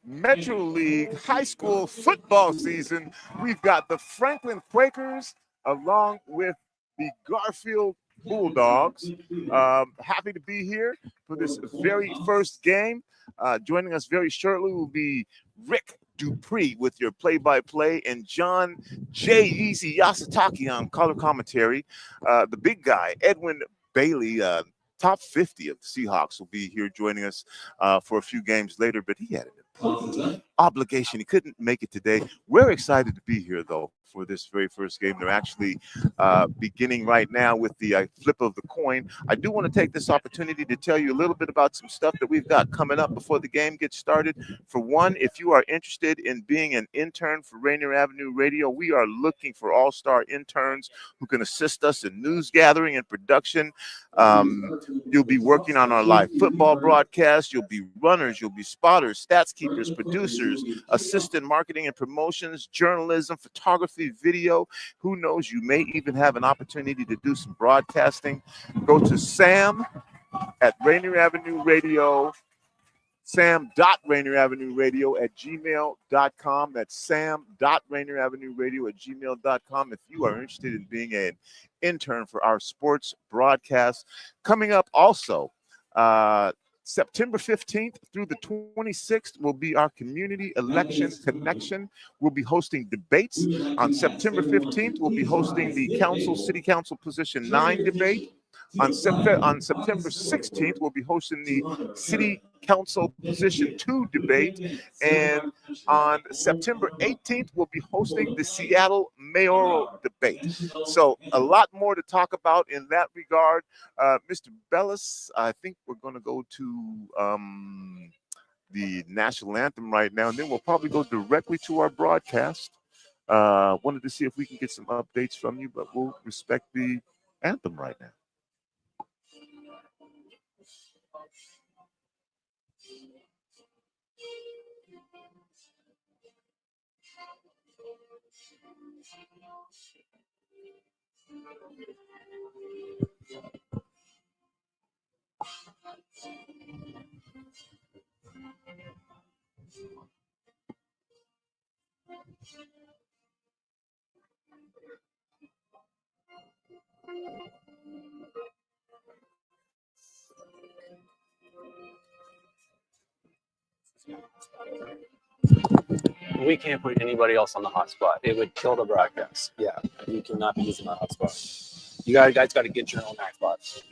Metro League high school football season. We've got the Franklin Quakers along with the Garfield Bulldogs. Happy to be here for this very first game. Joining us very shortly will be Rick Dupree with your play-by-play and John J. Easy Yasutaki on color commentary. The big guy, Edwin Bailey, top 50 of the Seahawks, will be here joining us for a few games later, but he had an important obligation. He couldn't make it today. We're excited to be here, though, for this very first game. They're actually beginning right now with the flip of the coin. I do want to take this opportunity to tell you a little bit about some stuff that we've got coming up before the game gets started. For one, if you are interested in being an intern for Rainier Avenue Radio, we are looking for all-star interns who can assist us in news gathering and production. You'll be working on our live football broadcast. You'll be runners. You'll be spotters, stats keepers, producers, assistant marketing and promotions, journalism, photography, video. Who knows? You may even have an opportunity to do some broadcasting. Go to Sam at Rainier Avenue Radio. sam.rainieravenueradio@gmail.com. That's sam.rainieravenueradio@gmail.com if you are interested in being an intern for our sports broadcast. Coming up also, September 15th through the 26th will be our community election connection. We'll be hosting debates. On September 15th, we'll be hosting the City Council Position 9 debate. On September 16th, we'll be hosting the City Council Position 2 debate. And on September 18th, we'll be hosting the Seattle mayoral debate. So a lot more to talk about in that regard. Mr. Bellis, I think we're going to go to the national anthem right now, and then we'll probably go directly to our broadcast. Wanted to see if we can get some updates from you, but we'll respect the anthem right now. We can't put anybody else on the hotspot. It would kill the broadcast. Yeah, you cannot be using that hotspot. You guys got to get your own hotspots.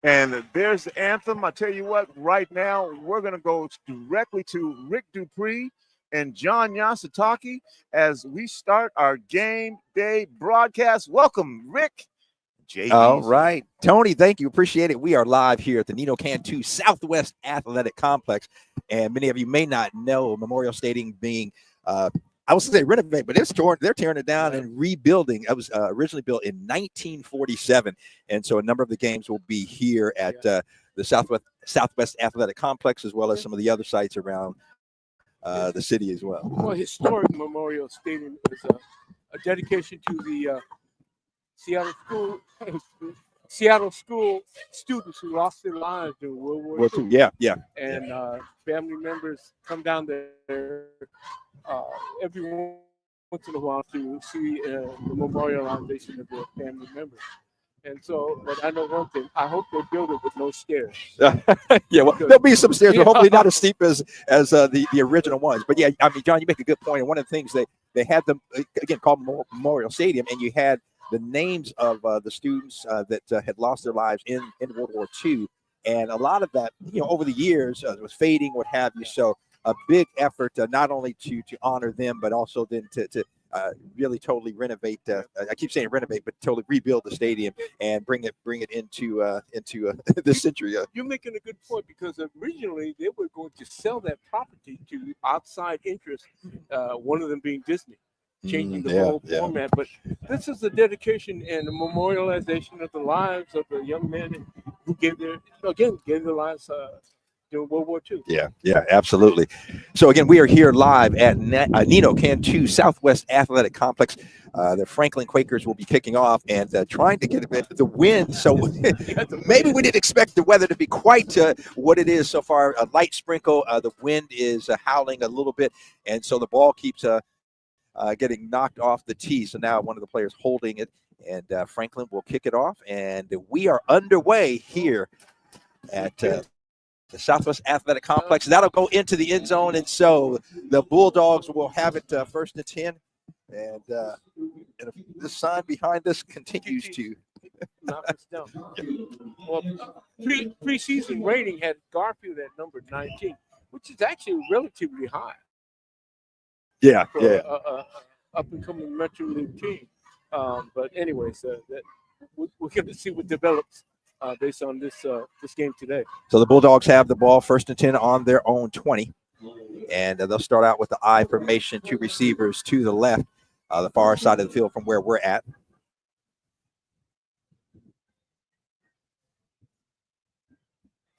And there's the anthem. I tell you what, right now, we're going to go directly to Rick Dupree and John Yasutaki as we start our game day broadcast. Welcome, Rick. All right. Tony, thank you. Appreciate it. We are live here at the Nino Cantu Southwest Athletic Complex. And many of you may not know Memorial Stadium being I was going to say renovate, but they're tearing it down and rebuilding. It was originally built in 1947. And so a number of the games will be here at the Southwest Athletic Complex, as well as some of the other sites around the city as well. Well, historic Memorial Stadium is a dedication to the Seattle school students who lost their lives during World War II. Yeah. And family members come down there every once in a while to see the memorialization of their family members. And so, but I know one thing: I hope they build it with no stairs. Yeah, well, there'll be some stairs, but hopefully not as steep as the original ones. But yeah, I mean, John, you make a good point. And one of the things they had them again called Memorial Stadium, and you had the names of the students that had lost their lives in World War II, and a lot of that, over the years was fading, what have you. So a big effort not only to honor them, but also then to really totally renovate. I keep saying renovate, but totally rebuild the stadium and bring it into this century. You're making a good point, because originally they were going to sell that property to outside interests. One of them being Disney. changing the whole format. But this is a dedication and a memorialization of the lives of the young men who gave their lives during World War II. Yeah, absolutely. So again, we are here live at Nino Cantu Southwest Athletic Complex. The Franklin Quakers will be kicking off and trying to get a bit of the wind. So maybe we didn't expect the weather to be quite what it is so far. A light sprinkle. The wind is howling a little bit, and so the ball keeps getting knocked off the tee. So now one of the players holding it, and Franklin will kick it off, and we are underway here at the Southwest Athletic Complex. That'll go into the end zone, and so the Bulldogs will have it first and 10. And the sign behind us continues to knock us down. Well, preseason rating had Garfield at number 19, which is actually relatively high. For up and coming Metro League team. But anyways, we're going to see what develops based on this game today. So the Bulldogs have the ball first and 10 on their own 20. And they'll start out with the I formation, two receivers to the left, the far side of the field from where we're at.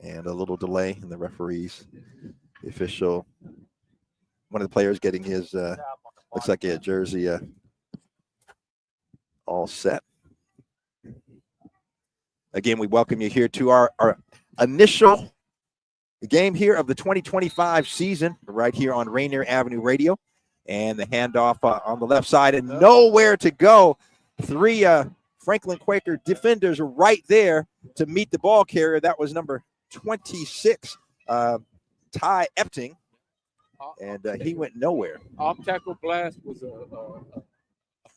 And a little delay in the referees. The official, one of the players getting his, looks like a jersey all set. Again, we welcome you here to our initial game here of the 2025 season, right here on Rainier Avenue Radio. And the handoff on the left side, and nowhere to go. Three Franklin Quaker defenders right there to meet the ball carrier. That was number 26, Ty Epting, and he went nowhere. Off tackle blast was a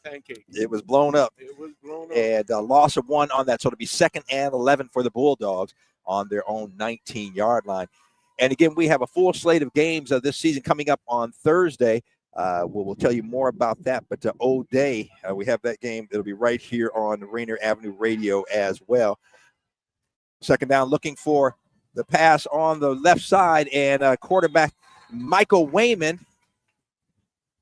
pancake. It was blown up. It was blown up. And a loss of one on that. So it'll be 2nd and 11 for the Bulldogs on their own 19-yard line. And again, we have a full slate of games this season coming up on Thursday. We'll tell you more about that. But O'Day, we have that game. It'll be right here on Rainier Avenue Radio as well. 2nd down, looking for the pass on the left side, and quarterback Michael Wayman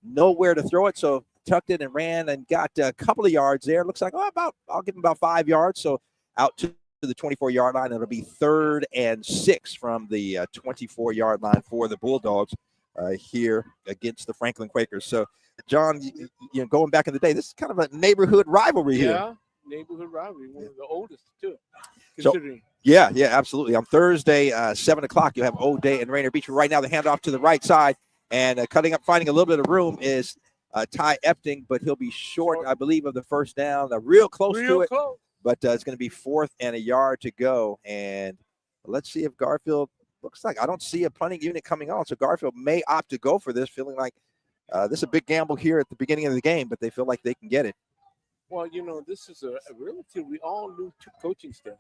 nowhere to throw it. So tucked it and ran and got a couple of yards there. Looks like I'll give him about 5 yards. So out to the 24-yard line. It'll be 3rd and 6 from the 24-yard line for the Bulldogs here against the Franklin Quakers. So, John, you know, going back in the day, this is kind of a neighborhood rivalry here. Yeah, neighborhood rivalry, one of the oldest too. Considering. So, yeah, absolutely. On Thursday, 7 o'clock, you'll have O'Day and Rainier Beach. Right now, the handoff to the right side, and finding a little bit of room is Ty Epting, but he'll be short, I believe, of the first down. Real close to it, but it's going to be 4th and a yard to go. And let's see if Garfield looks like, I don't see a punting unit coming on, so Garfield may opt to go for this, feeling like this is a big gamble here at the beginning of the game, but they feel like they can get it. Well, you know, this is a relatively all new coaching staff.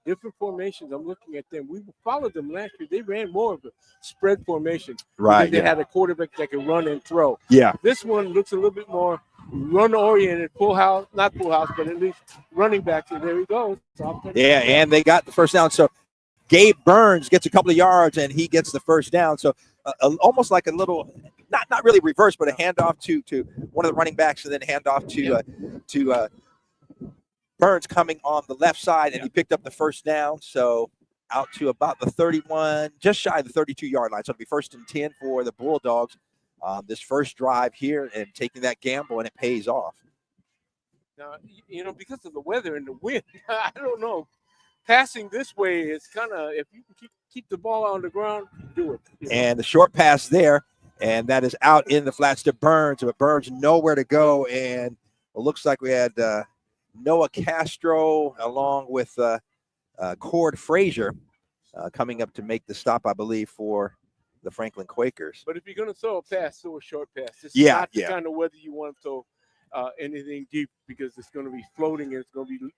Different formations. I'm looking at them. We followed them last year. They ran more of a spread formation. Right. They had a quarterback that could run and throw. Yeah. This one looks a little bit more run-oriented, not full house, but at least running back. And there he goes. Yeah, and they got the first down. So Gabe Burns gets a couple of yards, and he gets the first down. So almost like a little, not really reverse, but a handoff to one of the running backs, and then handoff to Burns coming on the left side, and he picked up the first down. So out to about the 31, just shy of the 32-yard line. So it'll be 1st and 10 for the Bulldogs on this first drive here, and taking that gamble, and it pays off. Now, you know, because of the weather and the wind, I don't know. Passing this way is kind of, if you can keep the ball on the ground, do it. You know? And the short pass there, and that is out in the flats to Burns, but Burns nowhere to go. And it looks like we had Noah Castro along with Cord Frazier coming up to make the stop, I believe, for the Franklin Quakers. But if you're going to throw a pass, throw a short pass. This is not the kind of weather you want to throw anything deep, because it's going to be floating and it's going to be,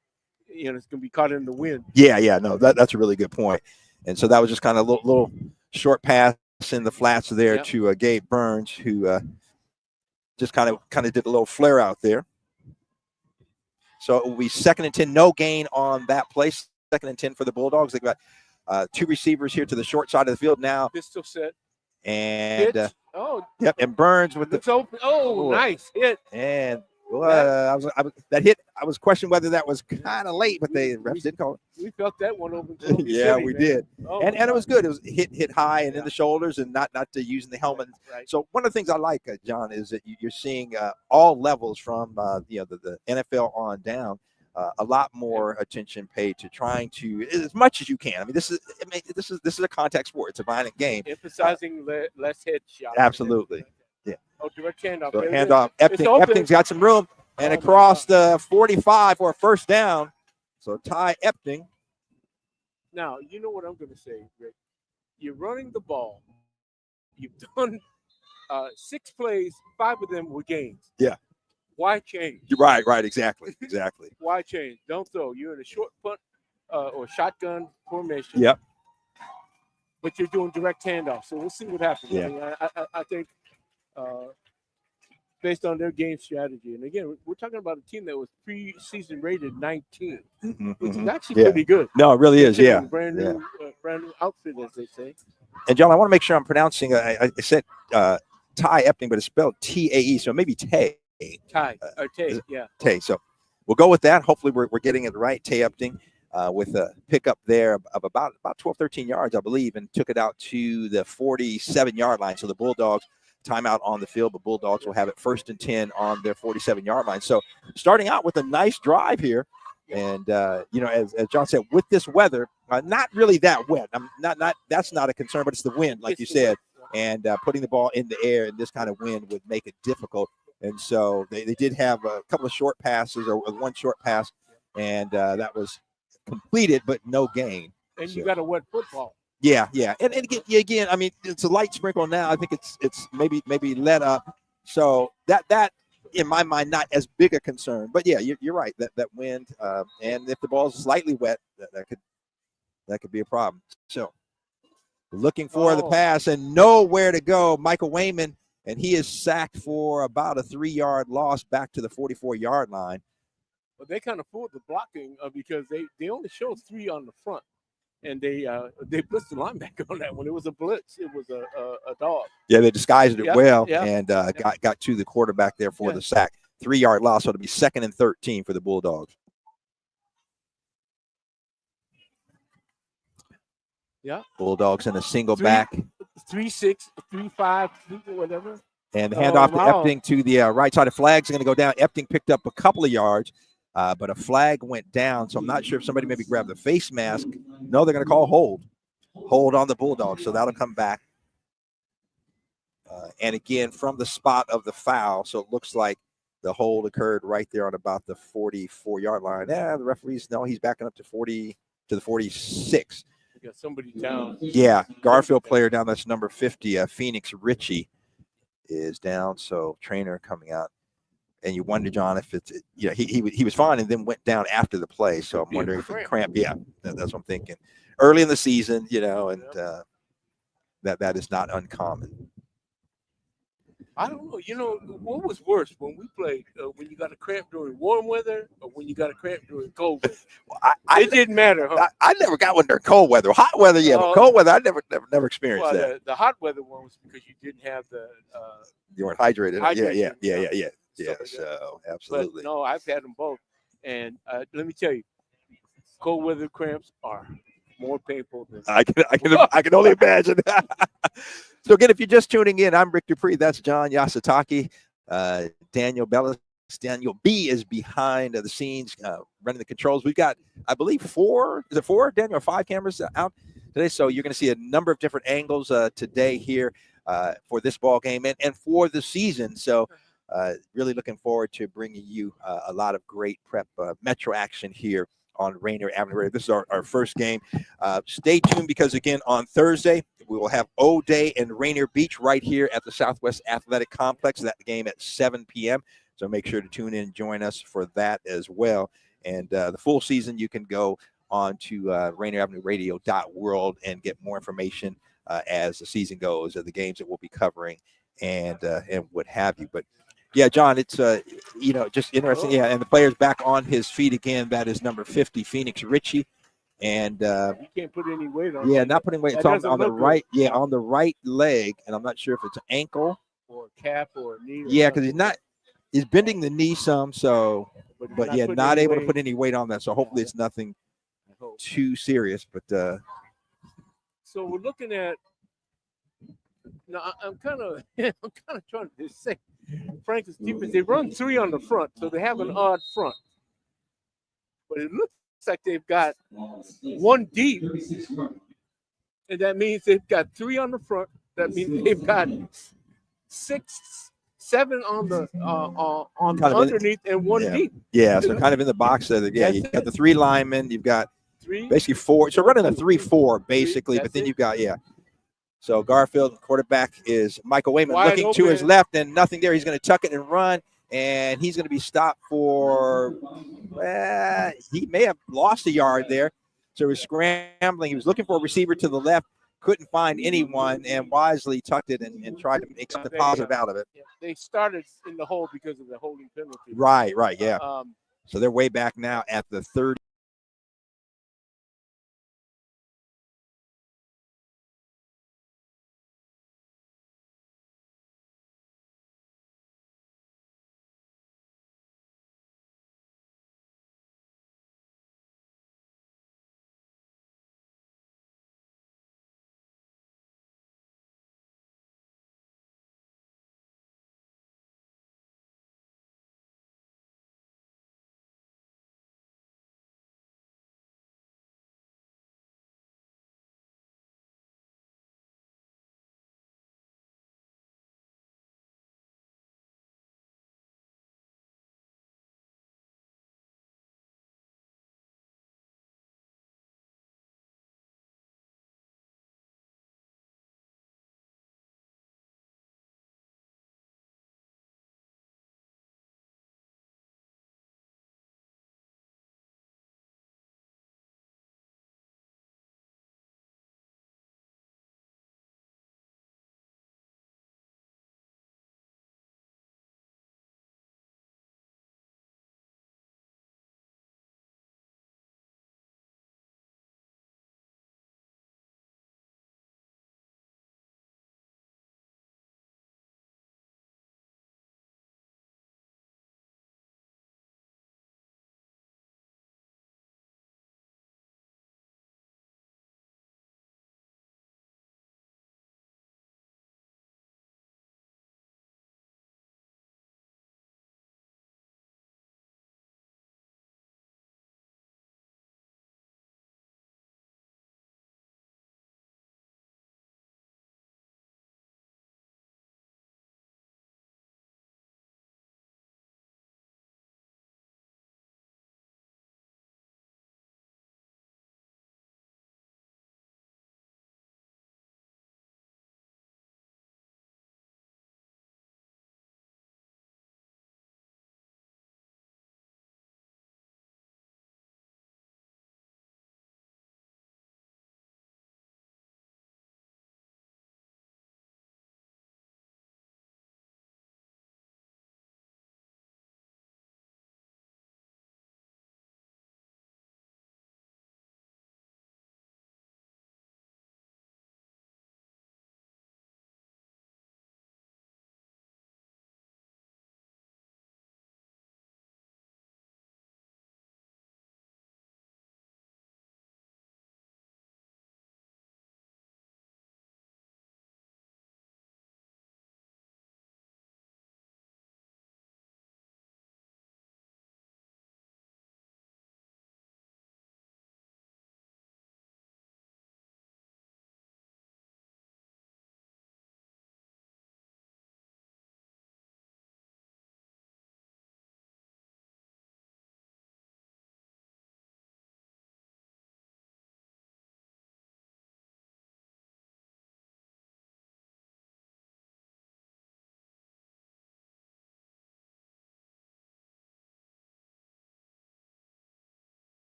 you know, it's going to be caught in the wind. Yeah, no, that's a really good point. And so that was just kind of a little short pass in the flats there to Gabe Burns, who just kind of did a little flare out there. So it will be 2nd and 10, no gain on that play. 2nd and 10 for the Bulldogs. They've got 2 receivers here to the short side of the field now. Pistol set. And Oh, Yep, and Burns with the it's open. Oh, Boy. nice hit. and that hit. I was questioning whether that was kind of late, but the refs did call it. We felt that one open. Don't be Yeah, silly, we man. did. Oh, And it was good. It was hit high and in Yeah. the shoulders and not using the helmet. Right. So one of the things I like, John, is that you're seeing all levels from the NFL on down. A lot more attention paid to trying to, as much as you can. I mean, this is a contact sport. It's a violent game. Emphasizing less headshot. Absolutely. Yeah. Oh, direct handoff. So There it is. handoff. It's open. Epting's got some room and Oh, my across the 45 for a first down. So Ty Epting. Now, you know what I'm going to say, Rick. You're running the ball. You've done 6 plays, 5 of them were gains. Yeah. Why change? You're right, exactly. Why change? Don't throw. You're in a short punt or shotgun formation. Yep. But you're doing direct handoff. So we'll see what happens. Yeah. I mean, I think based on their game strategy. And again, we're talking about a team that was preseason rated 19, which is actually pretty good. No, it really is. Yeah. Brand new outfit, as they say. And John, I want to make sure I'm pronouncing. I said Ty Epting, but it's spelled Tae, so maybe Tay. Ty or Tay, yeah. Tay. So we'll go with that. Hopefully, we're getting it right. Tay Epting with a pickup there of about 12, 13 yards, I believe, and took it out to the 47-yard line. So the Bulldogs timeout on the field, but Bulldogs will have it 1st and 10 on their 47-yard line. So starting out with a nice drive here. And, as John said, with this weather, not really that wet. That's not a concern, but it's the wind, like you said. And putting the ball in the air in this kind of wind would make it difficult. And so they did have a couple of short passes or one short pass, and that was completed, but no gain. And you got a wet football. Yeah. And again, I mean, it's a light sprinkle now. I think it's maybe let up. So that in my mind, not as big a concern. But yeah, you're right. That wind, and if the ball is slightly wet, that could be a problem. So looking for the pass and nowhere to go. Michael Wayman, and he is sacked for about a 3-yard loss back to the 44-yard line. But they kind of fooled the blocking because they only showed 3 on the front. And they blitzed the linebacker on that one. It was a blitz. It was a dog. Yeah, they disguised it well and Yep. got to the quarterback there for the sack. 3-yard loss, so it'll be 2nd and 13 for the Bulldogs. Yeah. Bulldogs in a single back. 3-6, 3-5, whatever. And the handoff to Epting to the right side of flags are going to go down. Epting picked up a couple of yards, but a flag went down. So I'm not sure if somebody maybe grabbed the face mask. No, they're going to call hold on the Bulldogs. So that'll come back. And again, from the spot of the foul. So it looks like the hold occurred right there on about the 44-yard line. Yeah, the referees, no, he's backing up to the 46. You got somebody down. Yeah, Garfield player down. That's number 50. Phoenix Ritchie is down. So trainer coming out. And you wonder, John, if it's he was fine and then went down after the play. So I'm wondering if it's cramp. Yeah, that's what I'm thinking. Early in the season, and that is not uncommon. I don't know. What was worse when we played? When you got a cramp during warm weather, or when you got a cramp during cold weather? Well, it didn't matter. Huh? I never got one during cold weather. Hot weather, yeah, but cold weather, I never experienced that. The hot weather one was because you didn't have the. You weren't hydrated. Yeah. Yeah, like so absolutely. But no, I've had them both, and let me tell you, cold weather cramps are more painful than I can only imagine. So again, if you're just tuning in, I'm Rick Dupree. That's John Yasutake. Daniel Bellis. Daniel B is behind the scenes, running the controls. We've got, I believe, 4. Is it 4, Daniel, or 5 cameras out today? So you're going to see a number of different angles today here for this ball game and for the season. So really looking forward to bringing you a lot of great prep Metro action here on Rainier Avenue. This is our first game. Stay tuned because, again, on Thursday, we will have O-Day and Rainier Beach right here at the Southwest Athletic Complex. That game at 7 p.m. So make sure to tune in and join us for that as well. And the full season, you can go on to RainierAvenueRadio.world and get more information as the season goes, of the games that we'll be covering and what have you. But yeah, John, it's just interesting. Yeah, and the player's back on his feet again. That is number 50, Phoenix Ritchie. and You can't put any weight on. yeah, it. not putting weight. That It's on doesn't the look good. right, yeah, on the right leg, and I'm not sure if it's ankle. Or a calf or a knee. Or Yeah, because something. he's bending the knee some, so but not yeah, putting not any able to weight. put any weight on that. So hopefully it's nothing I hope. too serious. But So we're looking at. Now I'm kind of trying to say, Franklin's defense. They run 3 on the front, so they have an odd front. But it looks like they've got 1 deep, and that means they've got 3 on the front. That means they've got 6, 7 on the on Kind of underneath and 1 yeah. deep. yeah, so kind of in the box there. Yeah, That's you've got it. the 3 linemen, you've got 3. basically 4. So running a 3-4 basically, That's but then it. you've got So Garfield, quarterback, is Michael Wayman, Wide looking to his open. left and nothing there. He's going to tuck it and run, and he's going to be stopped for. He may have lost a yard there, so he was scrambling. He was looking for a receiver to the left, couldn't find anyone, and wisely tucked it and tried to make something positive out of it. Yeah, they started in the hole because of the holding penalty. Right, yeah. Um, So they're way back now at the 30.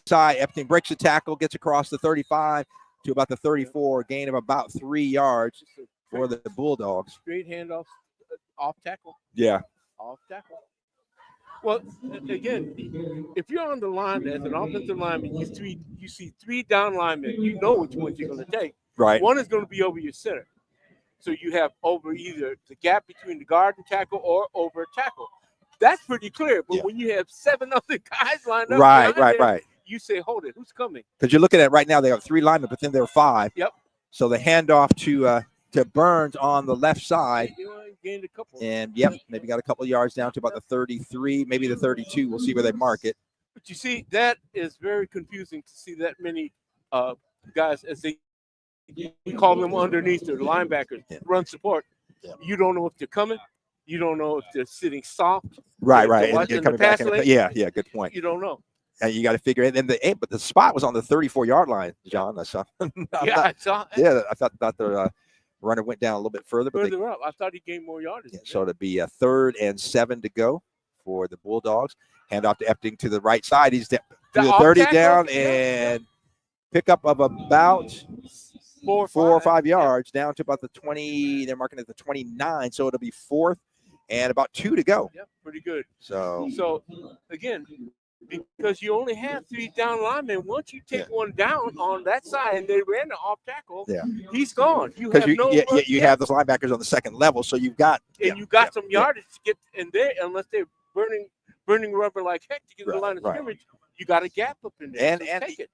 side. Epting breaks the tackle, gets across the 35 to about the 34, gain of about 3 yards for the Bulldogs. Straight handoff, off tackle. Yeah. Off tackle. Well, again, if you're on the line as an offensive lineman, you see 3 down linemen, you know which ones you're going to take. Right. One is going to be over your center. So you have over either the gap between the guard and tackle or over a tackle. That's pretty clear. But when you have 7 other guys lined up, right. You say, hold it, who's coming? Because you're looking at right now, they have 3 linemen, but then there are 5. Yep. So the handoff to Burns on the left side. Gained a couple. And, maybe got a couple of yards down to about the 33, maybe the 32. We'll see where they mark it. But you see, that is very confusing to see that many guys, as we call them underneath, the linebackers, run support. Yeah. You don't know if they're coming. You don't know if they're sitting soft. Right. And coming back. Yeah, good point. You don't know. And you got to figure it. And but the spot was on the 34-yard line, John. I saw. I saw. Yeah, I thought the runner went down a little bit further. But further up. I thought he gained more yardage. Yeah, so it'd be a 3rd and 7 to go for the Bulldogs. Hand off to Epting to the right side. He's to the 30 down and pickup of about 4 or 5 yards down to about the 20. They're marking it the 29. So it'll be 4th and about 2 to go. Yep, pretty good. So again, because you only have 3 down linemen, once you take one down on that side and they ran the off tackle, he's gone. You have have those linebackers on the second level, so you've got some yardage to get in there, unless they're burning rubber like heck to get the line of scrimmage. You got a gap up in there.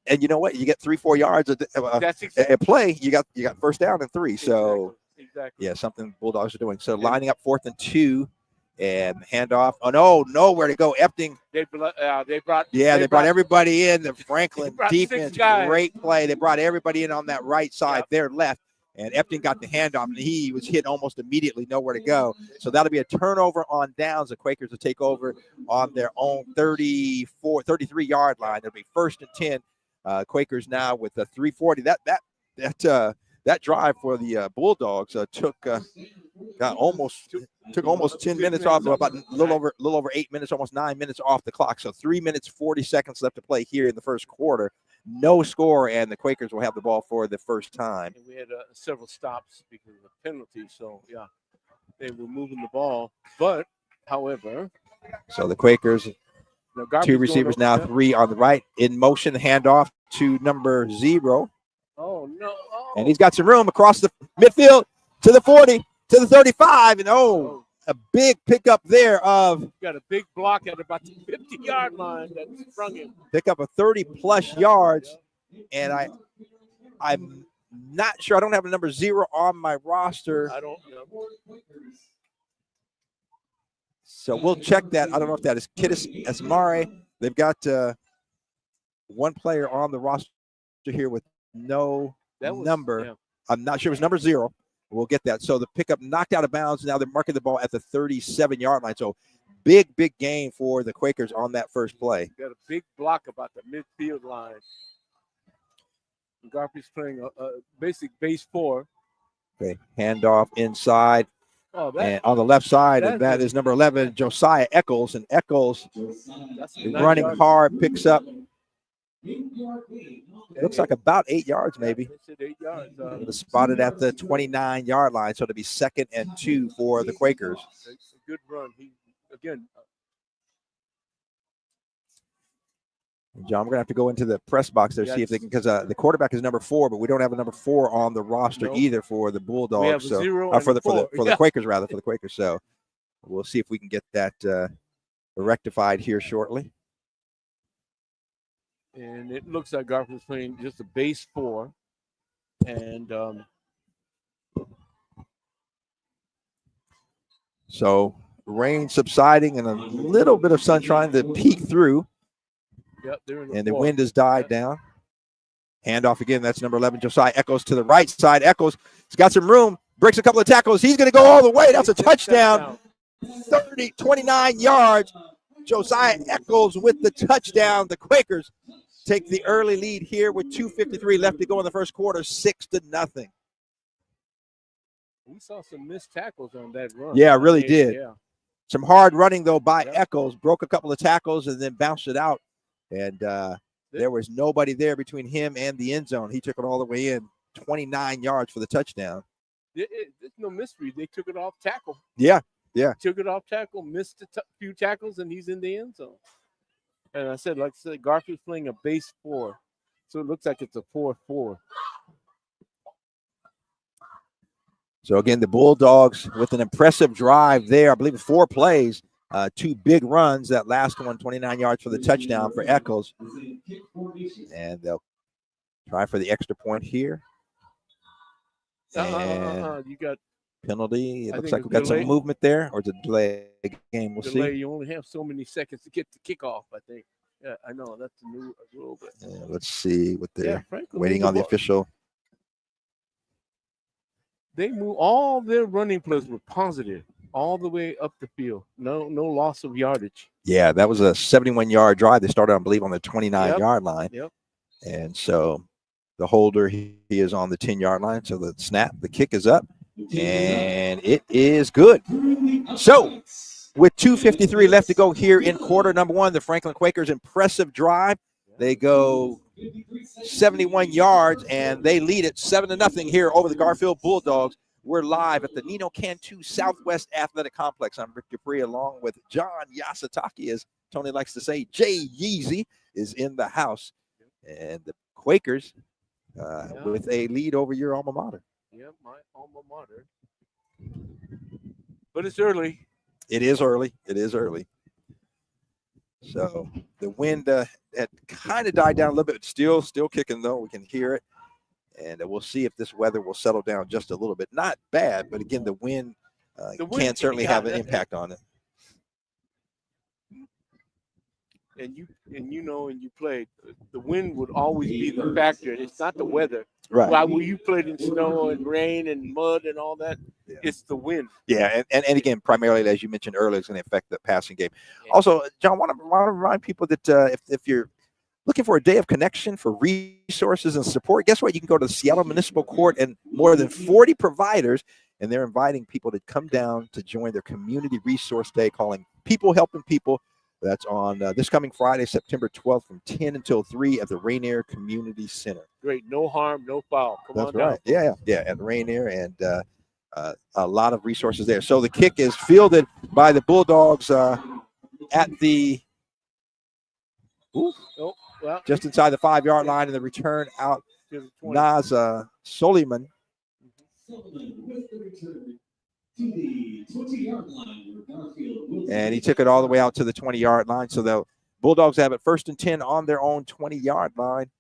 And you know what? You get 3-4 yards at play. You got first down and 3. So exactly. Something Bulldogs are doing. So lining up 4th and 2. And handoff. Oh no, nowhere to go. Epting. They brought everybody in. The Franklin defense, great play. They brought everybody in on that right side, their left, and Epting got the handoff, and he was hit almost immediately. Nowhere to go. So that'll be a turnover on downs. The Quakers will take over on their own 33-yard line. It'll be 1st and 10. Quakers now with the 3:40. That drive for the Bulldogs took almost 10 minutes off, about a little over 8 minutes, almost 9 minutes off the clock. So 3 minutes 40 seconds left to play here in the first quarter. No score, and the Quakers will have the ball for the first time. And we had several stops because of penalties. So they were moving the ball, but however, so the Quakers, 2 receivers now, 3 on the right in motion. Handoff to number 0. Oh, no. Oh. And he's got some room across the midfield to the 40, to the 35. And, a big pickup there of. Got a big block at about the 50-yard line that sprung him. Pick up a 30-plus yards. And I'm not sure. I don't have a number 0 on my roster. I don't know. So we'll check that. I don't know if that is Kiddis Asmare. They've got one player on the roster here with no number. Yeah. I'm not sure it was number 0. We'll get that. So the pickup knocked out of bounds. Now they're marking the ball at the 37-yard line. So big gain for the Quakers on that first play. Got a big block about the midfield line. Garfield's playing a basic base 4. Okay, handoff inside. And on the left side, and that is number 11, Josiah Eccles. And Eccles running hard, picks up. Looks like about 8 yards, maybe. It's 8 yards. It was spotted at the 29-yard line, so it'll be 2nd and 2 for the Quakers. It's a good run. John, we're going to have to go into the press box there, see if they can, because the quarterback is number 4, but we don't have a number 4 on the roster either for the Bulldogs. So for the Quakers, rather, for the Quakers. So we'll see if we can get that rectified here shortly. And it looks like Garfield's playing just a base 4. And so rain subsiding and a little bit of sunshine to peek through. Yep, and the wind has died down. Handoff again. That's number 11, Josiah Eccles to the right side. Eccles has got some room, breaks a couple of tackles. He's going to go all the way. That's a touchdown. 29 yards. Josiah Eccles with the touchdown. The Quakers take the early lead here with 2:53 left to go in the first quarter, 6-0. We saw some missed tackles on that run. Yeah, really did. Yeah. Some hard running, though, by Eccles. Broke a couple of tackles and then bounced it out. And There was nobody there between him and the end zone. He took it all the way in, 29 yards for the touchdown. There's no mystery. They took it off tackle. Yeah. Took it off tackle, missed a few tackles, and he's in the end zone. And like I said, Garfield's playing a base 4. So it looks like it's a 4-4. So, again, the Bulldogs with an impressive drive there. I believe 4 plays, 2 big runs. That last one, 29 yards for the touchdown for Eccles. And they'll try for the extra point here. And you got penalty. It looks like we've got some movement there, or the delay game. We'll see. You only have so many seconds to get the kickoff, I think. Yeah, I know. That's a little bit. Yeah, let's see what they're waiting on the official. They move. All their running plays were positive all the way up the field. No loss of yardage. Yeah, that was a 71-yard drive. They started, I believe, on the 29-yard line. Yep. And so the holder, he is on the 10-yard line. So the snap, the kick is up, and it is good. So with 2:53 left to go here in quarter number 1, the Franklin Quakers' impressive drive. They go 71 yards, and they lead it 7-0 here over the Garfield Bulldogs. We're live at the Nino Cantu Southwest Athletic Complex. I'm Rick Dupree, along with John Yasataki, as Tony likes to say. Jay Yeezy is in the house, and the Quakers with a lead over your alma mater. Yeah, my alma mater. But it's early. It is early. So the wind had kind of died down a little bit. Still kicking, though. We can hear it. And we'll see if this weather will settle down just a little bit. Not bad, but again, the wind can certainly have an impact on it. And you played, the wind would always be the factor. It's not the weather. Right. While you played in snow and rain and mud and all that, it's the wind. Yeah, and again, primarily, as you mentioned earlier, it's going to affect the passing game. Also, John, I want to remind people that if you're looking for a day of connection for resources and support, guess what? You can go to the Seattle Municipal Court and more than 40 providers, and they're inviting people to come down to join their community resource day, calling People Helping People. That's on this coming Friday, September 12th, from 10 until 3 at the Rainier Community Center. Great. No harm, no foul. Come on right. down. Yeah, at Rainier, and a lot of resources there. So the kick is fielded by the Bulldogs at the just inside the 5-yard line, and the return out Naza Soliman. And he took it all the way out to the 20-yard line. So the Bulldogs have it 1st and 10 on their own 20-yard line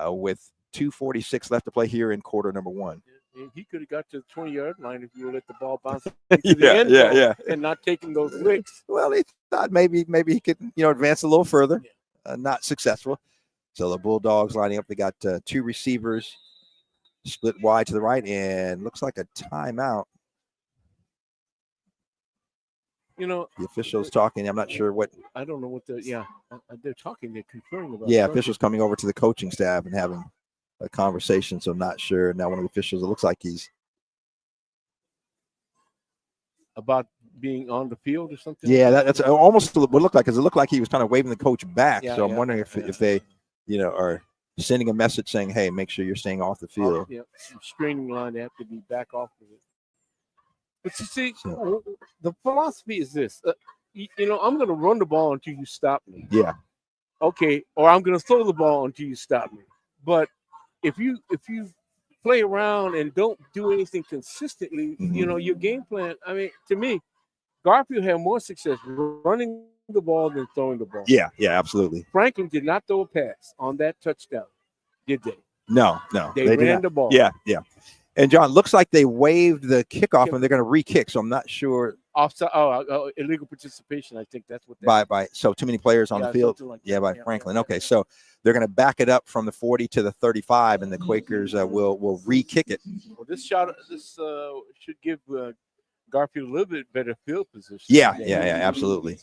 with 2:46 left to play here in quarter number 1. And he could have got to the 20-yard line if you would let the ball bounce into the end zone and not taking those licks. Well, he thought maybe he could advance a little further. Not successful. So the Bulldogs lining up. They got 2 receivers split wide to the right, and looks like a timeout. The officials talking. I'm not sure what. I don't know what they're talking. They're conferring about. Yeah, officials coming over to the coaching staff and having a conversation. So I'm not sure. Now one of the officials, it looks like he's about being on the field or something. Yeah, that's almost what it looked like, because it looked like he was kind of waving the coach back. So I'm wondering if they, are sending a message saying, "Hey, make sure you're staying off the field." Screening line, they have to be back off of it. But you see, the philosophy is this: I'm going to run the ball until you stop me. Yeah. Okay, or I'm going to throw the ball until you stop me. But if you play around and don't do anything consistently, your game plan. I mean, to me, Garfield had more success running the ball than throwing the ball. Yeah, absolutely. Franklin did not throw a pass on that touchdown, did they? No. They ran the ball. Yeah. And John, looks like they waived the kickoff and they're going to re-kick. So I'm not sure. Offside. Illegal participation. I think that's what. By so too many players on the field. Like by Franklin. Okay, so they're going to back it up from the 40 to the 35, and the Quakers will re-kick it. Well, this should give Garfield a little bit better field position. Yeah, absolutely.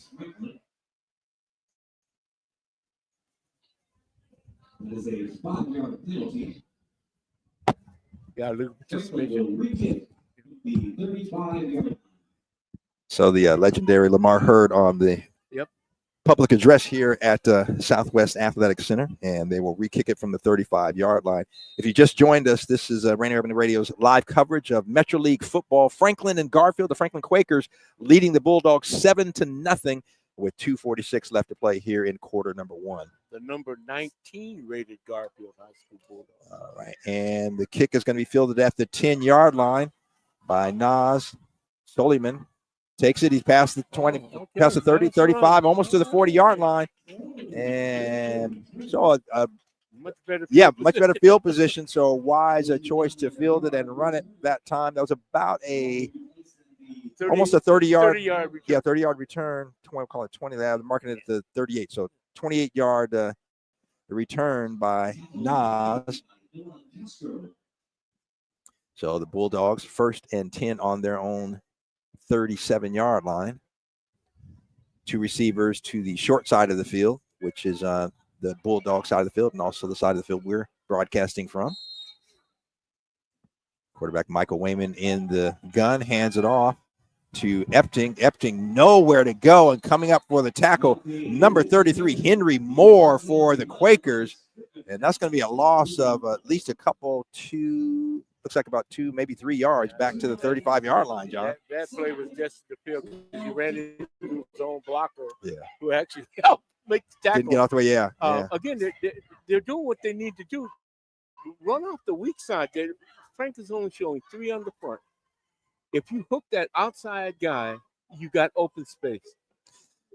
That is a 5-yard penalty. Yeah, illegal participation. The 35-yard. So the legendary Lamar Hurd on the public address here at Southwest Athletic Center, and they will re-kick it from the 35-yard line. If you just joined us, this is Rainier Urban Radio's live coverage of Metro League football. Franklin and Garfield, the Franklin Quakers, leading the Bulldogs 7-0 with 2:46 left to play here in quarter number 1. The number 19 rated Garfield High School Bulldogs. All right, and the kick is going to be fielded at the 10-yard line by Nas Soliman. Takes it. He's past the 20, past the 30, 35, almost to the 40-yard line. And so, Much better. much better field position. So, wise a choice to field it and run it that time. That was about almost a 30-yard. 30-yard return. Yeah, 30-yard return. We'll call it 20. They're marking it at the 38. So, 28-yard return by Nas. So, the Bulldogs 1st and 10 on their own 37-yard line. 2 receivers to the short side of the field, which is the Bulldog side of the field, and also the side of the field we're broadcasting from. Quarterback Michael Wayman in the gun, hands it off to Epting. Epting nowhere to go, and coming up for the tackle, number 33, Henry Moore for the Quakers. And that's going to be a loss of at least a couple, looks like about 2, maybe 3 yards back to the 35-yard line, John. That play was just the field. He ran into his own blocker, Yeah. who actually helped make the tackle. Didn't get off the way, yeah. Again, they're doing what they need to do. Run off the weak side. Frank is only showing 3 on the front. If you hook that outside guy, you got open space.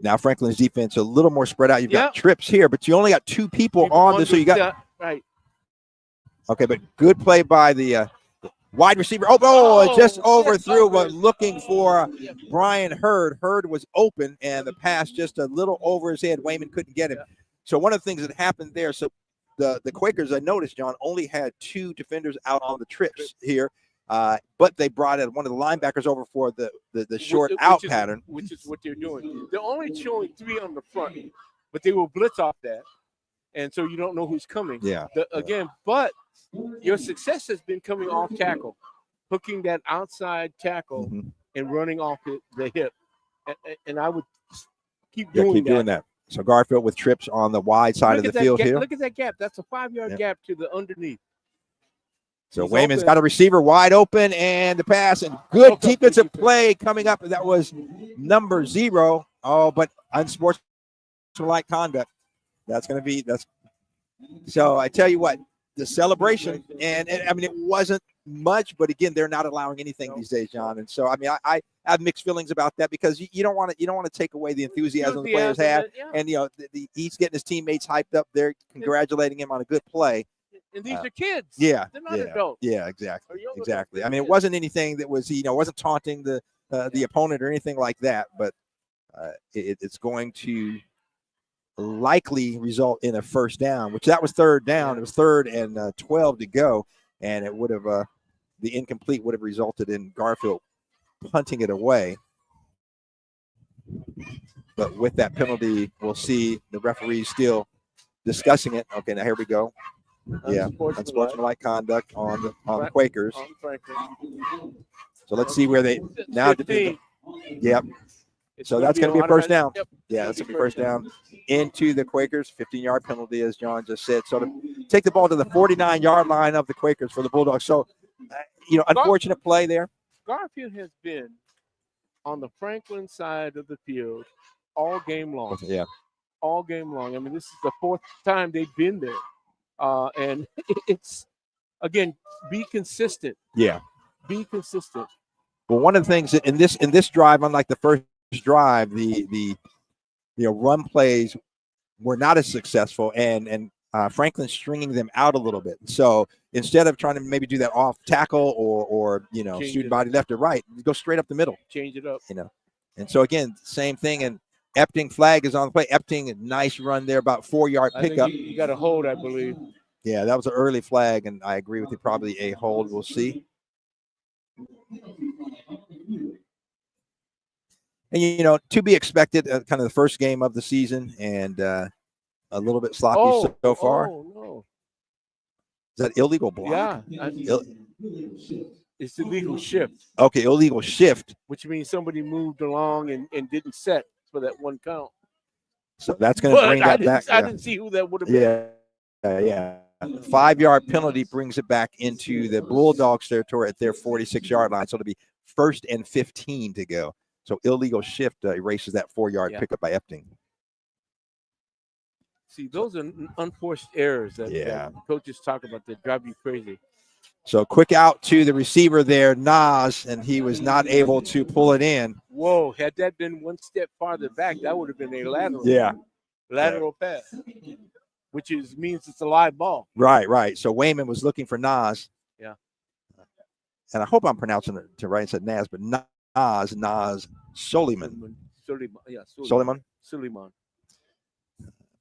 Now Franklin's defense a little more spread out. You've Yeah. got trips here, but you only got 2 people on this, so you got right. okay. But good play by the wide receiver. It just overthrew, but looking for Brian Hurd. Hurd was open, and the pass just a little over his head. Wayman couldn't get him. So one of the things that happened there. So the Quakers, I noticed, John, only had 2 defenders out on the trips here. But they brought in one of the linebackers over for the short out pattern. Which is what they're doing. They're only showing 3 on the front, but they will blitz off that. And so you don't know who's coming. Yeah. But your success has been coming off tackle, hooking that outside tackle and running off the hip. And I would keep doing that. So Garfield with trips on the wide side of the field here. Look at that gap. That's a 5-yard gap to the underneath. So Wayman's got a receiver wide open, and the pass, and good defensive play coming up. That was number 0. Oh, but unsportsmanlike conduct. So I tell you what, the celebration, and I mean, it wasn't much, but again, they're not allowing anything these days, John. And so, I mean, I have mixed feelings about that, because you don't want to take away the enthusiasm the players have. And, he's getting his teammates hyped up. They're congratulating him on a good play. And these are kids. Yeah. They're not adults. Yeah, exactly. I mean, it wasn't anything that was, wasn't taunting the opponent or anything like that, but it's going to likely result in a first down, which that was 3rd down. It was 3rd and 12 to go, and it would have the incomplete would have resulted in Garfield punting it away. But with that penalty, we'll see the referee still discussing it. Okay, now here we go. Yeah, unsportsmanlike conduct on the Quakers. So let's see where they now. Yep. So that's going to be a first down. Yeah, that's going to be first down into the Quakers. 15-yard penalty, as John just said. So to take the ball to the 49-yard line of the Quakers for the Bulldogs. So, unfortunate play there. Garfield has been on the Franklin side of the field all game long. Yeah. All game long. I mean, this is the 4th time they've been there. And it's, again, be consistent. Yeah. Be consistent. Well, one of the things that in this drive, unlike the first drive, the run plays were not as successful, and Franklin stringing them out a little bit. So instead of trying to maybe do that off tackle or student body left or right, go straight up the middle. Change it up. And so again, same thing. And Epting flag is on the play. Epting, a nice run there, about 4-yard pickup. You got a hold, I believe. Yeah, that was an early flag, and I agree with you. Probably a hold. We'll see. And, to be expected, kind of the first game of the season, and a little bit sloppy so far. Oh, no. Is that illegal block? Yeah. It's illegal shift. Okay, illegal shift. Which means somebody moved along and didn't set for that one count. So that's going to bring that back. I didn't see who that would have been. Yeah. 5-yard penalty brings it back into the Bulldogs territory at their 46-yard line. So it'll be 1st and 15 to go. So illegal shift erases that 4-yard pickup by Epting. See, those are unforced errors that coaches talk about that drive you crazy. So quick out to the receiver there, Nas, and he was not able to pull it in. Whoa, had that been one step farther back, that would have been a lateral. Lateral pass, which means it's a live ball. Right. So Wayman was looking for Nas. Yeah. And I hope I'm pronouncing it right. I said Nas, but Nas Soliman. Suleiman.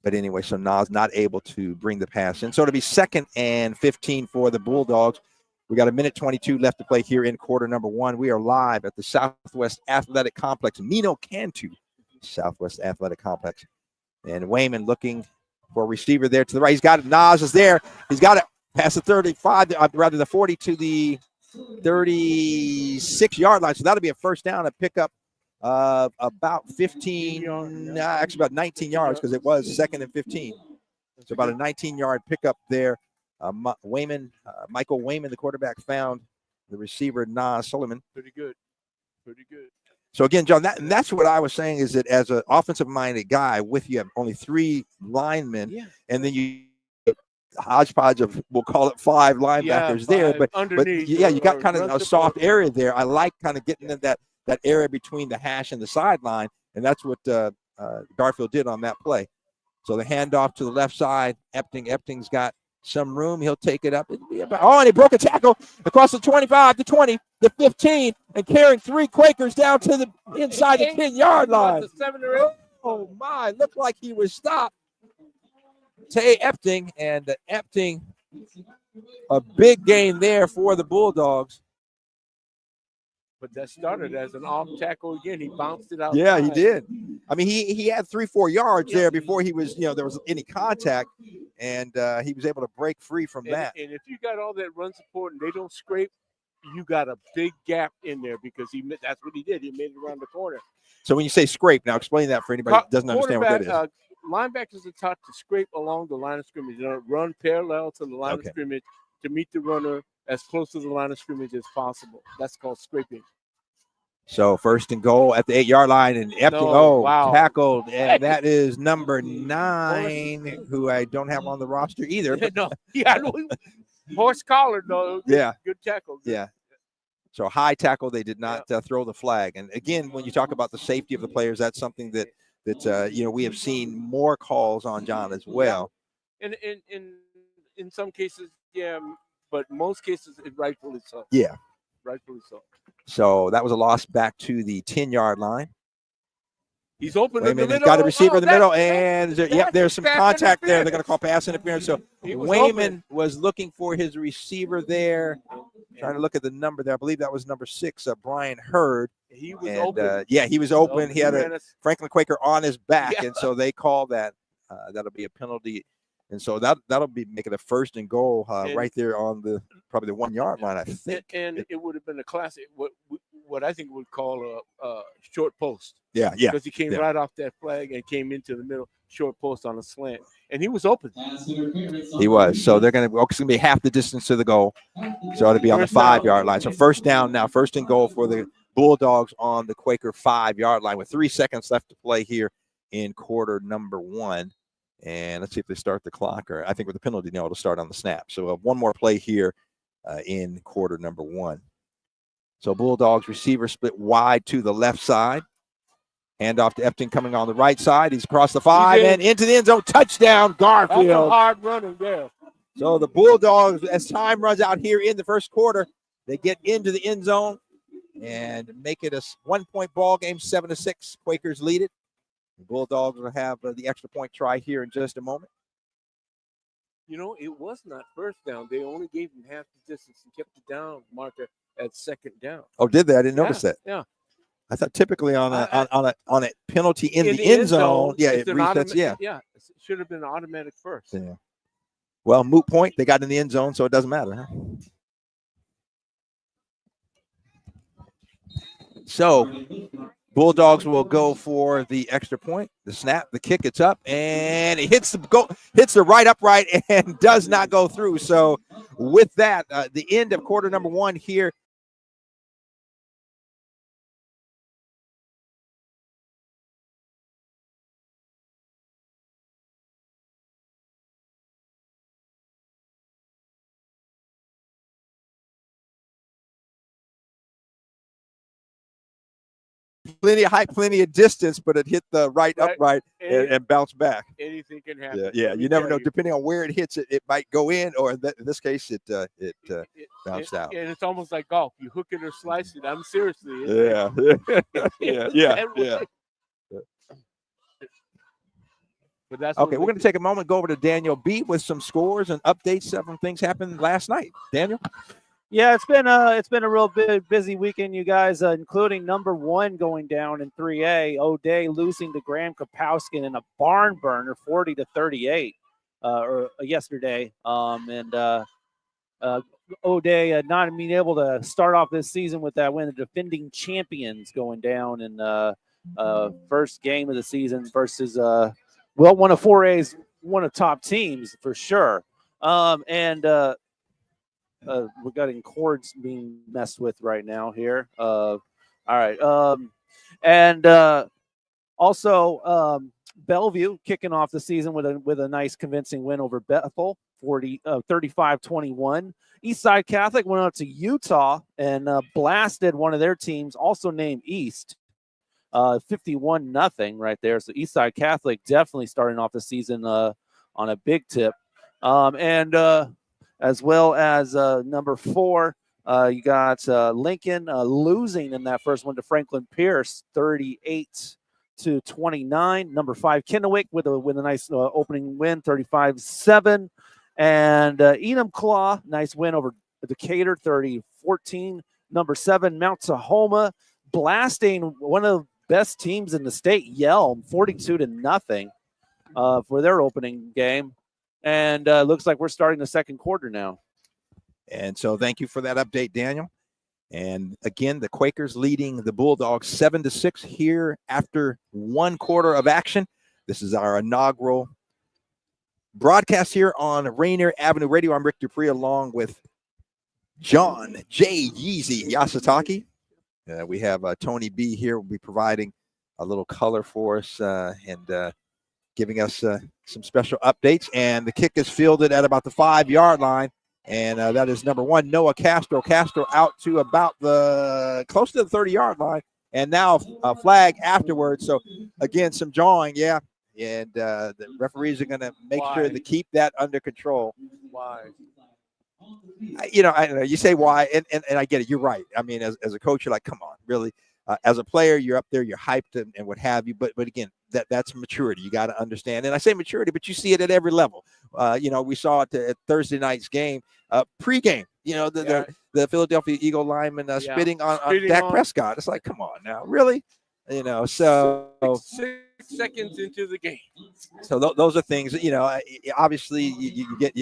But anyway, so Nas not able to bring the pass in. So it'll be 2nd and 15 for the Bulldogs. We got 1:22 left to play here in quarter number 1. We are live at the Southwest Athletic Complex, Mino Cantu Southwest Athletic Complex. And Wayman looking for a receiver there to the right. He's got it. Nas is there. He's got it past the 35, rather the 40 to the 36-yard line. So that'll be a first down, a pickup of about 15, actually about 19 yards because it was 2nd and 15. So about a 19-yard pickup there. Michael Wayman, the quarterback, found the receiver, Nas Soliman. Pretty good. So again, John, that's what I was saying is that as an offensive-minded guy, with you have only 3 linemen, and then you hodgepodge of, we'll call it 5 linebackers there, but you got kind of a soft area there. I like kind of getting in that area between the hash and the sideline, and that's what Garfield did on that play. So the handoff to the left side, Epting's got some room. He'll take it up. And he broke a tackle across the 25, the 20, the 15, and carrying 3 Quakers down to the inside the 10-yard line. Oh, my. Looked like he was stopped. Tay Epting, and Epting, a big gain there for the Bulldogs. But that started as an off tackle again. He bounced it out. Yeah, he did. I mean, he had 3-4 yards there before he was, there was any contact, and he was able to break free from that. And if you got all that run support and they don't scrape, you got a big gap in there because that's what he did. He made it around the corner. So when you say scrape, now explain that for anybody that doesn't understand what that is. Linebackers are taught to scrape along the line of scrimmage, run parallel to the line of scrimmage to meet the runner as close to the line of scrimmage as possible. That's called scraping. So 1st and goal at the 8-yard line, and Epting, tackled, and that is number 9, who I don't have on the roster either. Horse collar, no. Good tackle. Yeah. So high tackle, they did not throw the flag. And again, when you talk about the safety of the players, that's something that we have seen more calls on, John, as well. And in some cases, but most cases, it rightfully so. Yeah. Rightfully so. So that was a loss back to the 10-yard line. He's open in the middle. He's got a receiver in the middle, and there's some contact there. They're going to call pass interference. So Wayman was looking for his receiver there. Trying to look at the number there. I believe that was number 6, Brian Hurd. He was open. He was open. He had a Franklin Quaker on his back, and so they call that. That'll be a penalty. And so that'll be making a 1st and goal right there on probably the 1-yard line, I think. And it would have been a classic, what I think we'd call a short post. Yeah. Because he came right off that flag and came into the middle, short post on a slant. And he was open. He was. So it's going to be half the distance to the goal. So it'll be on the 5-yard line. So 1st down now, 1st and goal for the Bulldogs on the Quaker 5-yard line with 3 seconds left to play here in quarter number 1. And let's see if they start the clock, or I think with the penalty, it'll start on the snap. So one more play here in quarter number 1. So Bulldogs receiver split wide to the left side. Handoff to Epting coming on the right side. He's across the 5 and into the end zone. Touchdown, Garfield. That's a hard running there. So the Bulldogs, as time runs out here in the first quarter, they get into the end zone and make it a 1-point ball game, 7-6. Quakers lead it. The Bulldogs will have the extra point try here in just a moment. It was not 1st down. They only gave him half the distance and kept the down marker at 2nd down. Oh, did they? I didn't notice that. Yeah. I thought typically on a penalty in the end zone, it resets. Yeah, it should have been automatic 1st. Yeah. Well, moot point. They got in the end zone, so it doesn't matter. Huh? So Bulldogs will go for the extra point. The snap, the kick, it's up, and it hits the right upright and does not go through. So with that, the end of quarter number 1 here. Plenty of height, plenty of distance, but it hit the right upright and bounced back. Anything can happen. Yeah. You never know. Depending on where it hits, it might go in, or in this case, it bounced out. And it's almost like golf. You hook it or slice it. I'm seriously. Yeah. But that's okay. We're going to take a moment, go over to Daniel B with some scores and updates. Some things happened last night. Daniel. Yeah, it's been a real busy weekend, you guys, including number 1 going down in 3A. O'Day losing to Graham Kapowskin in a barn burner, 40-38, yesterday. O'Day not being able to start off this season with that win. The defending champions going down in first game of the season versus one of 4A's one of top teams for sure. We're getting cords being messed with right now here. All right. Also Bellevue kicking off the season with a nice convincing win over Bethel, 35-21. Eastside Catholic went out to Utah and blasted one of their teams, also named East, 51-0 right there. So Eastside Catholic definitely starting off the season on a big tip. As well as number 4, you got Lincoln losing in that first one to Franklin Pierce, 38-29. Number 5, Kennewick with a nice opening win, 35-7. And Enumclaw, nice win over Decatur, 30-14. Number 7, Mount Tahoma blasting one of the best teams in the state, Yelm, 42-0 for their opening game. And looks like we're starting the second quarter now. And so thank you for that update, Daniel. And again, the Quakers leading the Bulldogs 7-6 here after 1 quarter of action. This is our inaugural broadcast here on Rainier Avenue Radio. I'm Rick Dupree along with John J. Yeezy Yasutaki. We have Tony B here. Will be providing a little color for us and giving us some special updates. And the kick is fielded at about the 5-yard line. And that is number 1, Noah Castro. Castro out to about close to the 30-yard line. And now a flag afterwards. So, again, some jawing, yeah. And the referees are going to make sure to keep that under control. Why? I know you say why, and I get it. You're right. I mean, as a coach, you're like, come on, really? As a player, you're up there, you're hyped and what have you. But again, that's maturity. You got to understand. And I say maturity, but you see it at every level. We saw it at Thursday night's game, pregame. The Philadelphia Eagle lineman spitting on Dak Prescott. It's like, come on now, really? So 6 seconds into the game. So those are things. Obviously you get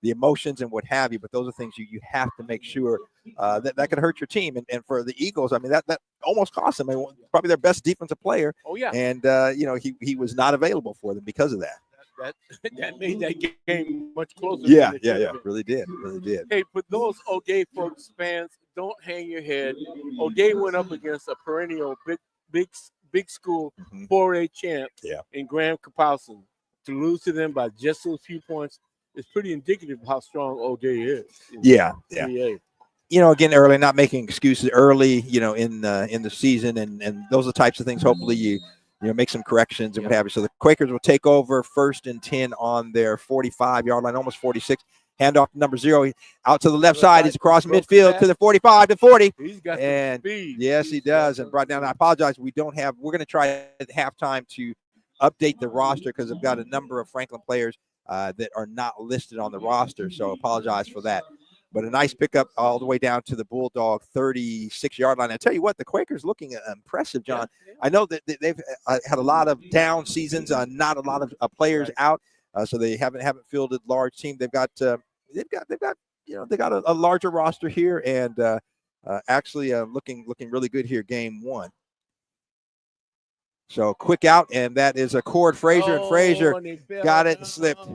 the emotions and what have you, but those are things you have to make sure that could hurt your team. And for the Eagles, I mean, that almost cost them. Probably their best defensive player. Oh yeah. And he was not available for them because of that. That made that game much closer. Yeah. Really did. Hey, for those O'Day folks fans, don't hang your head. O'Day went up against a perennial big school 4A champ in Graham Kapowskin. To lose to them by just a few points is pretty indicative of how strong O'Day is. Yeah. 3A. Again, early, not making excuses early, in the season, and those are the types of things. Hopefully, you make some corrections and what have you. So the Quakers will take over 1st and 10 on their 45-yard line, almost 46. Handoff to number 0, out to the left side. He's across midfield to the 45 to 40. He's got some speed. Yes, he does. And brought down. I apologize. We're going to try at halftime to update the roster because I've got a number of Franklin players that are not listed on the roster. So apologize for that. But a nice pickup all the way down to the Bulldog 36-yard line. I tell you what, the Quakers looking impressive, John. I know that they've had a lot of down seasons, not a lot of players out, so they haven't fielded large team. They've got a larger roster here, and actually looking really good here. Game 1. So quick out, and that is a Cord Frazier, and Frazier and they fell got it down. and slipped.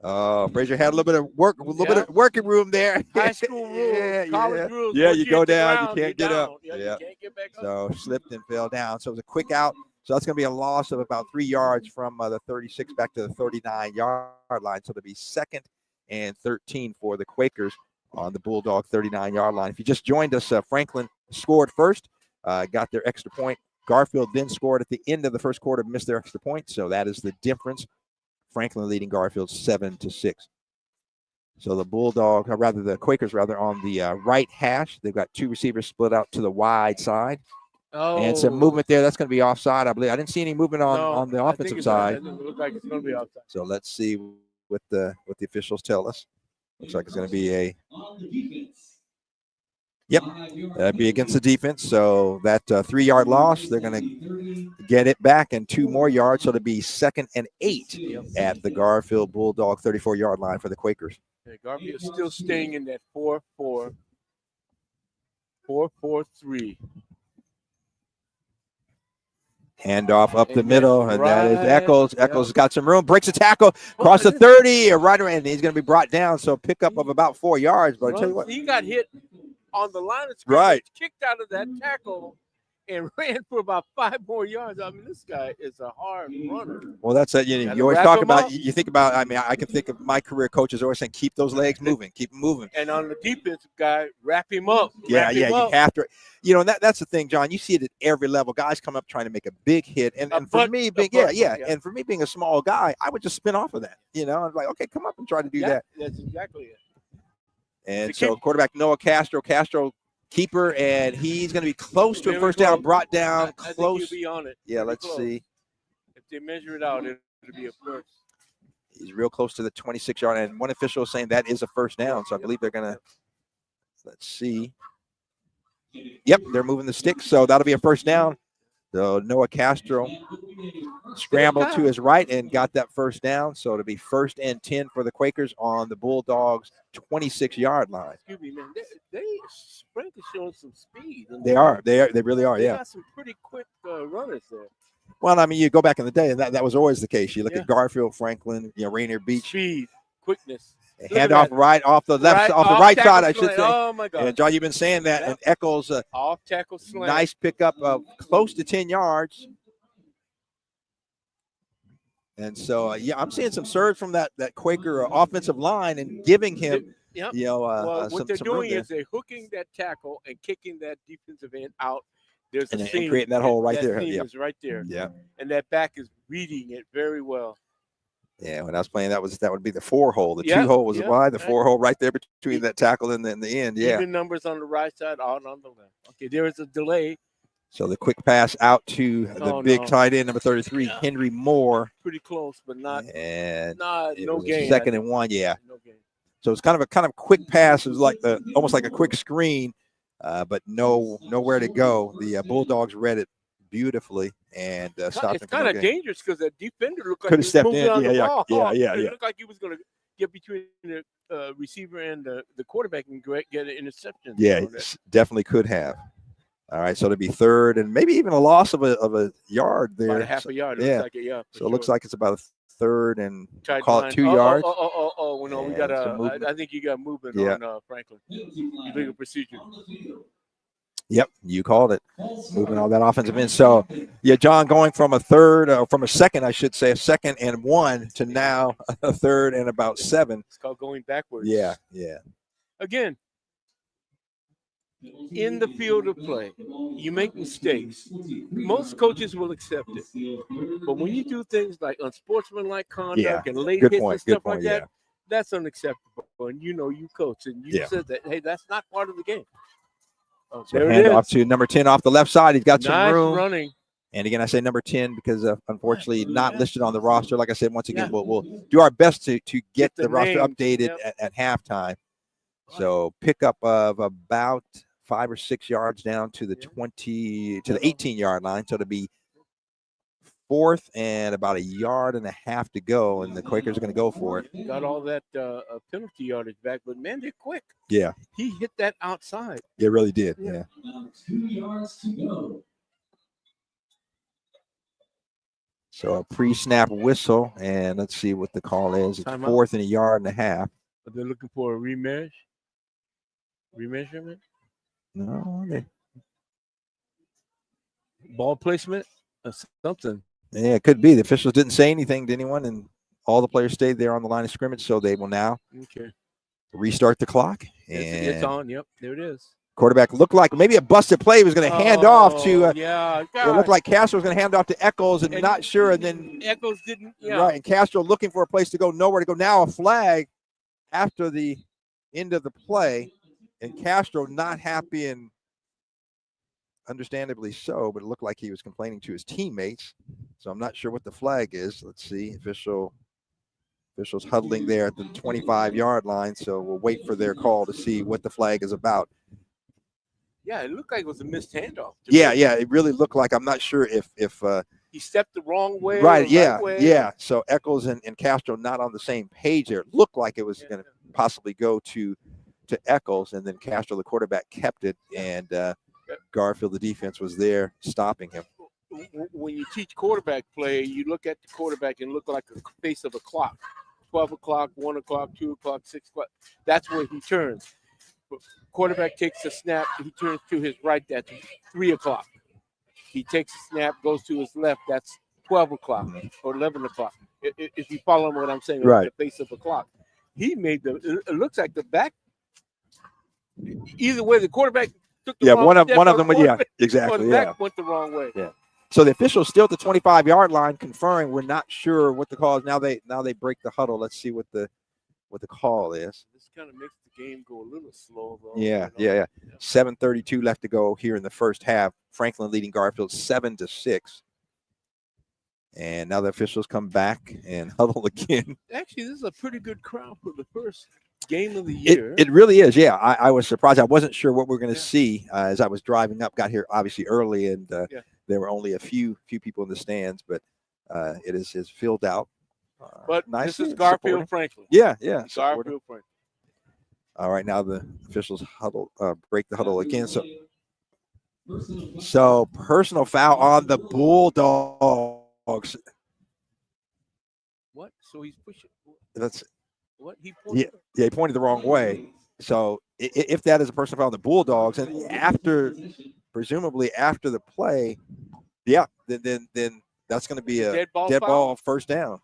Oh, Frazier had a little bit of work, a little bit Yeah. of working room there. High school rules, Yeah, college yeah. rules. Yeah, once you hit go the down, ground, you can't get up. down. Yeah, Yeah. you can't get back up. So slipped and fell down. So it was a quick out. So that's going to be a loss of about 3 yards from the 36 back to the 39-yard line. So it'll be 2nd and 13 for the Quakers on the Bulldog 39-yard line. If you just joined us, Franklin scored first, got their extra point. Garfield then scored at the end of the first quarter, missed their extra point. So that is the difference. Franklin leading Garfield 7-6. So the Bulldog, or rather the Quakers, rather on the right hash. They've got 2 receivers split out to the wide side. Oh. And some movement there. That's going to be offside, I believe. I didn't see any movement on the offensive side. It looks like it's going to be offside. So let's see what the officials tell us. Looks like it's going to be a. Yep, that'd be against the defense. So that 3-yard loss, they're going to get it back and 2 more yards. So it'll be 2nd and 8 at the Garfield Bulldog 34-yard line for the Quakers. Yeah, Garfield is still staying in that 4-4-3. Handoff up the middle, and that is right. Eccles. Eccles got some room, breaks a tackle, across the 30, right around, and he's going to be brought down. So pickup of about 4 yards. But I tell you what, He got hit on the line of scrimmage, right, kicked out of that tackle, and ran for about 5 more yards. I mean, this guy is a hard runner. Well, that's it. You always talk about. You think about. I mean, I can think of my career coaches always saying, "Keep those legs moving, keep them moving." And on the defensive guy, wrap him up. You Wrap him up. have to. And that's the thing, John. You see it at every level. Guys come up trying to make a big hit, and for me, being and for me being a small guy, I would just spin off of that. I'm like, okay, come up and try to do that. That's exactly it. And so quarterback Noah Castro keeper, and he's going to be close to a first down, brought down I think close. he'll be on it. Yeah, let's see. If they measure it out, it'll be a first. He's real close to the 26-yard, and one official is saying that is a first down. So I believe they're going to. Let's see. Yep, they're moving the sticks, so that'll be a first down. So Noah Castro scrambled to his right and got that first down. So it'll be 1st and 10 for the Quakers on the Bulldogs' 26-yard line. Excuse me, man. Frank is showing some speed. They are. They really are. They Yeah. got some pretty quick runners there. Well, I mean, you go back in the day, and that was always the case. You look at Garfield, Franklin, Rainier Beach. Speed, quickness. Hand off right off the left, off the right side, I should say. Oh my God! And John, you've been saying that. And Eccles, off tackle slant. Nice pickup of close to 10 yards. And so, I'm seeing some surge from that Quaker offensive line and giving him, what they're some doing room is they're hooking that tackle and kicking that defensive end out. There's a seam, and creating that hole right there. Yeah, is right there. Yeah, and that back is reading it very well. Yeah, when I was playing, that would be the 4 hole. The 2 hole was wide. The 4 hole right there between that tackle and the end. Yeah. Even numbers on the right side, out on the left. Okay, there is a delay. So the quick pass out to the big tight end, number 33, Henry Moore. Pretty close, but not. And no gain. 2nd and 1. Yeah. No gain. So it's kind of quick pass. It was like almost like a quick screen, but nowhere to go. The Bulldogs read it beautifully and stopped. It's kind of dangerous because the defender looked like could have he was stepped moving in. on the ball. Yeah. It looked like he was going to get between the receiver and the quarterback and get an interception. Yeah, definitely could have. All right, so it'll be 3rd and maybe even a loss of a yard there. About a half a yard. Yeah. Like So it looks like it's about a 3rd and call it 2 yards. yards. Oh, no, we got I think you got movement on Franklin. Illegal procedure. Yep, you called it. Moving all that offensive end. So, John, going from a 2nd, I should say, a 2nd and 1 to now a 3rd and about 7. It's called going backwards. Yeah. Again, in the field of play, you make mistakes. Most coaches will accept it. But when you do things like unsportsmanlike conduct and late hits and stuff like that, that's unacceptable. And you coach, and you said that, hey, that's not part of the game. So hand off to number 10 off the left side. He's got some room. Running. And again, I say number 10 because unfortunately not listed on the roster. Like I said, once again, we'll do our best to get the roster updated at halftime. So pickup of about 5 or 6 yards down to the 18-yard line. So it'll be 4th and about 1.5 yards to go, and the Quakers are going to go for it. Got all that penalty yardage back, but man, they're quick. Yeah. He hit that outside. It really did. Yeah. 2 yards to go. So a pre-snap whistle, and let's see what the call is. It's Timeout. 4th and a yard and a half. Are they looking for a remeasurement? No, Ball placement? Or something. yeah, it could be. The officials didn't say anything to anyone, and all the players stayed there on the line of scrimmage, so they will now Okay. restart the clock. And It's on. Yep, there it is. quarterback looked like maybe a busted play. He was going to hand off to yeah. it looked like Castro was going to hand off to Eccles and not sure, and then Eccles didn't. Yeah. right, and Castro looking for a place to go, nowhere to go. Now a flag after the end of the play, and Castro not happy, and understandably so, but it looked like he was complaining to his teammates. So I'm not sure what the flag is. Let's see. Officials huddling there at the 25-yard line. So we'll wait for their call to see what the flag is about. Yeah, it looked like it was a missed handoff. Yeah, it really looked like, I'm not sure if he stepped the wrong way. right, or yeah, right way. yeah. So Eccles and Castro not on the same page there. It looked like it was going to possibly go to Eccles, and then Castro, the quarterback, kept it, and Garfield, the defense, was there stopping him. When you teach quarterback play, you look at the quarterback and look like a face of a clock. 12 o'clock, 1 o'clock, 2 o'clock, 6 o'clock. That's where he turns. But quarterback takes a snap, he turns to his right, that's 3 o'clock. He takes a snap, goes to his left, that's 12 o'clock or 11 o'clock. If you follow what I'm saying, right. The face of a clock. He made it looks like the back. Either way, the quarterback took the wrong one of step, them, exactly. or the back went the wrong way. Yeah. So the officials still at the 25-yard line, conferring. We're not sure what the call is. Now they break the huddle. Let's see what the call is. This kind of makes the game go a little slow, though. Yeah. 7:32 left to go here in the first half. Franklin leading Garfield 7-6. And now the officials come back and huddle again. Actually, this is a pretty good crowd for the first game of the year. It really is. Yeah, I was surprised. I wasn't sure what we're going to see as I was driving up. Got here obviously early, and there were only a few people in the stands, but it is filled out. But nice. This is Garfield Franklin. Yeah. Garfield Franklin. All right, now the officials huddle, break the huddle again. So personal foul on the Bulldogs. What? So he's pushing. That's what he pointed. Yeah, he pointed the wrong way. So if that is a personal foul on the Bulldogs, and presumably after the play, then that's going to be a dead ball first down.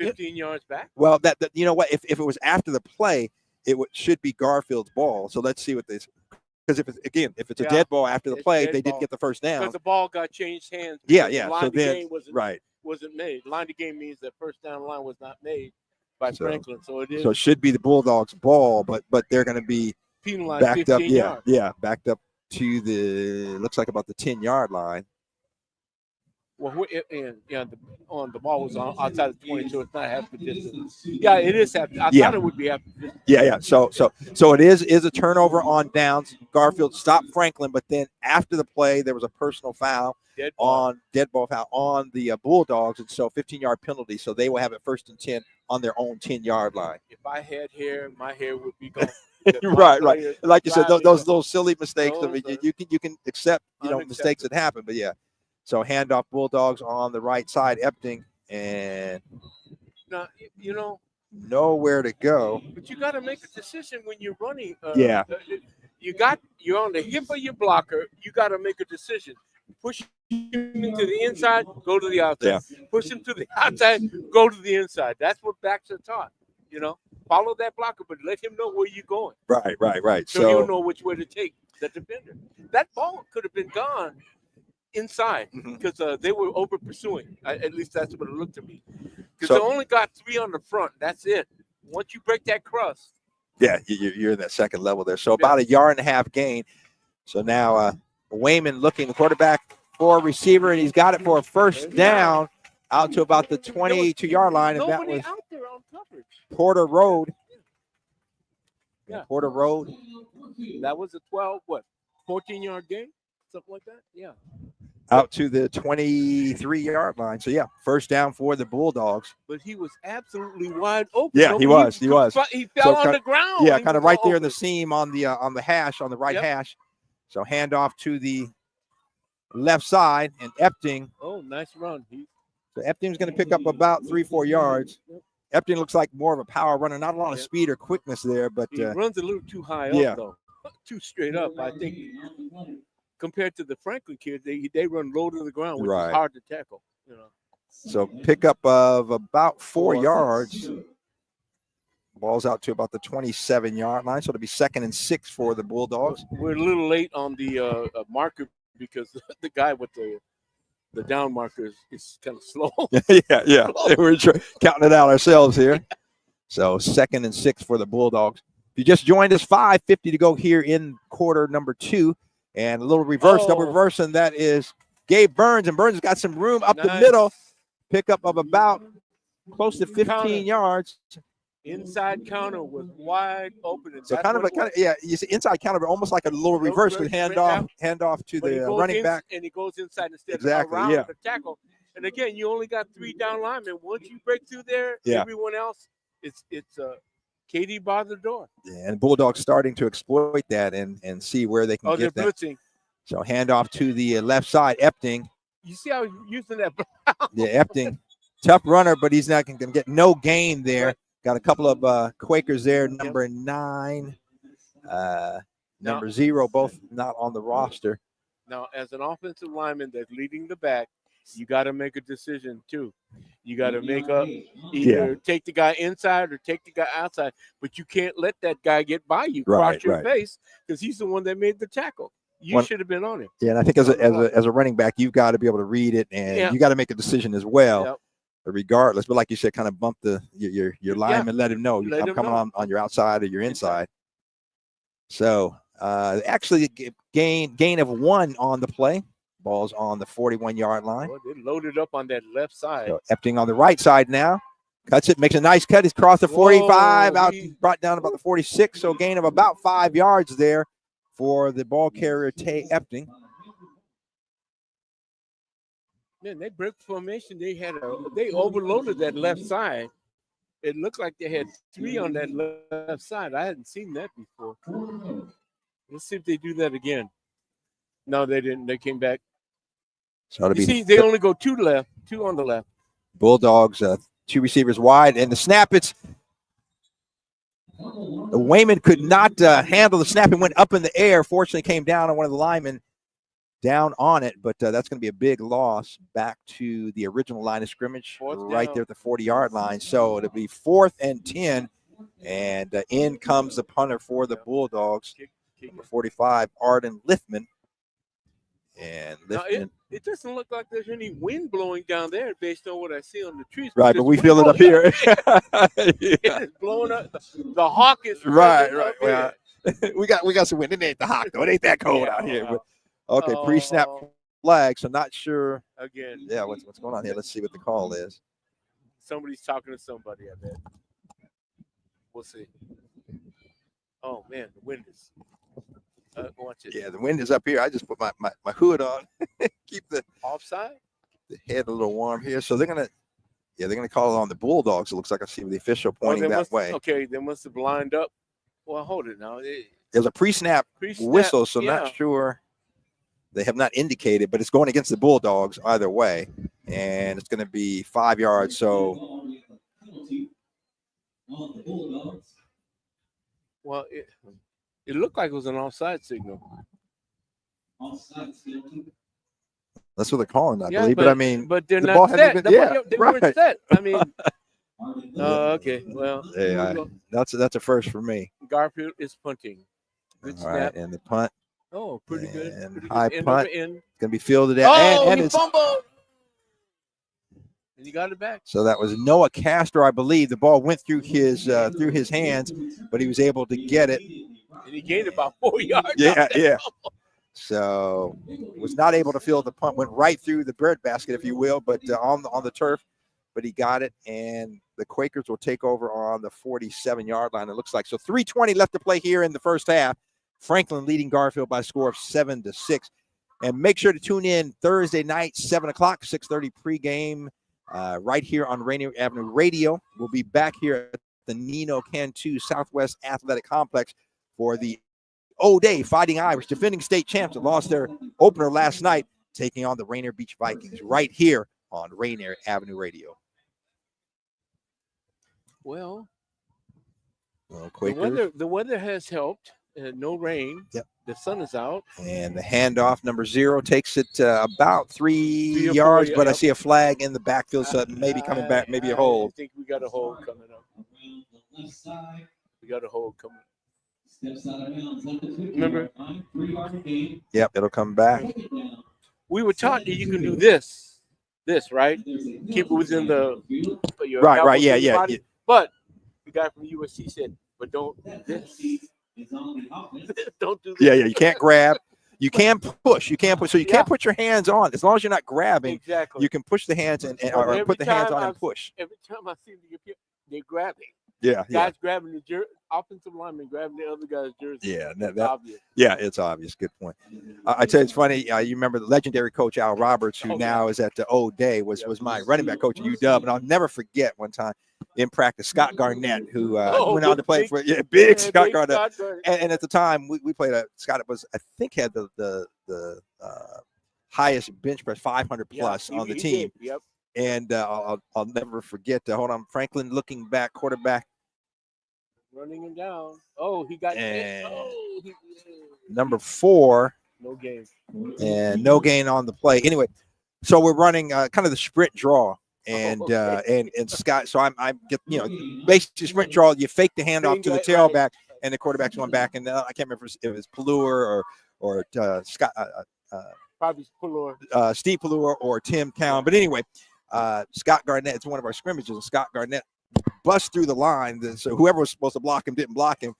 15 yards back. Well, that you know what? If it was after the play, it should be Garfield's ball. So let's see what this. Because if it's a dead ball after the play, they didn't get the first down. Because the ball got changed hands. Yeah. The line So of the then, game wasn't made. Line of game means that first down line was not made by Franklin. So it is. So it should be the Bulldogs' ball, but they're going to be penalized backed up. Yards. Backed up to looks like about the 10-yard line. Well, on the ball was outside of 20, so it's not half the distance. Yeah, it is half. I thought it would be half the distance. Yeah. So it is a turnover on downs. Garfield stopped Franklin, but then after the play, there was a personal foul dead ball foul on the Bulldogs, and so 15-yard penalty. So they will have it 1st and 10 on their own 10-yard line. If I had hair, my hair would be gone. right. Like you said, those little silly mistakes. I mean, you can accept mistakes that happen, but yeah. So handoff Bulldogs on the right side, Epting, and now nowhere to go. But you got to make a decision when you're running. You're on the hip of your blocker. You got to make a decision. Push him into the inside, go to the outside. Yeah. Push him to the outside, go to the inside. That's what backs are taught. Follow that blocker, but let him know where you're going. Right. So he'll know which way to take the defender. That ball could have been gone inside because they were over pursuing. At least that's what it looked to me. Because they only got 3 on the front. That's it. Once you break that crust. Yeah, you're in that second level there. So about 1.5 yard gain. So now Wayman looking the quarterback for a receiver, and he's got it for a first down out to about the 22-yard line. And that was out there on coverage. Porter Road. Yeah. Porter Road. That was a 14-yard gain? Something like that? Yeah. Out to the 23-yard line. So, first down for the Bulldogs. But he was absolutely wide open. Yeah, he was. He fell on the ground. Yeah, kind of right there in the seam on the hash, on the right hash. So, handoff to the left side, and Epting. Oh, nice run. So Epting's going to pick up about 3-4 yards. Epting looks like more of a power runner, not a lot of speed or quickness there, but he runs a little too high yeah. up, though. Too straight up, I think. Compared to the Franklin kids, they run low to the ground, which is hard to tackle. You know. So pickup of about 4 yards. Ball's out to about the 27-yard line, so it'll be 2nd and 6 for the Bulldogs. We're a little late on the marker because the guy with the down marker is kind of slow. yeah. We're counting it out ourselves here. So 2nd and 6 for the Bulldogs. If you just joined us, 5:50 to go here in quarter number 2. And a little reverse, double reverse, and that is Gabe Burns. And Burns has got some room up the middle. Pickup of about close to 15 yards. Inside counter was wide open. So you see inside counter, but almost like a little reverse with hand off to the running back. And he goes inside instead of around the tackle. And again, you only got 3 down linemen. Once you break through there, everyone else, it's Katie bar the door. Yeah, and Bulldogs starting to exploit that and see where they can get that. Blitzing. So handoff to the left side, Epting. You see how he's using that? Yeah, Epting, tough runner, but he's not going to get no gain there. Right. Got a couple of Quakers there, number 9, number 0, both not on the roster. Now, as an offensive lineman that's leading the back, you got to make a decision too. You got to make up either take the guy inside or take the guy outside, but you can't let that guy get by you, cross your face, because he's the one that made the tackle. You should have been on him. Yeah, and I think as a running back, you've got to be able to read it, and you got to make a decision as well, regardless. But like you said, kind of bump your lineman, let him know I'm coming on your outside or your inside. So actually gain of 1 on the play. Ball's on the 41-yard line. Well, they loaded up on that left side. So Epting on the right side now. Cuts it, makes a nice cut. He's crossed the 45, brought down about the 46. So gain of about 5 yards there for the ball carrier, Tay Epting. Man, they broke formation. They overloaded that left side. It looked like they had 3 on that left side. I hadn't seen that before. Let's see if they do that again. No, they didn't. They came back. So they only go 2 left, 2 on the left. Bulldogs, 2 receivers wide, and the snap. Wayman could not handle the snap and went up in the air. Fortunately, came down on one of the linemen, down on it. But that's going to be a big loss back to the original line of scrimmage, right there at the 40-yard line. So it'll be 4th and 10, and in comes the punter for the Bulldogs, number 45, Arden Liffman. And it doesn't look like there's any wind blowing down there based on what I see on the trees. Right, but we feel it up here. It's blowing up. The hawk is right. Well, we got some wind. It ain't the hawk though. It ain't that cold out here. But, okay, pre-snap flag. So not sure. Again. Yeah, what's going on here? Let's see what the call is. Somebody's talking to somebody, I bet. We'll see. Oh man, the wind is. Watch it. Yeah, the wind is up here. I just put my hood on. Keep the offside. The head a little warm here. So they're gonna call it on the Bulldogs. It looks like I see the official pointing that way. Okay, they must have lined up. Well, hold it now. There's a pre-snap whistle, so not sure. They have not indicated, but it's going against the Bulldogs either way, and it's going to be 5 yards. So, well, it looked like it was an offside signal. That's what they're calling, I believe. But I mean, but they're not set. They weren't set. I mean, okay. Well, that's a first for me. Garfield is punting. Good snap. Right, and the punt. Oh, pretty good. And high punt. Going to be fielded at. And he fumbled. And he got it back. So that was Noah Castro, I believe. The ball went through his hands, but he was able to get it. And he gained about 4 yards. Yeah. So was not able to field the punt. Went right through the bread basket, if you will, but on the turf. But he got it, and the Quakers will take over on the 47-yard line, it looks like. So 3:20 left to play here in the first half. Franklin leading Garfield by a score of 7-6. And make sure to tune in Thursday night, 7 o'clock, 6:30 pregame, right here on Rainier Avenue Radio. We'll be back here at the Nino Cantu Southwest Athletic Complex for the O'Day Fighting Irish, defending state champs that lost their opener last night, taking on the Rainier Beach Vikings right here on Rainier Avenue Radio. Well, Quakers. the weather has helped. No rain. Yep. The sun is out. And the handoff, number 0, takes it about 3 3 or 4 yards, but I yep. see a flag in the backfield, so maybe coming back, maybe a hold. I think we got a hold coming up. We got a hold coming up. Remember? Yep, it'll come back. We were taught that you can do this, right? Keep it within your Right, elbow yeah, to your yeah, body. yeah. But the guy from USC said, but don't do this. Don't do this. Yeah, you can't grab. You can push. You can't push. So you Yeah. can't put your hands on. As long as you're not grabbing, Exactly. you can push the hands and But or every put the hands time on and push. Every time I see them, they're grabbing. Yeah, Guys grabbing the offensive lineman grabbing the other guy's jersey. Yeah, It's obvious. Yeah, it's obvious. Good point. I tell you, it's funny. You remember the legendary coach Al Roberts, who now is at the O'Day, was my running back coach at UW, and I'll never forget one time in practice, Scott Garnett, who went on to play for big Scott Garnett. And at the time, we played Scott was I think had the highest bench press 500 plus on the team. Did. Yep. And I'll never forget. Hold on, Franklin looking back, quarterback. Running him down. Oh, he got number 4. No gain. And no gain on the play. Anyway, so we're running kind of the sprint draw. And and Scott, so I get basically sprint draw. You fake the handoff to the tailback, and the quarterback's going back. And I can't remember if it was Pallure or Scott. Probably Pallure. Steve Pallure or Tim Cowan. But anyway, Scott Garnett. It's one of our scrimmages. And Scott Garnett bust through the line. So whoever was supposed to block him didn't block him.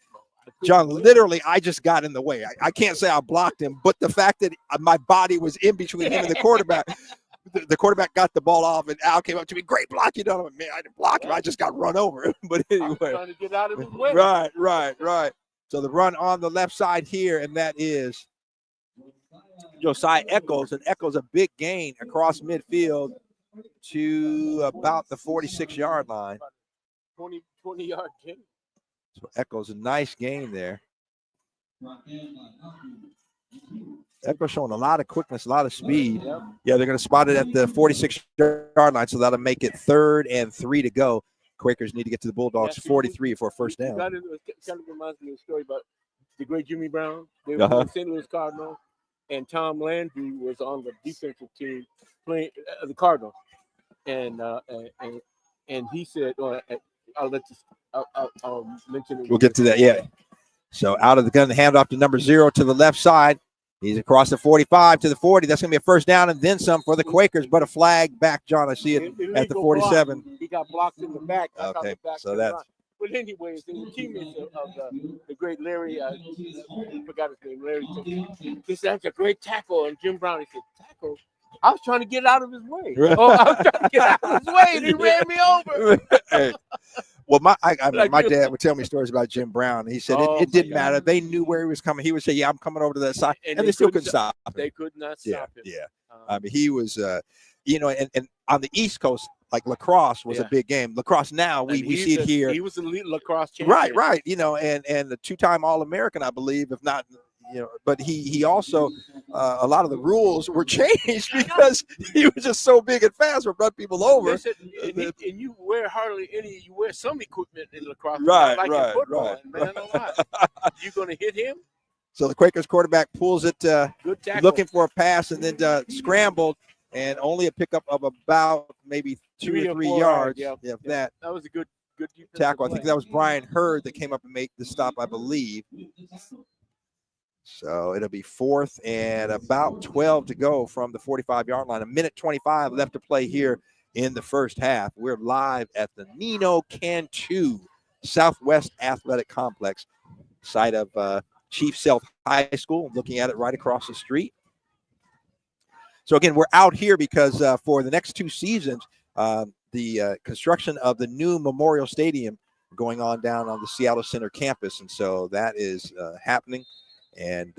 John, literally, I just got in the way. I can't say I blocked him, but the fact that my body was in between him and the quarterback, the quarterback got the ball off, and Al came up to me, great block, you know. Man, I didn't block him. I just got run over. But anyway. Trying to get out of his way. Right. So the run on the left side here, and that is Josiah Echols, and Echols a big gain across midfield to about the 46-yard line. 20-yard gain. So Echols a nice gain there. Echols showing a lot of quickness, a lot of speed. Yep. Yeah, they're going to spot it at the 46-yard line, so that'll make it 3rd and 3 to go. Quakers need to get to the Bulldogs 43 for a first down. It kind of reminds me of a story about the great Jimmy Brown. They were on St. Louis Cardinals, and Tom Landry was on the defensive team playing the Cardinals. And he said, I'll mention it. We'll get to that, yeah. So out of the gun, the handoff to number 0 to the left side. He's across the 45 to the 40. That's going to be a first down and then some for the Quakers, but a flag back, John. I see it at the 47. Block. He got blocked in the back. Okay, so that's. But anyways, the teammates of the great Larry, I forgot his name, Larry. He said, that's a great tackle. And Jim Brown, he said, tackle? I was trying to get out of his way. I was trying to get out of his way, and he ran me over. Hey. Well, my dad would tell me stories about Jim Brown. He said it didn't matter. They knew where he was coming. He would say, yeah, I'm coming over to that side. And they still couldn't stop him. They could not stop him. Yeah. I mean, he was, and on the East Coast, like lacrosse was a big game. Lacrosse now, we see it here. He was an elite lacrosse champion. Right. And the 2-time All-American, I believe, if not, but he also, a lot of the rules were changed because he was just so big and fast, would run people over. Listen, and you wear hardly any, you wear some equipment in lacrosse. Right. Football, man, you going to hit him? So the Quakers quarterback pulls it, good tackle, looking for a pass, and then scrambled, and only a pickup of about maybe 2 or 3 yards. That was a good tackle. play. I think that was Brian Hurd that came up and made the stop, I believe. So it'll be 4th and about 12 to go from the 45-yard line. 1:25 left to play here in the first half. We're live at the Nino Cantu Southwest Athletic Complex, site of Chief Self High School. I'm looking at it right across the street. So again, we're out here because for the next 2 seasons, the construction of the new Memorial Stadium going on down on the Seattle Center campus. And so that is happening. And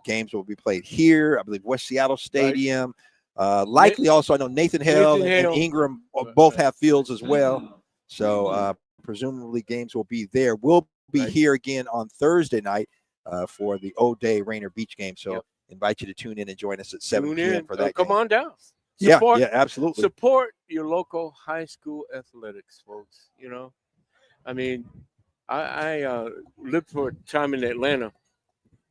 games will be played here. I believe West Seattle Stadium. Likely also, I know Nathan Hale and Ingram both have fields as well. So presumably games will be there. We'll be here again on Thursday night for the O'Day Rainier Beach game. So invite you to tune in and join us at 7 p.m. for that Come game. on down. Support, yeah, absolutely. Support your local high school athletics, folks. I mean, I lived for a time in Atlanta,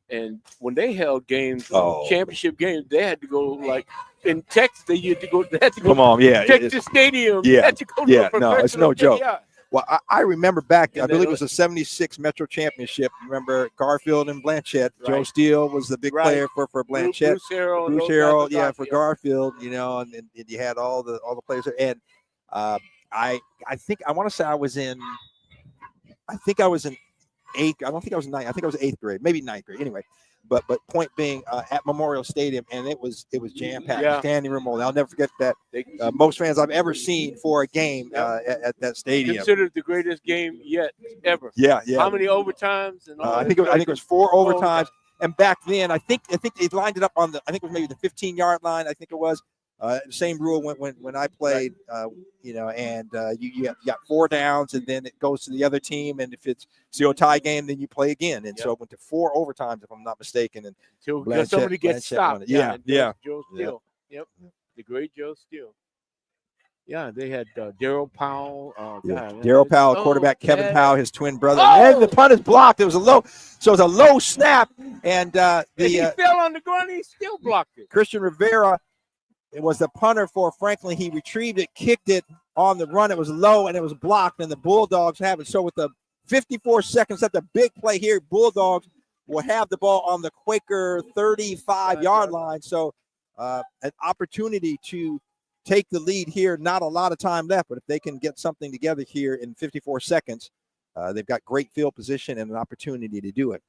and when they held games, championship games, they had to go like in Texas. They had to go. They had to go. Come on, yeah, Texas Stadium. yeah, They had to go to a no, it's no professional joke. Yeah. Well, I remember back, I And believe then- it was a 76 Metro Championship. Remember Garfield and Blanchett. Joe Right. Steele was the big Right. player for Blanchett. Bruce Harrell, and Bruce those guys Harrell, were yeah, Garfield. for Garfield, and you had all the players there. And I think I want to say I was in eighth. I don't think I was ninth. I think I was eighth grade, maybe ninth grade. Anyway, but point being at Memorial Stadium, and it was jam packed, Yeah. standing room only. I'll never forget that. Most fans I've ever seen for a game at that stadium. Considered the greatest game yet ever. Yeah. How many overtimes? And all I that think it was 4 overtimes. overtime. And back then, I think they lined it up on I think it was maybe the 15-yard line. I think it was. Same rule when I played, you got 4 downs, and then it goes to the other team. And if it's a tie game, then you play again. And so it went to 4 overtimes, if I'm not mistaken. And Until somebody gets stopped. Yeah. Joe Steele. Yep. The great Joe Steele. Yeah, they had Daryl Powell. Daryl Powell, quarterback, Kevin yeah. Powell, his twin brother. Oh! And the punt is blocked. It was a low snap. And He fell on the ground. He still blocked it. Christian Rivera, it was the punter for Franklin. He retrieved it, kicked it on the run. It was low, and it was blocked, and the Bulldogs have it. So with the 54 seconds left, the big play here, Bulldogs will have the ball on the Quaker 35-yard line. So an opportunity to take the lead here. Not a lot of time left, but if they can get something together here in 54 seconds, they've got great field position and an opportunity to do it.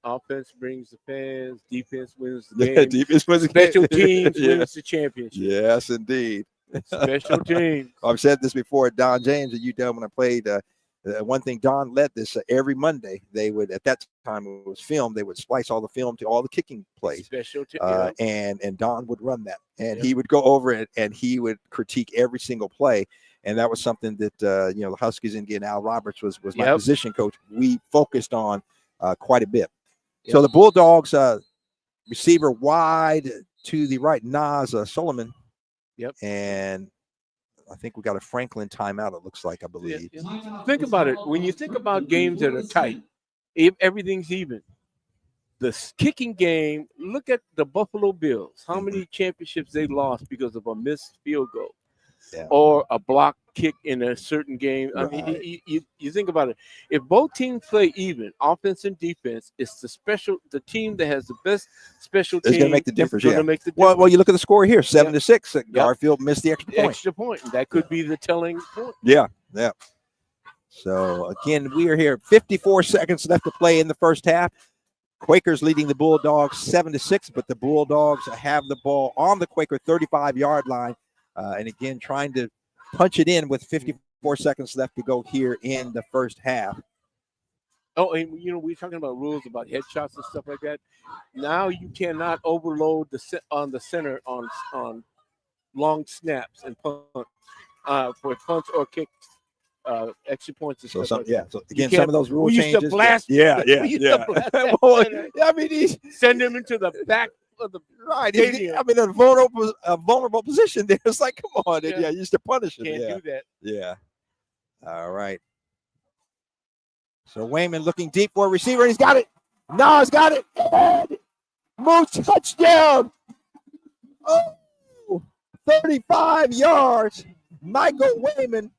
Offense brings the fans. Defense wins the game. Defense wins the Special game. teams wins the championship. Yes, indeed. Special teams. I've said this before. Don James at UW when I played. One thing Don led this every Monday. They would, at that time it was filmed. They would splice all the film to all the kicking plays. Special teams. And Don would run that, and he would go over it and he would critique every single play. And that was something that the Huskies and again Al Roberts was my position coach. We focused on quite a bit. Yep. So the Bulldogs receiver wide to the right, Nas Solomon. Yep. And I think we got a Franklin timeout, it looks like, I believe. Yeah. Think about it. When you think about games that are tight, everything's even. The kicking game, look at the Buffalo Bills. How many championships they lost because of a missed field goal or a block kick in a certain game? I mean, you think about it. If both teams play even, offense and defense, it's the team that has the best special team. It's going to make the difference. Make the difference. Well, you look at the score here, 7-6. Garfield missed the extra point. And that could be the telling point. Yeah. So again, we are here. 54 seconds left to play in the first half. Quakers leading the Bulldogs 7-6, but the Bulldogs have the ball on the Quaker 35-yard line. And again, trying to punch it in with 54 seconds left to go here in the first half. Oh, and we're talking about rules about headshots and stuff like that. Now you cannot overload on the center on long snaps and punts for punts or kicks, extra points and stuff. So again, some of those rule changes. Used to blast. Yeah. Well, I mean, send them into the back of the stadium. I mean, a vulnerable position there. It's like, come on, you used to punish it. Can't do that. Yeah. All right. So Wayman looking deep for a receiver. He's got it. Nas got it. And Moose touchdown. Oh, 35 yards. Michael Wayman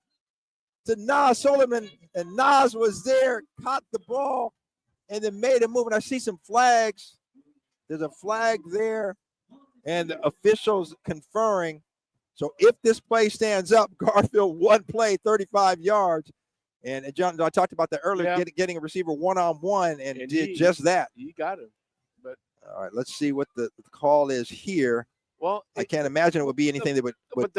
to Nas Solomon. And Nas was there, caught the ball, and then made a move. And I see some flags. There's a flag there, and the officials conferring. So if this play stands up, Garfield one play, 35 yards. And John, I talked about that earlier, getting a receiver one-on-one, and did just that. You got him. But all right, let's see what the call is here. Well, I can't imagine it would be anything that would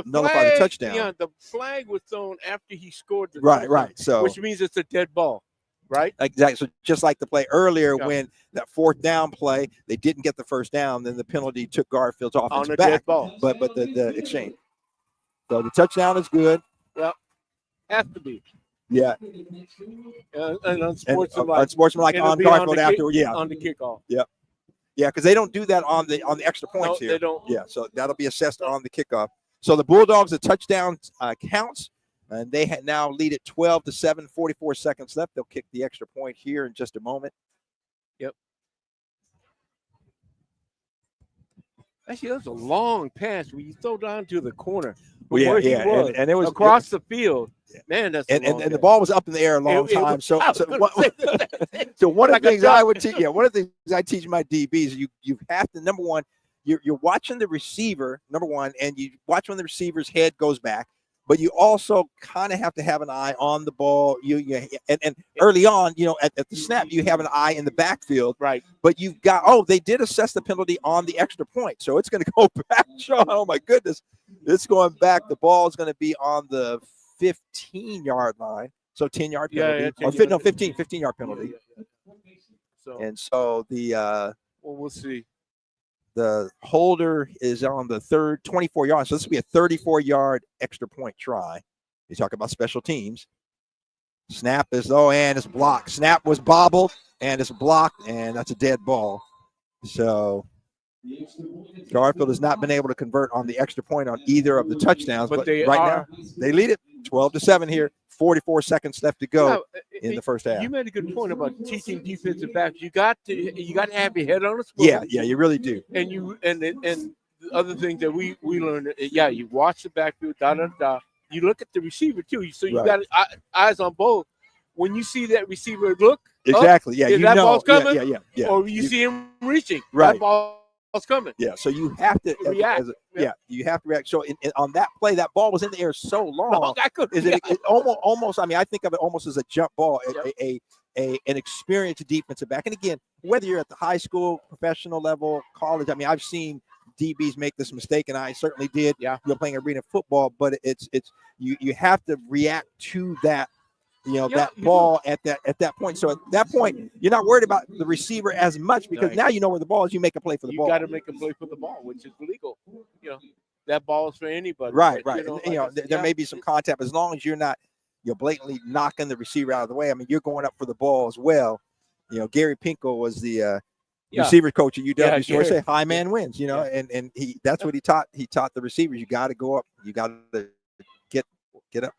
nullify the touchdown. Yeah, the flag was thrown after he scored the right. touchdown, So which means it's a dead ball. Right. Exactly. So just like the play earlier, when that fourth down play, they didn't get the first down, then the penalty took Garfield's offense back. Dead ball. But the exchange. So the touchdown is good. Well, has to be. Yeah. And unsportsmanlike. Unsportsmanlike on Garfield after. On the kickoff. Yep. Yeah, because they don't do that on the extra points No, here. they don't. Yeah, so that'll be assessed on the kickoff. So the Bulldogs, the touchdown counts, and they now lead it 12-7, 44 seconds left. They'll kick the extra point here in just a moment. Yep. Actually, that was a long pass when you throw down to the corner from where he was and it was across the field. Man, that's a long and the pass. ball was up in the air a long It time. was- So I was gonna say the same thing. So one of Like the a things I duck. would teach, one of the things I teach my DBs, you have to, number one, you're watching the receiver, number one, and you watch when the receiver's head goes back, but you also kind of have to have an eye on the ball. And early on, at the snap, you have an eye in the backfield, Right. but you've got, they did assess the penalty on the extra point. So it's going to go back, Sean. Oh my goodness. It's going back. The ball is going to be on the 15-yard line. So 10-yard penalty. Yeah, 15-yard penalty. So, And so well, we'll see. the holder is on the 24 yards. So this will be a 34-yard extra point try. You talk about special teams. Snap is, and it's blocked. Snap was bobbled, and it's blocked, and that's a dead ball. So Garfield has not been able to convert on the extra point on either of the touchdowns. But now, they lead it 12-7 here. 44 seconds left to go in the first half. You made a good point about teaching defensive backs. You got to have your head on the swivel. Yeah, you really do. And the other things that we learned, you watch the backfield, You look at the receiver too, so you got eyes on both. When you see that receiver look, exactly, that ball's coming, yeah. or you see him reaching, right, that ball's coming. Yeah, so you have to react. You have to react. So on that play, that ball was in the air so long. It almost? I mean, I think of it almost as a jump ball, an experienced defensive back. And again, whether you're at the high school, professional level, college, I mean, I've seen DBs make this mistake, and I certainly did. Yeah, you're playing arena football, but it's you have to react to that. That ball at that point. So at that point, you're not worried about the receiver as much because now you know where the ball is. You make a play for the ball. You got to make a play for the ball, which is legal. That ball is for anybody. Right. There may be some contact, but as long as you're not, blatantly knocking the receiver out of the way. I mean, you're going up for the ball as well. Gary Pinkel was the receiver coach at UW. So say high man wins. And that's what he taught. He taught the receivers. You got to go up. You got to get up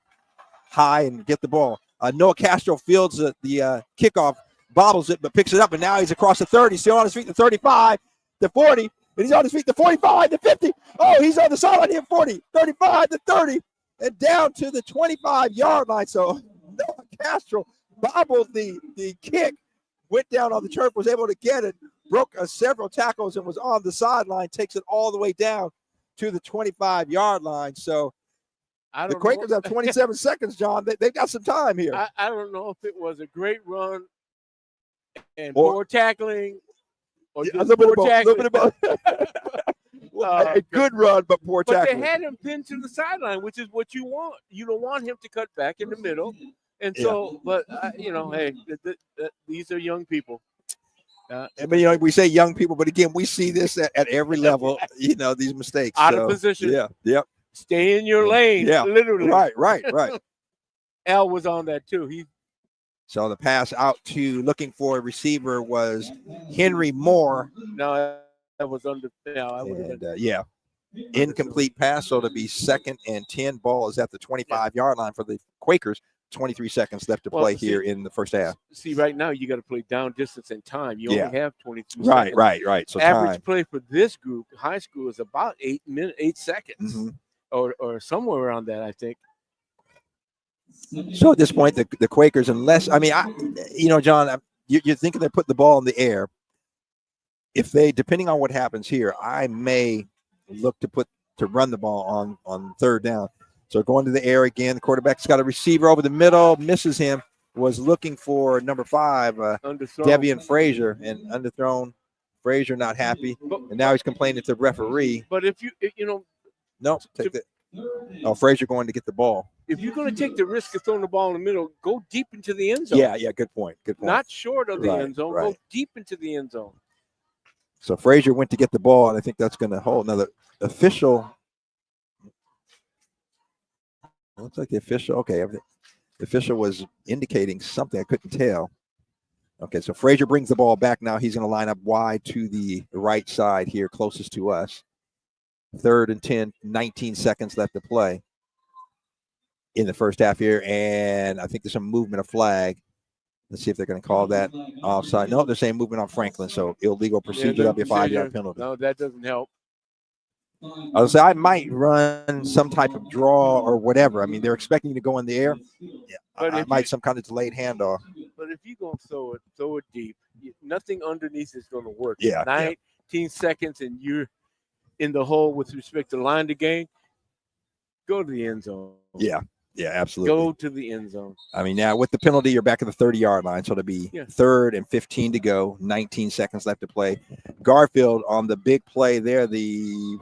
high and get the ball. Noah Castro fields the kickoff, bobbles it, but picks it up, and now he's across the 30, still on his feet, the 35, the 40, and he's on his feet, the 45, the 50. Oh, he's on the sideline here, 40, 35, the 30, and down to the 25-yard line. So Noah Castro bobbled the kick, went down on the turf, was able to get it, broke several tackles, and was on the sideline, takes it all the way down to the 25-yard line. So the Quakers have 27 seconds, John. They've got some time here. I don't know if it was a great run and poor tackling or a little bit of both. A good run, but poor tackling. But they had him pinned to the sideline, which is what you want. You don't want him to cut back in the middle. And so, but, hey, these are young people. We say young people, but again, we see this at every level, these mistakes. Out of position. Yeah, yep. Stay in your lane, literally. Right. Al was on that too. So the pass out to looking for a receiver was Henry Moore. No, that was under. Incomplete pass. So to be 2nd and 10. Ball is at the 25-yard line for the Quakers. 23 seconds left to play here in the first half. See, right now you got to play down distance and time. You only have 22 seconds. Right. So average play for this group, high school, is about 8 seconds. Mm-hmm. Or somewhere around that, I think. So at this point, the Quakers, unless John, you're thinking they're putting the ball in the air. If depending on what happens here, I may look to run the ball on 3rd down. So going to the air again, the quarterback's got a receiver over the middle, misses him. Was looking for number 5, Devian Frazier, and underthrown. Frazier not happy, and now he's complaining to the referee. But if no, take that. Oh, Frazier going to get the ball. If you're going to take the risk of throwing the ball in the middle, go deep into the end zone. Yeah, good point. Not short of the end zone. Go deep into the end zone. So Frazier went to get the ball, and I think that's going to hold. Now the official. Looks like the official. Okay, the official was indicating something. I couldn't tell. Okay, so Frazier brings the ball back now. He's going to line up wide to the right side here, closest to us. 3rd and 10, 19 seconds left to play in the first half here. And I think there's some movement of flag. Let's see if they're going to call that offside. No, they're saying movement on Franklin, so illegal procedure. That'll be a 5-yard penalty. No, that doesn't help. I was say I might run some type of draw or whatever. I mean, they're expecting you to go in the air. Yeah, But I might some kind of delayed handoff. But if you're going to throw it deep, nothing underneath is going to work. Yeah. 19 seconds and you're in the hole with respect to the line of the game, go to the end zone. Yeah, absolutely. Go to the end zone. I mean, now with the penalty, you're back at the 30-yard line, so it'll be 3rd and 15 to go, 19 seconds left to play. Garfield on the big play there, the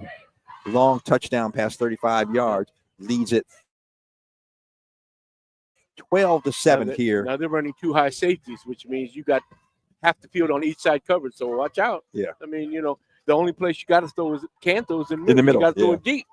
long touchdown pass 35 yards, leads it 12-7 here. Now they're running 2 high safeties, which means you got half the field on each side covered. So watch out. Yeah. I mean, the only place you got to throw is in the middle. In the middle. You got to throw it deep.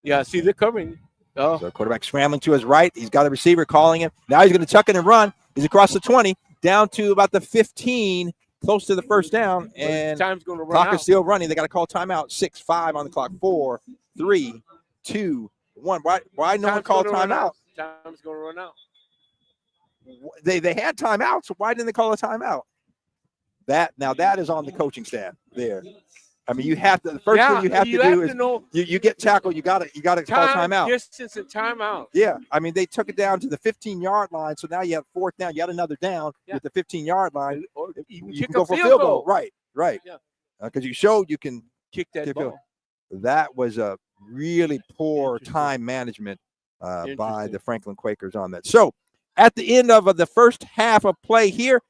Yeah. See, they're covering. Oh. So quarterback scrambling to his right. He's got a receiver calling him. Now he's going to tuck it and run. He's across the 20, down to about the 15, close to the first down. And time's going to run clock out. is still running. They got to call timeout. 6-5 on the clock. 4, 3, 2, 1. Why no one called timeout? Time's going to run out. They had timeout, so why didn't they call a timeout? That is on the coaching staff there. I mean, you have to. The first thing you have to do is you get tackled. You got to call timeout. Distance and timeout. Yeah, I mean they took it down to the 15-yard line, so now you have 4th down. You got another down with the 15-yard line. Or you can go for field goal. Right. Yeah. Because you showed you can kick that ball. That was a really poor time management by the Franklin Quakers on that. So at the end of the first half of play here,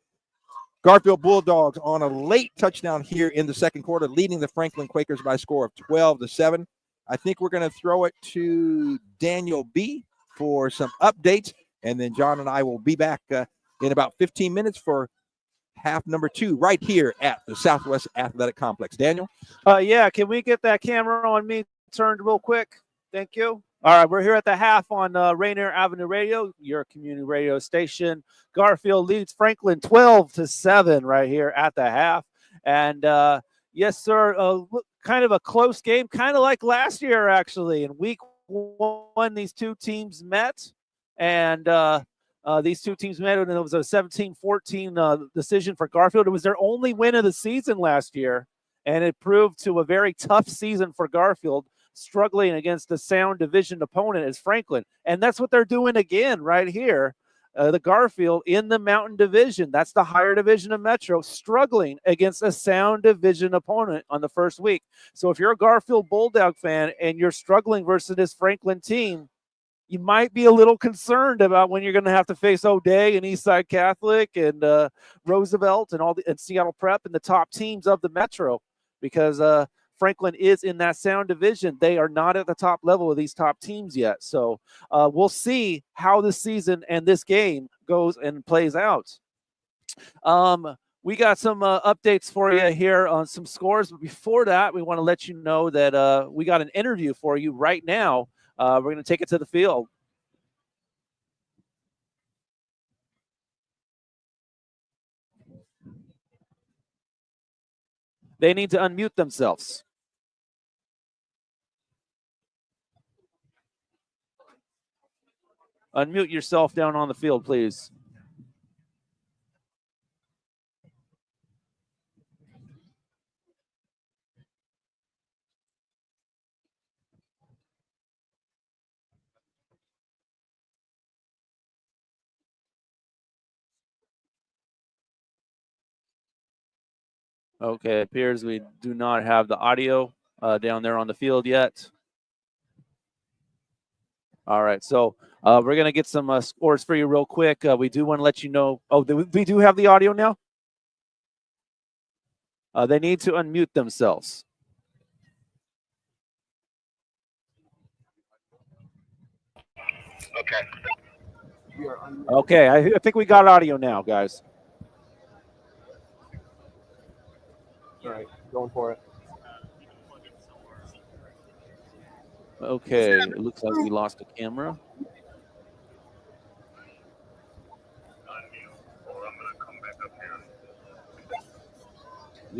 Garfield Bulldogs on a late touchdown here in the second quarter, leading the Franklin Quakers by a score of 12-7. I think we're going to throw it to Daniel B. for some updates, and then John and I will be back in about 15 minutes for half number 2 right here at the Southwest Athletic Complex. Daniel? Yeah, can we get that camera on me turned real quick? Thank you. All right, we're here at the half on Rainier Avenue Radio, your community radio station. Garfield leads Franklin 12-7 right here at the half. And yes, sir, kind of a close game, kind of like last year, actually. In week 1, these two teams met, and these two teams met, and it was a 17-14 decision for Garfield. It was their only win of the season last year, and it proved to a very tough season for Garfield, struggling against a sound division opponent as Franklin. And that's what they're doing again right here. The Garfield in the Mountain Division, that's the higher division of Metro, struggling against a sound division opponent on the first week. So if you're a Garfield Bulldog fan and you're struggling versus this Franklin team, you might be a little concerned about when you're going to have to face O'Day and Eastside Catholic and Roosevelt and Seattle Prep and the top teams of the Metro, because Franklin is in that sound division. They are not at the top level of these top teams yet. So we'll see how this season and this game goes and plays out. We got some updates for you here on some scores. But before that, we want to let you know that we got an interview for you right now. We're going to take it to the field. They need to unmute themselves. Unmute yourself down on the field, please. Okay, it appears we do not have the audio down there on the field yet. All right, so we're going to get some scores for you real quick. We do want to let you know. Oh, we do have the audio now? They need to unmute themselves. Okay, I think we got audio now, guys. All right, going for it. Okay, it looks like we lost a camera.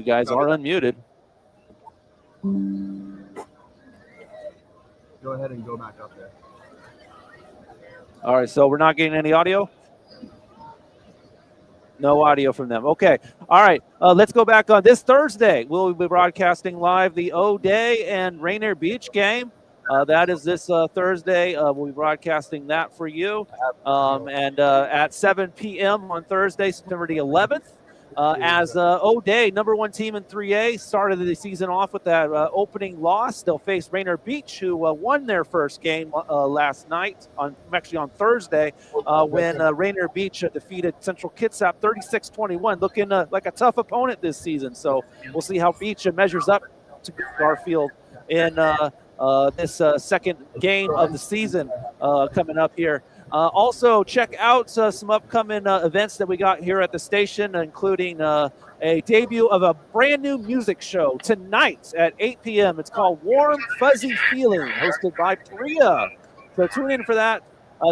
You guys are unmuted. Go ahead and go back up there. All right, so we're not getting any audio? No audio from them. Okay. All right. Let's go back on this Thursday. We'll be broadcasting live the O'Day and Rainier Beach game. That is this Thursday. We'll be broadcasting that for you. And at 7 p.m. on Thursday, September the 11th. As O'Day, number 1 team in 3A, started the season off with that opening loss. They'll face Rainier Beach, who won their first game last night, actually on Thursday, when Rainier Beach defeated Central Kitsap 36-21, looking like a tough opponent this season. So we'll see how Beach measures up to Garfield in this second game of the season coming up here. Also, check out some upcoming events that we got here at the station, including a debut of a brand new music show tonight at 8 p.m. It's called Warm Fuzzy Feeling, hosted by Priya. So tune in for that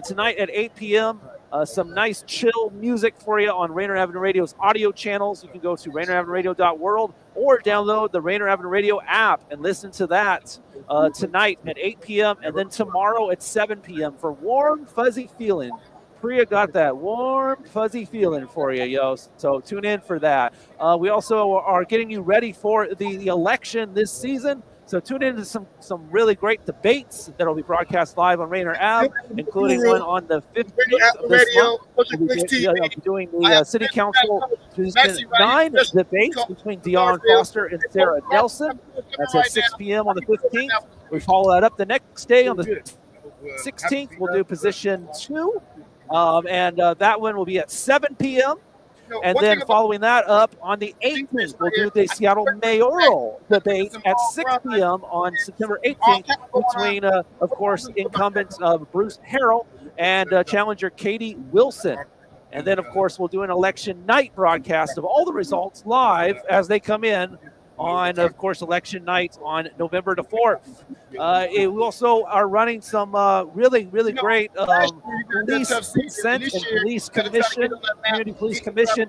tonight at 8 p.m. Some nice chill music for you on Rainier Avenue Radio's audio channels. You can go to RainierAvenueRadio.world or download the Rainier Avenue Radio app and listen to that tonight at 8 p.m. and then tomorrow at 7 p.m. for Warm Fuzzy Feeling. Priya got that warm, fuzzy feeling for you, yo. So tune in for that. We also are getting you ready for the election this season. So tune in to some really great debates that will be broadcast live on Rainier Ave, including one on the 15th of this month. We'll be doing the City Council 9 debates between Dion Foster and Sarah Nelson. That's at 6 p.m. on the 15th. We follow that up the next day on the 16th. We'll do position 2, and that one will be at 7 p.m. And then following that up on the 18th, we'll do the Seattle mayoral debate at 6 p.m. on September 18th between, of course, incumbent Bruce Harrell and challenger Katie Wilson. And then, of course, we'll do an election night broadcast of all the results live as they come in on, of course, election night on November the 4th. We also are running some really great police consent and police commission, community police commission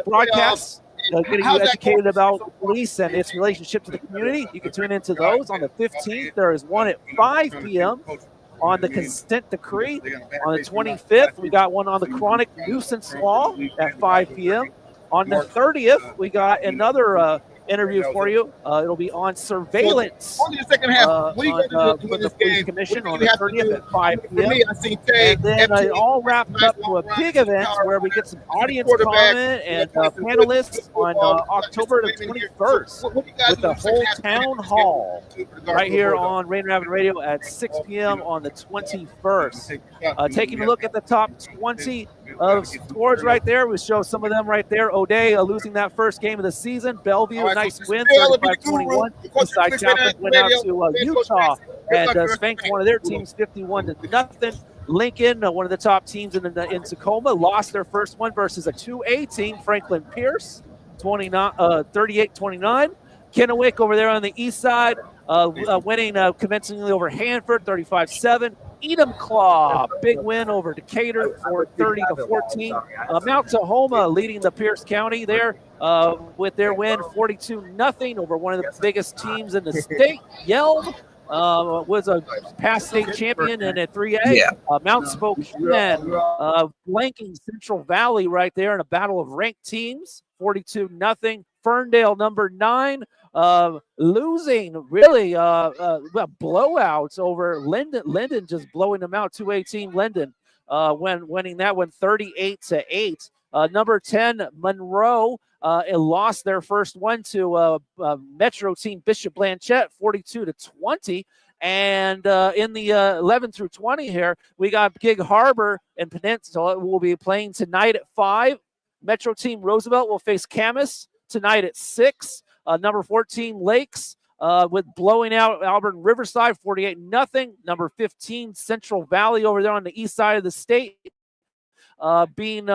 broadcasts, getting you educated about police and its relationship to the community. You can tune into those on the 15th. There is one at 5 p.m. on the consent decree. On the 25th, we got one on the chronic nuisance law at 5 p.m. On the 30th, we got another interview for you. It'll be on surveillance Only the second half. on the Police Commission on the 30th at 5 p.m. And then it all wrapped up to a big event where we get some audience comment and panelists on October the 21st with the whole town hall right here on Rainier Avenue Radio at 6 p.m. on the 21st. Taking a look at the top 20 of scores right there. We show some of them right there. O'Day losing that first game of the season. Bellevue, a nice win, 35-21. Eastside Catholic went out to Utah and spanked one of their teams 51-0. Lincoln, one of the top teams in Tacoma, lost their first one versus a 2A team, Franklin Pierce, 38-29. Kennewick over there on the east side, winning convincingly over Hanford, 35-7. Enumclaw, big win over Decatur for 30-14. Mount Tahoma leading the Pierce County there with their win 42-0 over one of the biggest teams in the state. Yelm was a past state champion in a 3A. Mount Spokane blanking Central Valley right there in a battle of ranked teams, 42-0. Ferndale, number 9, losing really blowouts over Linden. Linden just blowing them out. 2A team Linden winning that one 38-8. Number 10, Monroe lost their first one to Metro team Bishop Blanchette 42-20. And in the 11 through 20 here, we got Gig Harbor and Peninsula will be playing tonight at 5. Metro team Roosevelt will face Camas tonight at 6. Number 14, Lakes, with blowing out Albert and Riverside, 48-0. Number 15, Central Valley over there on the east side of the state, being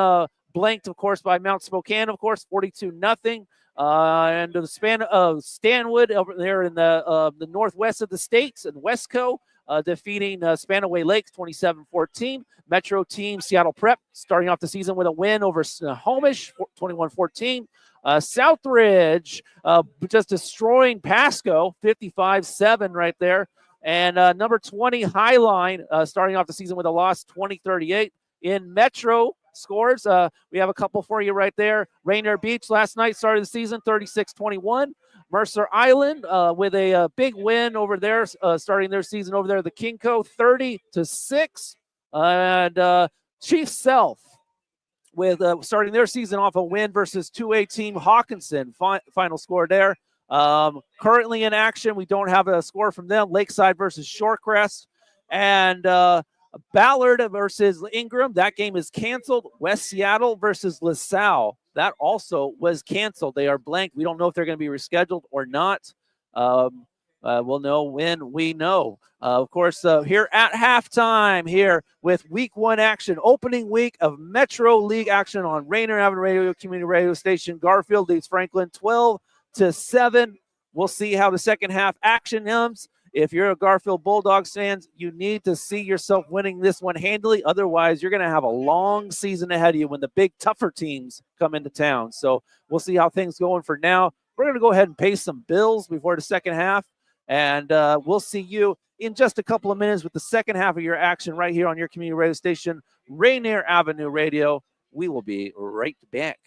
blanked, of course, by Mount Spokane, of course, 42-0. And the Stanwood over there in the northwest of the states and Westco, defeating Spanaway Lakes 27-14. Metro team Seattle Prep starting off the season with a win over Snohomish 21-14. Southridge just destroying Pasco, 55-7 right there. And number 20, Highline, starting off the season with a loss, 20-38. In Metro scores, we have a couple for you right there. Rainier Beach last night started the season, 36-21. Mercer Island with a big win over there, starting their season over there. The Kinko, 30-6. And Chief Self with starting their season off a win versus 2A team Hawkinson. Final score there. Currently in action, we don't have a score from them. Lakeside versus Shorecrest. And Ballard versus Ingram. That game is canceled. West Seattle versus LaSalle. That also was canceled. They are blank. We don't know if they're going to be rescheduled or not. We'll know when we know. Of course, here at halftime here with week 1 action, opening week of Metro League action on Rainier Avenue Radio, community radio station. Garfield leads Franklin 12-7. We'll see how the second half action comes. If you're a Garfield Bulldogs fan, you need to see yourself winning this one handily. Otherwise, you're going to have a long season ahead of you when the big, tougher teams come into town. So we'll see how things going for now. We're going to go ahead and pay some bills before the second half. And we'll see you in just a couple of minutes with the second half of your action right here on your community radio station, Rainier Avenue Radio. We will be right back.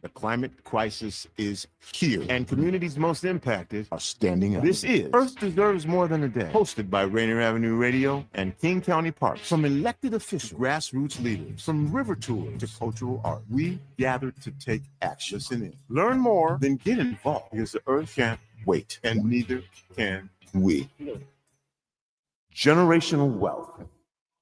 The climate crisis is here, and communities most impacted are standing up. This is Earth Deserves More Than a Day, hosted by Rainier Avenue Radio and King County Parks. From elected officials to grassroots leaders, from river tours to cultural art, we gathered to take action. Listen in. Learn more, then get involved, because the Earth can't wait, and neither can we. Generational wealth.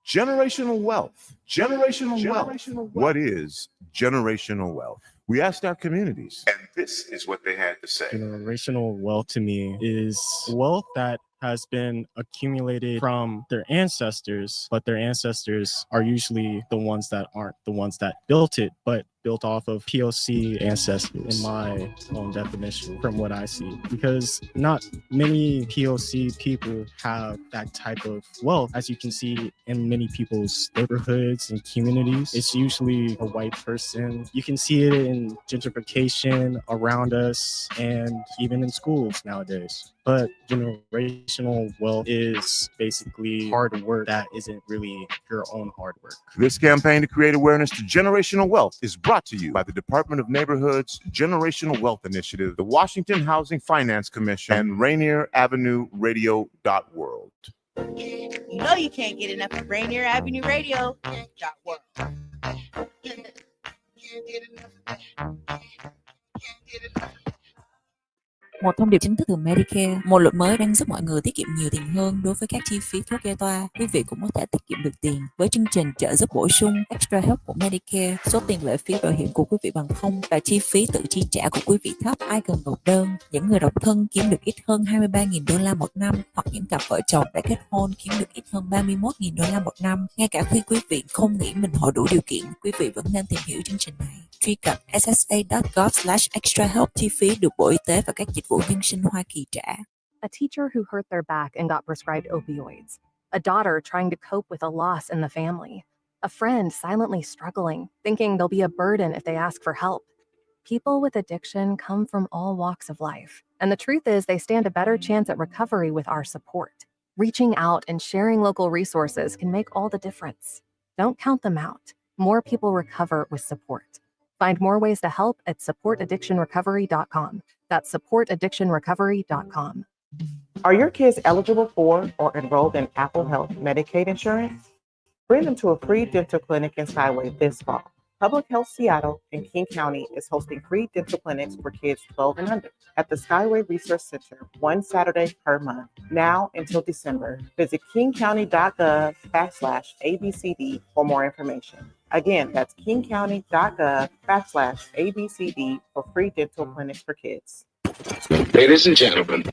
Generational wealth. Generational wealth. What is generational wealth? We asked our communities, and this is what they had to say. Generational wealth to me is wealth that has been accumulated from their ancestors, but their ancestors are usually the ones that aren't the ones that built it, but built off of POC ancestors, in my own definition, from what I see. Because not many POC people have that type of wealth, as you can see in many people's neighborhoods and communities. It's usually a white person. You can see it in gentrification around us and even in schools nowadays. But generational wealth is basically hard work that isn't really your own hard work. This campaign to create awareness to generational wealth is brought to you by the Department of Neighborhood's Generational Wealth Initiative, the Washington Housing Finance Commission, and Rainier Avenue Radio.world. You know you can't get enough of Rainier Avenue Radio.world. Một thông điệp chính thức từ Medicare, một luật mới đang giúp mọi người tiết kiệm nhiều tiền hơn đối với các chi phí thuốc gây toa. Quý vị cũng có thể tiết kiệm được tiền với chương trình trợ giúp bổ sung Extra Help của Medicare. Số tiền lệ phí bảo hiểm của quý vị bằng không và chi phí tự chi trả của quý vị thấp, ai cần nộp đơn. Những người độc thân kiếm được ít hơn $23,000 một năm, hoặc những cặp vợ chồng đã kết hôn kiếm được ít hơn $31,000 một năm. Ngay cả khi quý vị không nghĩ mình hội đủ điều kiện, quý vị vẫn nên tìm hiểu chương trình này. Truy cập ssa.gov/extrahelp, chi phí được Bộ Y tế và các dịch vụ nhân sinh Hoa Kỳ trả. A teacher who hurt their back and got prescribed opioids. a daughter trying to cope with a loss in the family, a friend silently struggling, thinking they'll be a burden if they ask for help. People with addiction come from all walks of life, and the truth is they stand a better chance at recovery with our support. Reaching out and sharing local resources can make all the difference. Don't count them out. More people recover with support. Find more ways to help at supportaddictionrecovery.com. That's supportaddictionrecovery.com. Are your kids eligible for or enrolled in Apple Health Medicaid insurance? Bring them to a free dental clinic in Skyway this fall. Public Health Seattle and King County is hosting free dental clinics for kids 12 and under at the Skyway Resource Center one Saturday per month, now until December. Visit kingcounty.gov/ABCD for more information. Again, that's kingcounty.gov/ABCD for free dental clinics for kids. Ladies and gentlemen,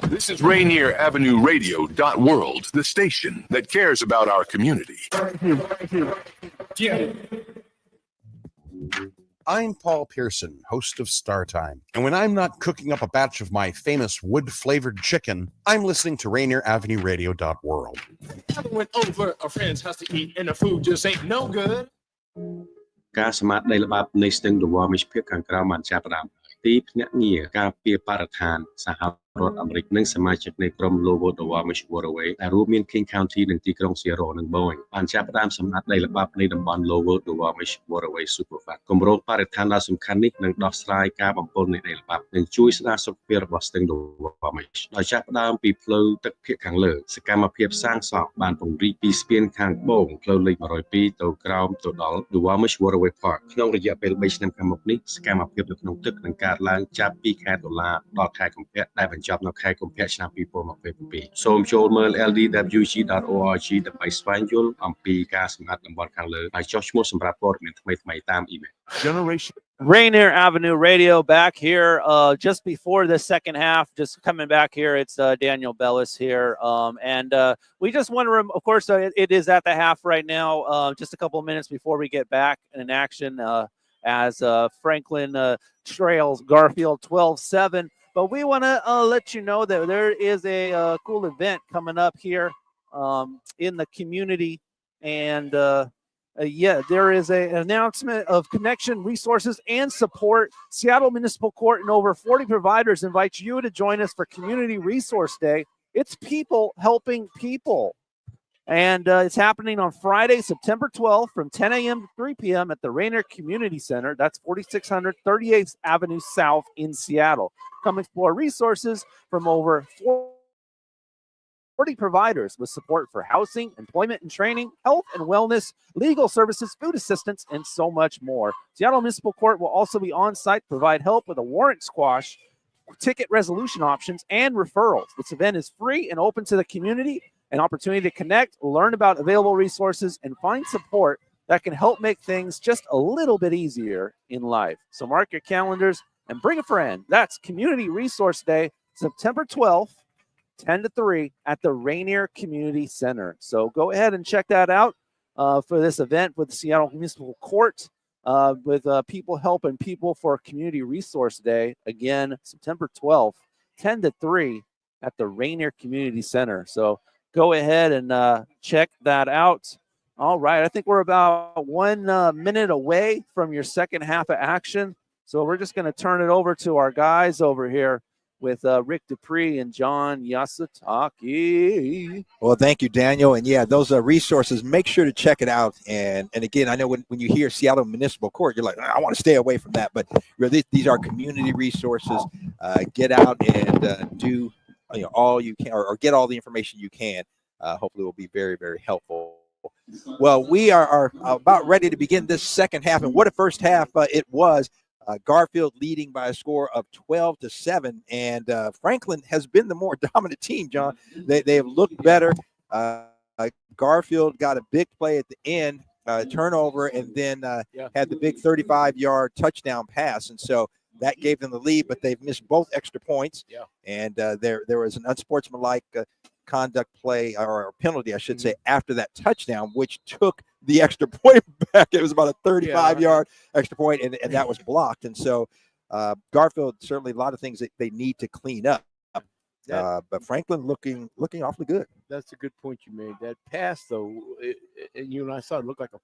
this is Rainier Avenue Radio.world, the station that cares about our community. I'm Paul Pearson, host of Star Time. And when I'm not cooking up a batch of my famous wood-flavored chicken, I'm listening to Rainier Avenue Radio.world. I went over a friend's house to eat, and the food just ain't no good. ការសម្អាតដីល្បាប់នៃស្ទឹងរវល់មិឈភាពខាងក្រៅបានចាប់ផ្ដើមទីភ្នាក់ងារការពារបរិស្ថានសហរដ្ឋអាមេរិកនិងសមាជិកនៃក្រុម Lobo the Warmish Waterway ដែលរួមមាន King County និងទីក្រុង Seattle និង Boeing បានចាប់ផ្ដើមសម្អាតដីល្បាប់នៃតំបន់ Lobo the Warmish Waterway Superfund គម្រោងបរិស្ថានដ៏សំខាន់នេះនឹងដោះស្រាយការបំពុលនៃដីល្បាប់និងជួយស្ដារសុខភាពរបស់ស្ទឹង The Warmish ដោយចាប់ផ្ដើមពីផ្លូវទឹកភាគខាងលើសកម្មភាពសាងសង់បានពង្រីកពីស្ពានខាងត្បូងផ្លូវលេខ102ទៅក្រោមទៅដល់ The Warmish Waterway Park ក្នុងរយៈពេល3ឆ្នាំខាងមុខនេះសកម្មភាពនៅក្នុងទឹកនឹងកើតឡើងចាប់ពីខែតុលាដល់ខែកុម្ភៈដែលបញ្ចប់នៅខែកុម្ភៈឆ្នាំ2022សូមចូលមើល ldwg.org ដើម្បីស្វែងយល់អំពីការសម្អាតតំបន់ខាងលើហើយចុះឈ្មោះសម្រាប់ព័ត៌មានថ្មីៗតាមអ៊ីមែល Generation Rainier Avenue Radio back here just before the second half, just coming back here. It's Daniel Bellis here. And we just want to, of course, it is at the half right now, just a couple of minutes before we get back in action as Franklin trails Garfield 12-7. But we want to let you know that there is a cool event coming up here in the community. And there is an announcement of connection, resources, and support. Seattle Municipal Court and over 40 providers invite you to join us for Community Resource Day. It's people helping people. And it's happening on Friday, September 12th from 10 a.m. to 3 p.m. at the Rainier Community Center. That's 4600 38th Avenue South in Seattle. Come explore resources from over 40 providers with support for housing, employment and training, health and wellness, legal services, food assistance, and so much more. Seattle Municipal Court will also be on site to provide help with a warrant squash, ticket resolution options, and referrals. This event is free and open to the community, an opportunity to connect, learn about available resources, and find support that can help make things just a little bit easier in life. So mark your calendars and bring a friend. That's Community Resource Day, September 12th. 10 to 3 at the Rainier Community Center. So go ahead and check that out for this event with the Seattle Municipal Court with people helping people for Community Resource Day. Again, September 12th, 10 to 3 at the Rainier Community Center. So go ahead and check that out. All right. I think we're about 1 minute away from your second half of action. So we're just going to turn it over to our guys over here with Rick Dupree and John Yasutaki. Well, thank you, Daniel. And yeah, those resources, make sure to check it out. And again, I know when you hear Seattle Municipal Court, you're like, I want to stay away from that. But these are community resources. Get out and do all you can, or get all the information you can. Hopefully it will be very, very helpful. Well, we are about ready to begin this second half. And what a first half it was. Garfield leading by a score of 12-7, and Franklin has been the more dominant team, John. They have looked better. Garfield got a big play at the end, turnover, and then had the big 35-yard touchdown pass, and so that gave them the lead, but they've missed both extra points, and there was an unsportsmanlike conduct play, or penalty, I should say, after that touchdown, which took the extra point back. It was about a 35-yard extra point, and that was blocked. And so Garfield, certainly a lot of things that they need to clean up. But Franklin looking awfully good. That's a good point you made. That pass, though, you and I saw it looked like a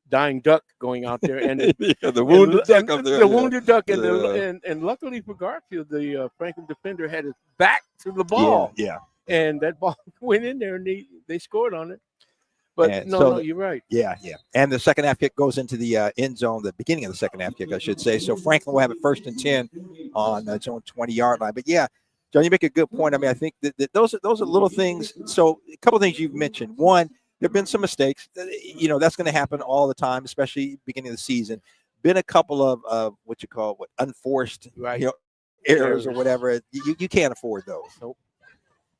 dying duck going out there, and the wounded duck up there. The wounded duck, and luckily for Garfield, the Franklin defender had his back to the ball. Yeah. And that ball went in there, and they scored on it. But And no, you're right. Yeah. And the second half kick goes into the end zone, the beginning of the second half kick, I should say. So Franklin will have it 1st and 10 on its own 20-yard line. But yeah, John, you make a good point. I mean, I think that those are little things. So a couple of things you've mentioned. One, there have been some mistakes. That's going to happen all the time, especially beginning of the season. Been a couple of unforced errors or whatever. You can't afford those. Nope.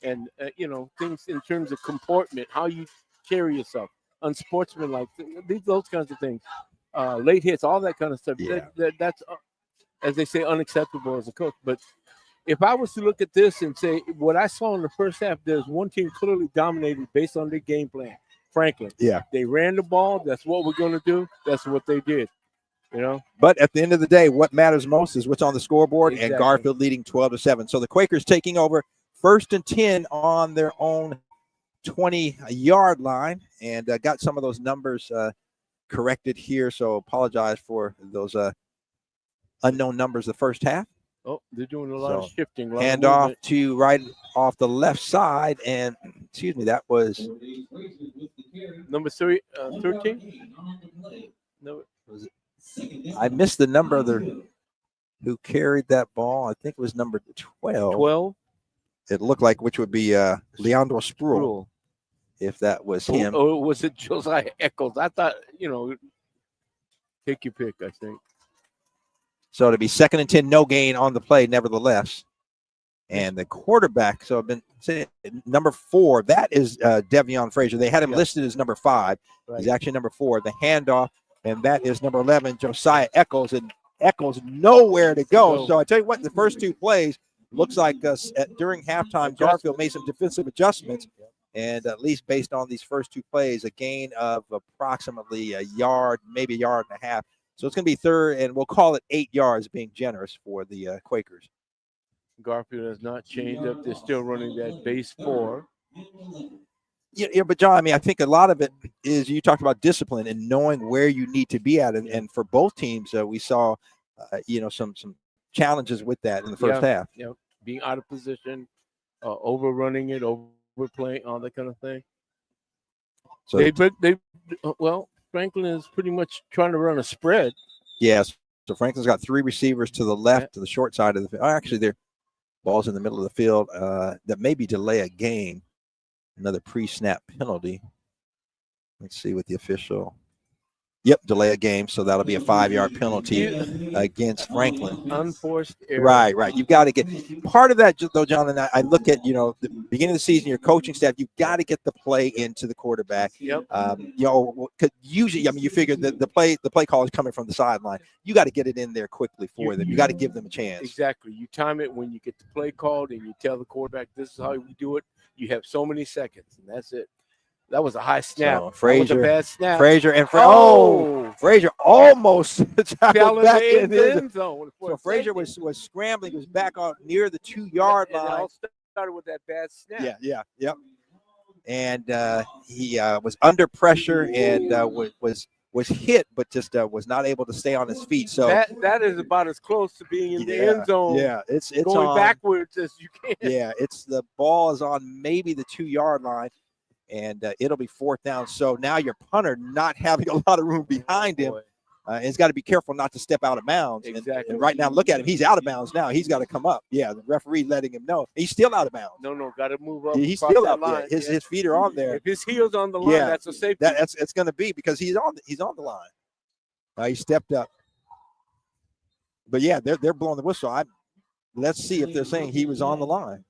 And things in terms of comportment, how you carry yourself, unsportsmanlike, those kinds of things, late hits, all that kind of stuff. Yeah. That's as they say, unacceptable as a coach. But if I was to look at this and say what I saw in the first half, there's one team clearly dominated based on their game plan. Franklin. Yeah. They ran the ball. That's what we're going to do. That's what they did. But at the end of the day, what matters most is what's on the scoreboard, Exactly. and Garfield leading 12-7. So the Quakers taking over 1st and 10 on their own 20-yard line, and got some of those numbers corrected here. So apologize for those unknown numbers the first half. Oh, they're doing a lot of shifting. Hand off to right off the left side, and excuse me, that was number 13. No, was it? I missed the number of who carried that ball. I think it was number 12. 12. It looked like, which would be Leandro Spruill, if that was him. Oh, was it Josiah Eccles? I thought, take your pick, I think. So to be 2nd and 10, no gain on the play, nevertheless. And the quarterback, so I've been saying number 4, that is Devion Frazier. They had him listed as number 5. Right. He's actually number 4. The handoff, and that is number 11, Josiah Eccles. And Eccles nowhere to go. So I tell you what, the first 2 plays, looks like during halftime, Garfield made some defensive adjustments. And at least based on these first 2 plays, a gain of approximately a yard, maybe a yard and a half. So it's going to be 3rd, and we'll call it 8 yards, being generous for the Quakers. Garfield has not changed up. They're still running that base 4. Yeah, but John, I mean, I think a lot of it is you talked about discipline and knowing where you need to be at. And for both teams, we saw, some challenges with that in the first half. Yeah, being out of position, overrunning it, overplaying, all that kind of thing. So Franklin is pretty much trying to run a spread. Yes. So Franklin's got 3 receivers to the left, to the short side of the field. Actually, their ball's in the middle of the field. That maybe delay a game. Another pre-snap penalty. Let's see what the official. Yep, delay a game. So that'll be a 5-yard penalty against Franklin. Unforced error. Right. You've got to get part of that, though, John. And I look at the beginning of the season, your coaching staff. You've got to get the play into the quarterback. Yep. Usually, I mean, you figure that the play call is coming from the sideline. You got to get it in there quickly for them. You got to give them a chance. Exactly. You time it when you get the play called, and you tell the quarterback, "This is how we do it." You have so many seconds, and that's it. That was a high snap. So Frazier, that was a bad snap. Frazier almost tackled back in the end zone. So Frazier was scrambling. He was back on near the 2-yard line. It all started with that bad snap. Yep. And he was under pressure and was hit, but just was not able to stay on his feet. So that is about as close to being in the end zone. Yeah, it's going backwards as you can. Yeah, the ball is on maybe the 2-yard line. And it'll be 4th down. So now your punter not having a lot of room behind him. He's got to be careful not to step out of bounds. Exactly. And right now, look at him. He's out of bounds now. He's got to come up. Yeah, the referee letting him know. He's still out of bounds. No, got to move up. He's still out there. His feet are on there. If his heel's on the line, that's a safety. It's going to be because he's on the line. He stepped up. But, yeah, they're blowing the whistle. Let's see if they're saying he was on the line.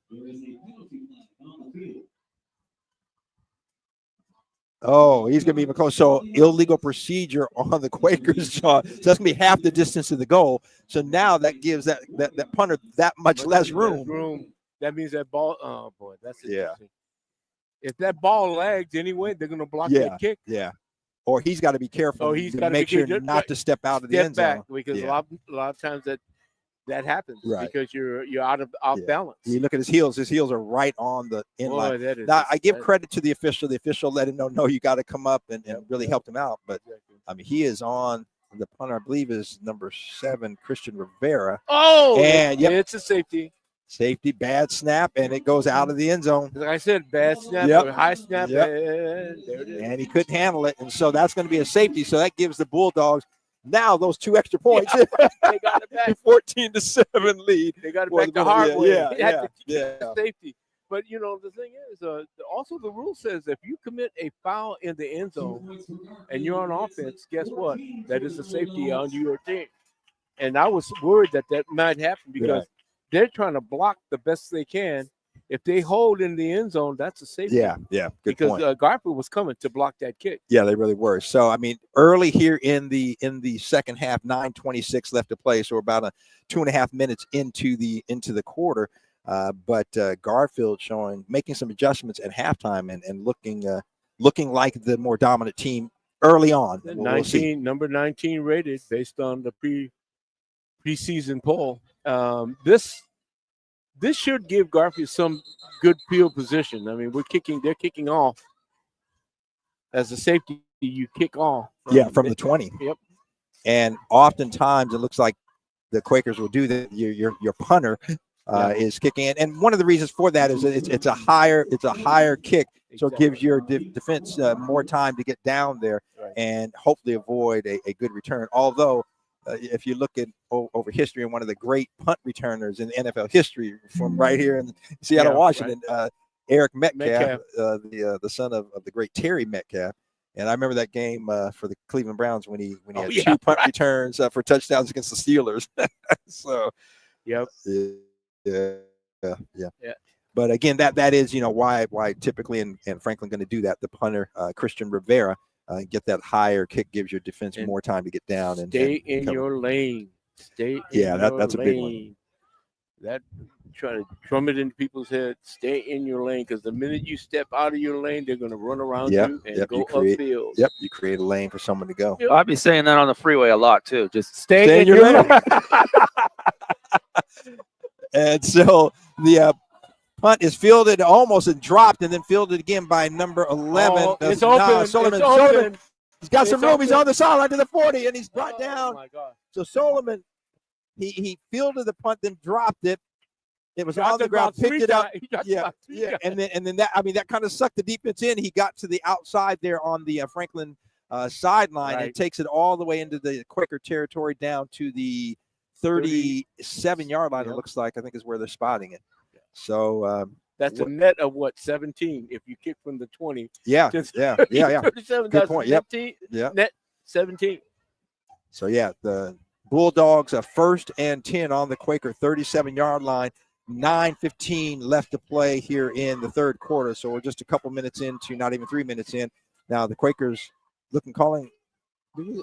Oh, he's going to be even close. So illegal procedure on the Quakers, John. So that's going to be half the distance to the goal. So now that gives that punter that much less room. That means that ball. Oh boy, that's interesting. If that ball lags anyway, they're going to block that kick. Yeah. Or he's got to be careful. He's got to make sure not to step out of the end zone. Because a lot of times that that happens Right. because you're off balance. You look at his heels. His heels are right on the inline. That is Now, I give credit to the official. The official let him know, no, you got to come up and really helped him out. But, I mean, he is on the punter, I believe, is number 7, Christian Rivera. Oh, and it's a safety. Safety, bad snap, and it goes out of the end zone. Like I said, bad snap, or high snap, and there it is. And he couldn't handle it. And so that's going to be a safety. So that gives the Bulldogs now those 2 extra points. They got it back. 14-7 lead. They got it back the hard way. Yeah. Safety. But, the thing is, also the rule says if you commit a foul in the end zone and you're on offense, guess what? That is a safety on your team. And I was worried that might happen because they're trying to block the best they can. If they hold in the end zone, that's a safety. Yeah. Good because point. Garfield was coming to block that kick. Yeah, they really were. So, I mean, early here in the second half, 9:26 left to play. So we're about 2.5 minutes into the quarter. But Garfield making some adjustments at halftime and looking like the more dominant team early on. We'll see. Number 19 rated based on the preseason poll. This should give Garfield some good field position. I mean, they're kicking off as a safety. You kick off from the 20. Yep. And oftentimes it looks like the Quakers will do that. Your punter is kicking in, and one of the reasons for that is that it's a higher kick, so it gives your defense more time to get down there and hopefully avoid a good return. Although, if you look at over history, and one of the great punt returners in NFL history from right here in Seattle, Washington, Eric Metcalf, the son of the great Terry Metcalf. And I remember that game for the Cleveland Browns when he had 2 punt returns for touchdowns against the Steelers. So, yeah. But again, that is why typically and Franklin going to do that. The punter Christian Rivera get that higher kick, gives your defense more time to get down and stay in your lane. Stay. That's a big one. That trying to drum it into people's heads. Stay in your lane, because the minute you step out of your lane, they're going to run around you and go upfield. Yep, you create a lane for someone to go. I'd be saying that on the freeway a lot too. Just stay in your lane. And so the punt is fielded almost and dropped, and then fielded again by number 11. It's open. Solomon. He's got some room. He's on the sideline to the 40, and he's brought down. My God. So Solomon, he fielded the punt, then dropped it. It was on the ground, picked it up. And then that kind of sucked the defense in. He got to the outside there on the Franklin sideline and takes it all the way into the Quaker territory down to the 37-yard line. It looks like, I think, is where they're spotting it. So that's a net of 17 if you kick from the 20. Yeah. 37, good point. 15, net 17. So the Bulldogs are 1st and 10 on the Quaker 37-yard line. 9:15 left to play here in the third quarter. So we're just a couple minutes into, not even 3 minutes in. Now the Quakers calling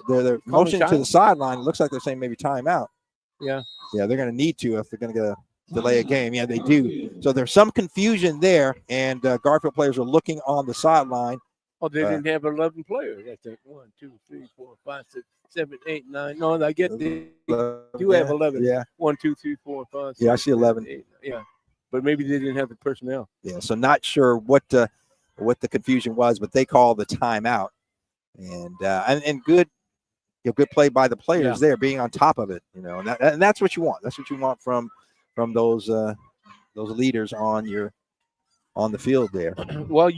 their motion to the sideline. It looks like they're saying maybe timeout. Yeah, they're going to need to if they're going to delay a game. Yeah, they do. So there's some confusion there, and Garfield players are looking on the sideline. Oh, they didn't have 11 players. I think 1, 2, 3, 4, 5, 6, 7, 8, 9. No, I get they do have 11. Yeah. 1, 2, 3, 4, 5. 6, yeah, I see 11. 8, but maybe they didn't have the personnel. Yeah, so not sure what the confusion was, but they called the timeout, and good. Good play by the players there, being on top of it, and that's what you want. That's what you want from those leaders on the field there. Well,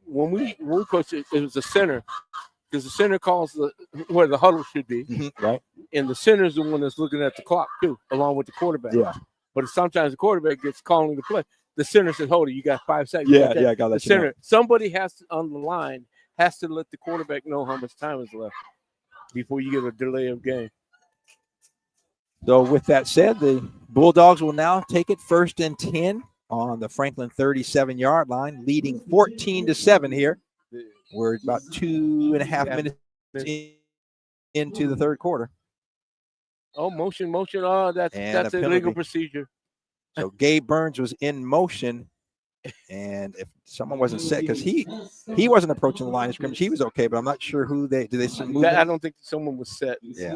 when we coached, it was the center, because the center calls where the huddle should be, right? And the center is the one that's looking at the clock too, along with the quarterback. Yeah. But sometimes the quarterback gets calling the play. The center says, "Hold it, you got 5 seconds." I got the center. Somebody has to on the line has to let the quarterback know how much time is left before you get a delay of game. So with that said, the Bulldogs will now take it 1st and 10 on the Franklin 37-yard line, leading 14-7 here. We're about 2.5 minutes into the third quarter. Oh, motion. Oh, that's a legal procedure. So Gabe Burns was in motion. And if someone wasn't set, because he wasn't approaching the line of scrimmage, he was okay, but I'm not sure who did they move I don't think someone was set. Yeah.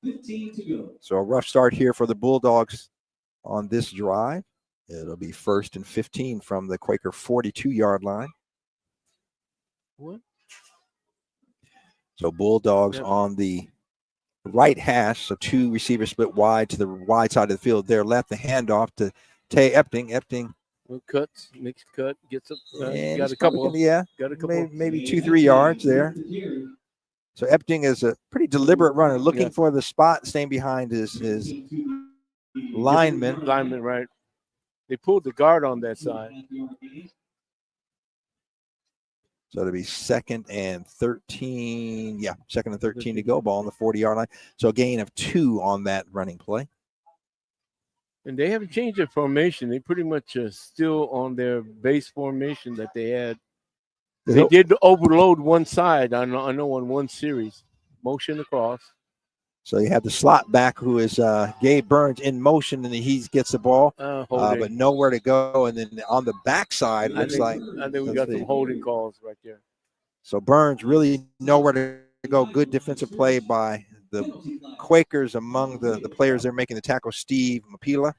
15 to go. So a rough start here for the Bulldogs on this drive. It'll be 1st and 15 from the Quaker 42-yard line. What? So Bulldogs on the right hash, so 2 receivers split wide to the wide side of the field. There left, the handoff to Tay Epting. Epting cuts, mixed cut, gets up. got a couple. Got a couple. Maybe 2-3 yards there. So Epting is a pretty deliberate runner, looking for the spot, staying behind his lineman. Lineman, right. They pulled the guard on that side. So it'll be 2nd and 13. Yeah, 2nd and 13 to go. Ball on the 40-yard line. So a gain of 2 on that running play. And they haven't changed their formation. They pretty much are still on their base formation that they had. They did overload one side. I know on one series. Motion across. So you have the slot back, who is Gabe Burns, in motion, and he gets the ball, but nowhere to go. And then on the backside, I think we got some holding calls right there. So Burns really nowhere to go. Good defensive play by the Quakers. Among the players they're making the tackle, Steve Mapila,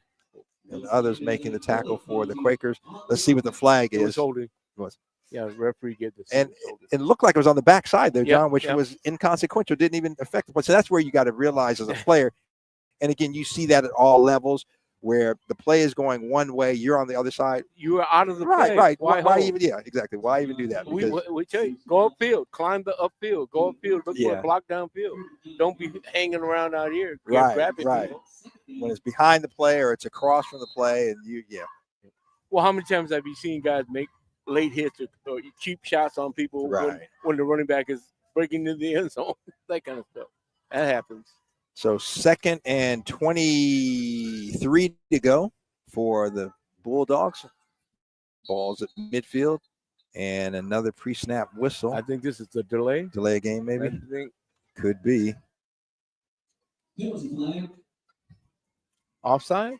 and others making the tackle for the Quakers. Let's see what the flag is. Holding. Was. Yeah, the referee get this. And it looked like it was on the backside there, John, which was inconsequential, didn't even affect the play. So that's where you got to realize as a player. And again, you see that at all levels where the play is going one way, you're on the other side. You are out of the play. Right. Why even? Yeah, exactly. Why even do that? We tell you, go upfield, climb the upfield, go upfield, look for a block downfield. Don't be hanging around out here. Grab it, right. When it's behind the play or it's across from the play, and Well, how many times have you seen guys make late hits or cheap shots on people when the running back is breaking into the end zone? That kind of stuff. That happens. So 2nd and 23 to go for the Bulldogs. Ball's at midfield and another pre-snap whistle. I think this is the delay. Delay a game, maybe? Could be. Offside?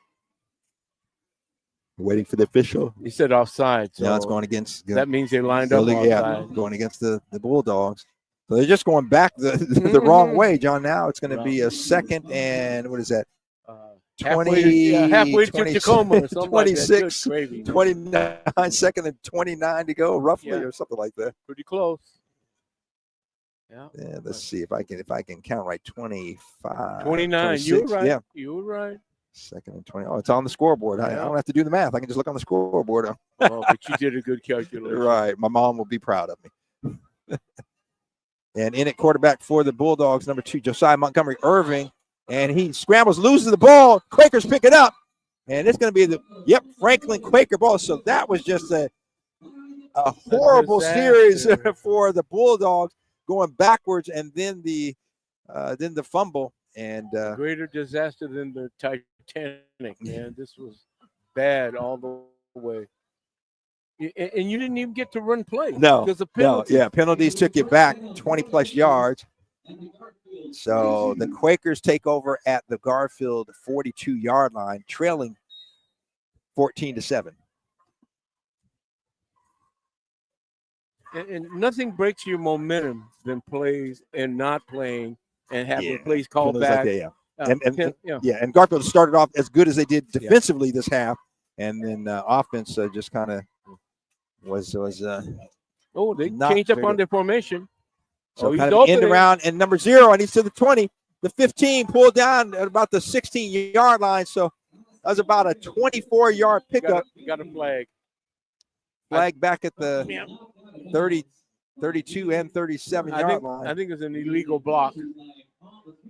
Waiting for the official. He said offside. So yeah, it's going against. That means they lined up offside. Yeah, going against the Bulldogs. So they're just going back the wrong way, John. Now it's going to be a 2nd and what is that? 20, halfway to Tacoma or something 26, like that. 29, 2nd and 29 to go, roughly, or something like that. Pretty close. Yeah. Let's see if I can count right. 25. 29. 26. You were right. Yeah. You were right. 2nd and 20. Oh, it's on the scoreboard. I don't have to do the math. I can just look on the scoreboard. Oh, but you did a good calculation. Right. My mom will be proud of me. And in at quarterback for the Bulldogs, number 2, Josiah Montgomery Irving. And he scrambles, loses the ball. Quakers pick it up. And it's going to be Franklin Quaker ball. So that was just a horrible series for the Bulldogs, going backwards, and then the fumble. And greater disaster than the Titanic, man. This was bad all the way. And you didn't even get to run play. No, because of penalties. Yeah, penalties took you back 20-plus yards. So the Quakers take over at the Garfield 42-yard line, trailing 14-7. And nothing breaks your momentum than plays and not playing and having plays called back. Like that, and Garfield started off as good as they did defensively this half, and then offense just kind of was they changed up on their formation. So kind of end around, and number 0, and he's to the 20, the 15, pulled down at about the 16-yard line. So that was about a 24-yard pickup. You got a flag. Flag back at the 30, 32, and 37-yard line. I think it's an illegal block.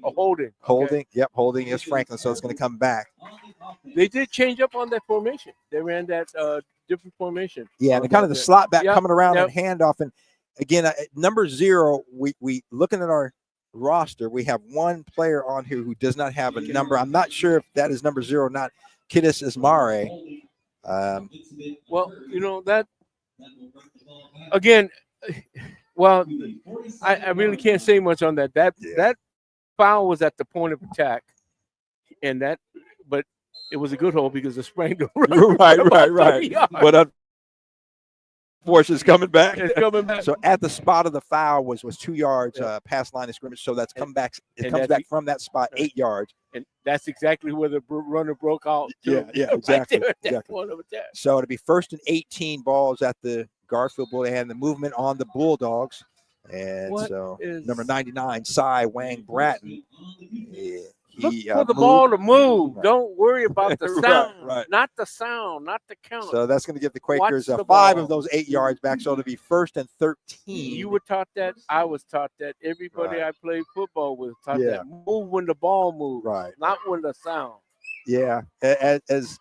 A holding. Holding, holding is Franklin, so it's going to come back. They did change up on that formation. They ran that different formation. Yeah, and kind of the slot back coming around and handoff. And again, number 0, we looking at our roster, we have one player on here who does not have a number. I'm not sure if that is number 0 or not. Kidis Ismare. Well, that again. Well, I really can't say much on that. That foul was at the point of attack, but it was a good hole because it sprang the right. But portion is coming back. It's coming back. So at the spot of the foul was 2 yards past line of scrimmage. So that's come back. It comes back from that spot 8 yards. And that's exactly where the runner broke out. Yeah, exactly. Right there, exactly. that. So it'll be 1st and 18 balls at the Garfield Bulldogs, and the movement on the Bulldogs. And number 99, Cy Wang Bratton. Look for the ball to move. Right. Don't worry about the sound. Right. Not the sound, not the count. So that's going to give the Quakers 5 of those 8 yards back. So it'll be 1st and 13. You were taught that. I was taught that. Everybody I played football with taught that. Move when the ball moves. Right. Not when the sound. Yeah. As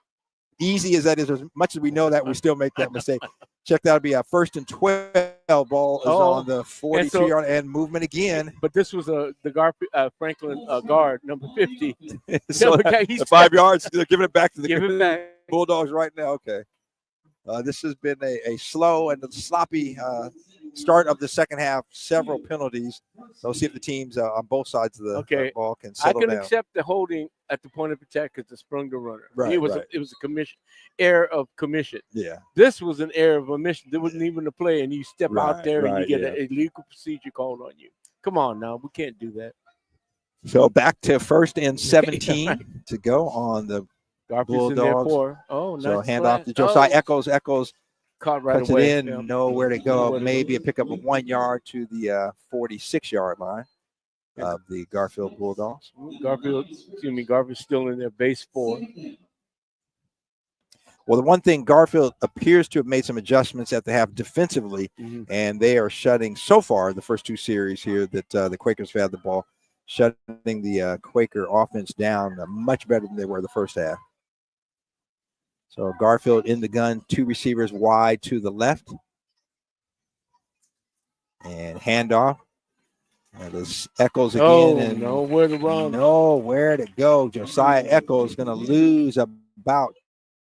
easy as that is, as much as we know that, we still make that mistake. Check that'll be a 1st and 12 ball is on the 42-yard and movement again. But this was the Franklin guard, number 50. So the 5 yards, they're giving it back to the Bulldogs right now. Okay. This has been a slow and sloppy start of the second half. Several penalties. So we'll see if the teams on both sides of the ball can settle down. I can accept the holding at the point of attack because it sprung the runner. Right, it was a error of commission. Yeah. This was an error of omission. There wasn't even a play, and you step out there and you get an illegal procedure called on you. Come on now, we can't do that. So back to 1st and 17 to go on the Garfield's Bulldogs. Nice so hand off to Josiah Echols. Echols caught right cuts away. it in, nowhere to go. Maybe a pickup of 1 yard to the 46-yard line of the Garfield Bulldogs. Garfield's still in their base 4. Well, the one thing, Garfield appears to have made some adjustments at the half defensively, and they are shutting, so far, the first 2 series here that the Quakers have had the ball, shutting the Quaker offense down much better than they were the first half. So Garfield in the gun, 2 receivers wide to the left. And handoff. And this Echols again. And nowhere to run. Nowhere to go. Josiah Echols going to lose about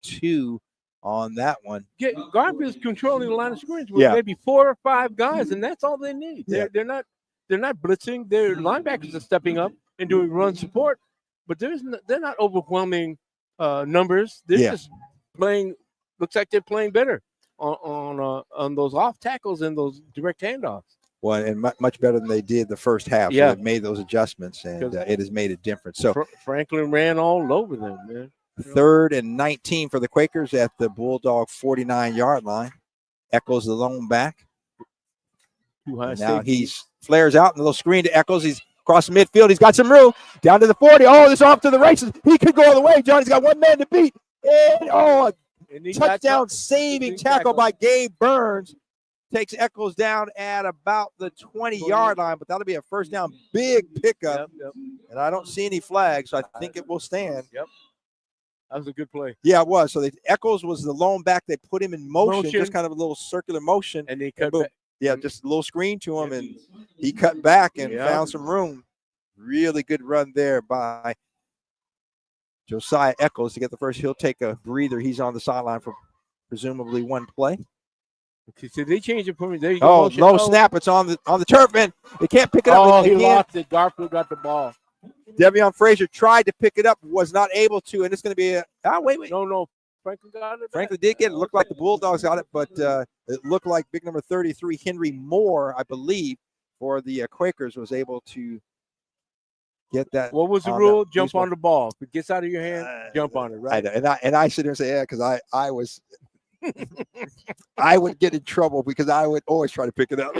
2 on that one. Garfield's controlling the line of scrimmage with maybe 4 or 5 guys, and that's all they need. They're not blitzing. Their linebackers are stepping up and doing run support, but they're not overwhelming numbers. They're just playing. Looks like they're playing better on those off tackles and those direct handoffs. Well, and much better than they did the first half. Yeah, so they made those adjustments, and it has made a difference. So Franklin ran all over them, man. 3rd and 19 for the Quakers at the Bulldog 49-yard line. Echols the lone back. Now he flares out in the little screen to Echols. He's across the midfield. He's got some room. Down to the 40. Oh, this off to the races. He could go all the way. Johnny's got 1 man to beat. And touchdown saving tackle by Gabe Burns. Takes Echols down at about the 20-yard line, but that'll be a first down. Big pickup. And I don't see any flags, so I think it will stand. That was a good play. Yeah, it was. So Echols was the lone back. They put him in motion, just kind of a little circular motion. And they cut back. Yeah, just a little screen to him, and he cut back and found some room. Really good run there by Josiah Echols to get the first. He'll take a breather. He's on the sideline for presumably 1 play. Okay, so they changed it for me. There you go. Low snap. It's on the turf, and they can't pick it up again. He lost it. Garfield got the ball. Devion Frazier tried to pick it up, was not able to, and it's going to be wait. No. Franklin got it. Franklin did get it. It looked like the Bulldogs got it, but it looked like big number 33, Henry Moore, I believe, for the Quakers, was able to get that. What was the rule? Jump on the ball. If it gets out of your hand, jump on it, right? And I sit there and say, because I was I would get in trouble because I would always try to pick it up.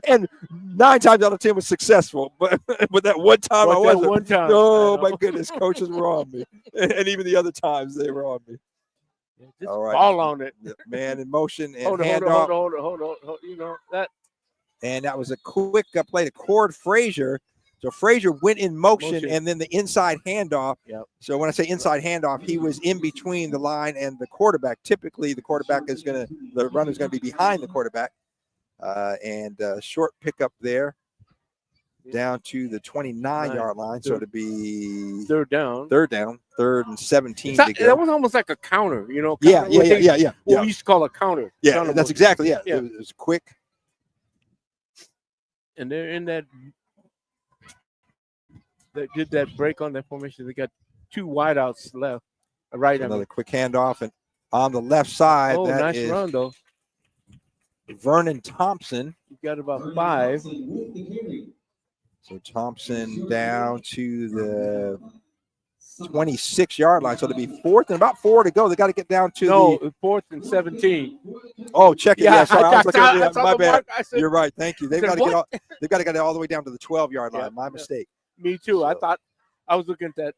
And 9 times out of 10 was successful. But that one time I wasn't. One time, oh, my goodness. Coaches were on me. And even the other times they were on me. Just all right. Ball on it. Man in motion and hold handoff. Hold on. You know, that. And that was a quick play to Cord Frazier. So Frazier went in motion and then the inside handoff. Yep. So when I say inside handoff, he was in between the line and the quarterback. Typically, the runner's going to be behind the quarterback. And short pickup there down to the 29-yard line. So it'd be third down. 3rd and 17 to go. That was almost like a counter, you know. Yeah. What we used to call a counter. Yeah, that's exactly, It was quick. And they're in that. They did that break on that formation. They got 2 wideouts left. Right. Another quick handoff, and on the left side. Oh, nice run though. Vernon Thompson. You got about 5. So Thompson down to the 26-yard line. So it'll be 4th and about 4 to go. They got to get down to the 4th and 17. Oh, check it. Yeah, sorry. I was looking at saw my the bad. mark. I said, You're right. Thank you. They've got to get all the way down to the 12-yard line. Yeah, My mistake. Me too. So. I thought I was looking at that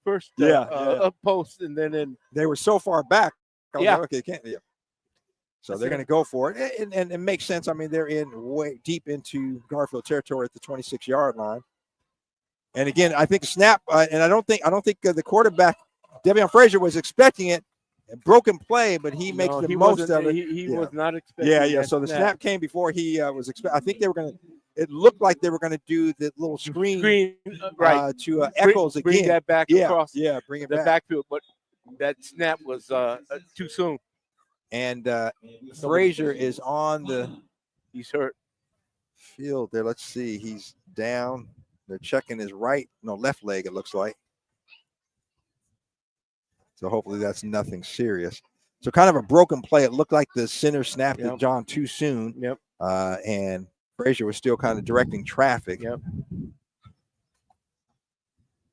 first up post, and then they were so far back. I was like, okay, can't. Yeah. So they're going to go for it, and it makes sense. I mean, they're in way deep into Garfield territory at the 26-yard line. And again, I think snap, and I don't think the quarterback Devion Frazier was expecting it. A broken play, but he makes the most of it. He was not expecting. Yeah. So the snap came before he was expecting. I think they were going to. It looked like they were going to do the little screen right to Echols again. Bring that back across. Yeah, bring it the back. backfield, but that snap was too soon. And Frazier is on the. He's hurt. Field there. Let's see. He's down. They're checking his left leg. It looks like. So hopefully that's nothing serious. So kind of a broken play. It looked like the center snapped it, John, too soon. Yep. And Frazier was still kind of directing traffic. Yep.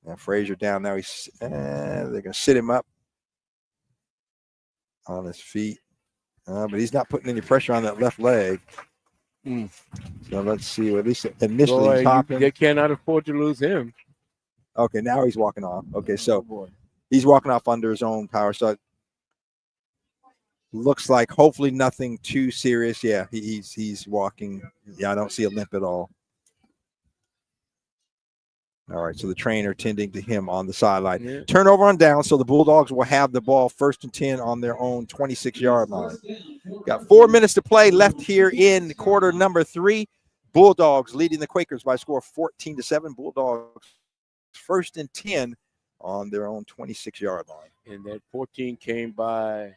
Now Frazier down. Now they're going to sit him up on his feet. But he's not putting any pressure on that left leg. So let's see. Well, at least initially they cannot afford to lose him. Okay, now he's walking off. Okay, so he's walking off under his own power. So it looks like hopefully nothing too serious. Yeah, he's walking. Yeah, I don't see a limp at all. All right, so the trainer tending to him on the sideline. Yeah. Turnover on down, so the Bulldogs will have the ball 1st and 10 on their own 26-yard line. Got 4 minutes to play left here in quarter number 3. Bulldogs leading the Quakers by a score of 14-7. Bulldogs 1st and 10 on their own 26-yard line. And that 14 came by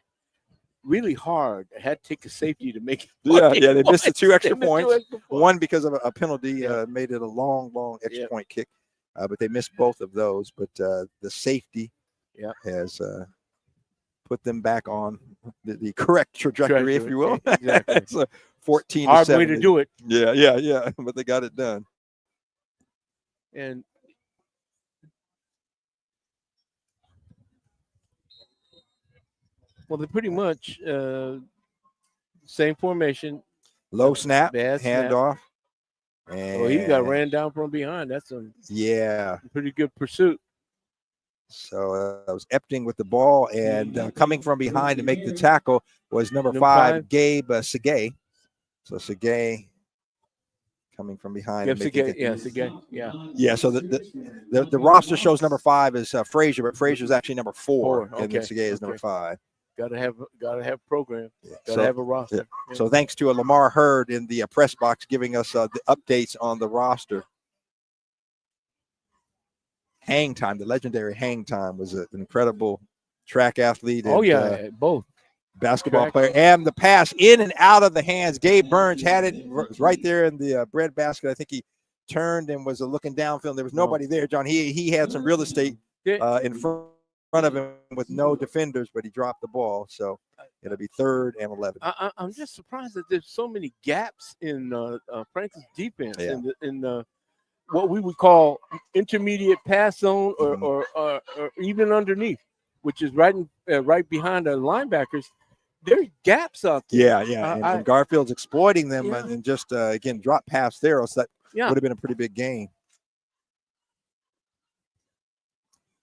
really hard. They had to take a safety to make it. Yeah, they missed the 2 extra points. One because of a penalty made it a long extra point kick. But they missed both of those. But the safety has put them back on the correct trajectory, if you will. Exactly. So 14-7. Hard way to do it. Yeah. But they got it done. And well, they're pretty much same formation. Low snap, bad handoff. And he got ran down from behind. That's a pretty good pursuit. So that was Epting with the ball, and coming from behind to make the tackle was number 5, Gabe Segay. So Segay coming from behind. Segay. Yeah. So the roster shows number 5 is Frazier, but Frazier is actually number 4, and then Segay is number 5. Gotta have program. Gotta have a roster. Yeah. So thanks to Lamar Hurd in the press box giving us the updates on the roster. Hang Time, the legendary Hang Time, was an incredible track athlete. And, both basketball player, and the pass in and out of the hands. Gabe Burns had it right there in the bread basket. I think he turned and was looking downfield. There was nobody there, John. He had some real estate in front of him with no defenders, but he dropped the ball. So it'll be 3rd and 11. I'm just surprised that there's so many gaps in Franklin's defense in what we would call intermediate pass zone or even underneath, which is right behind the linebackers. There's gaps out there. Yeah. And Garfield's exploiting them and just again drop past there, else that would have been a pretty big gain.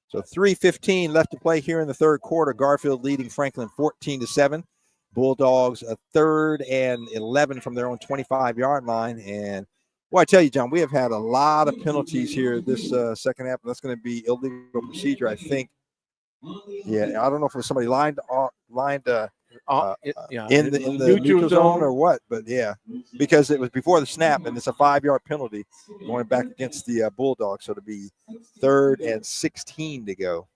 So 3:15 left to play here in the 3rd quarter. Garfield leading Franklin 14-7. Bulldogs a 3rd and 11 from their own 25-yard line. And I tell you, John, we have had a lot of penalties here this second half. And that's going to be illegal procedure, I think. Yeah, I don't know if it was somebody lined in the neutral zone or what, but because it was before the snap, and it's a 5-yard penalty going back against the Bulldogs. So it'll be 3rd and 16 to go.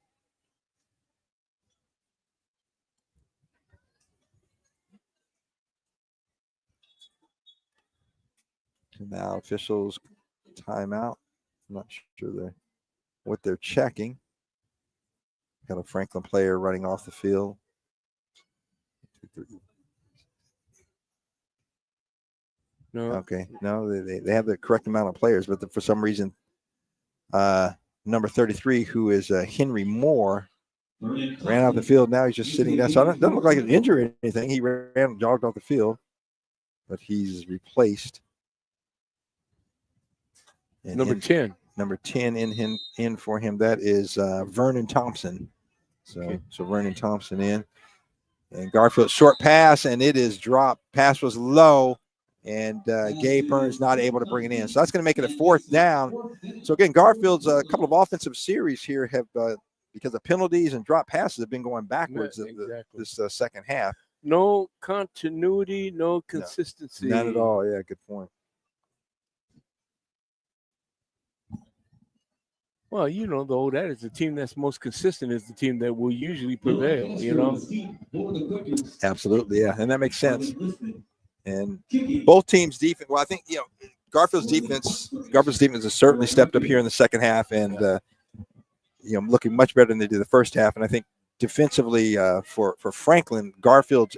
Now officials timeout. I'm not sure what they're checking. Got a Franklin player running off the field. No. Okay. No, they have the correct amount of players, but for some reason, number 33, who is Henry Moore, ran off the field. Now he's just sitting down. So it doesn't look like an injury or anything. He jogged off the field, but he's replaced. And Number 10. Number 10 in for him. That is Vernon Thompson. So Vernon Thompson in. And Garfield short pass, and it is dropped. Pass was low, and Gabe Burns not able to bring it in. So that's going to make it a 4th down. So again, Garfield's a couple of offensive series here have, because of penalties and drop passes, have been going backwards this second half. No continuity, no consistency. None at all. Yeah, good point. Well, though, that is the team that's most consistent is the team that will usually prevail, Absolutely, yeah. And that makes sense. And both teams' defense, well, I think, Garfield's defense has certainly stepped up here in the second half and, looking much better than they did the first half. And I think defensively for Franklin, Garfield's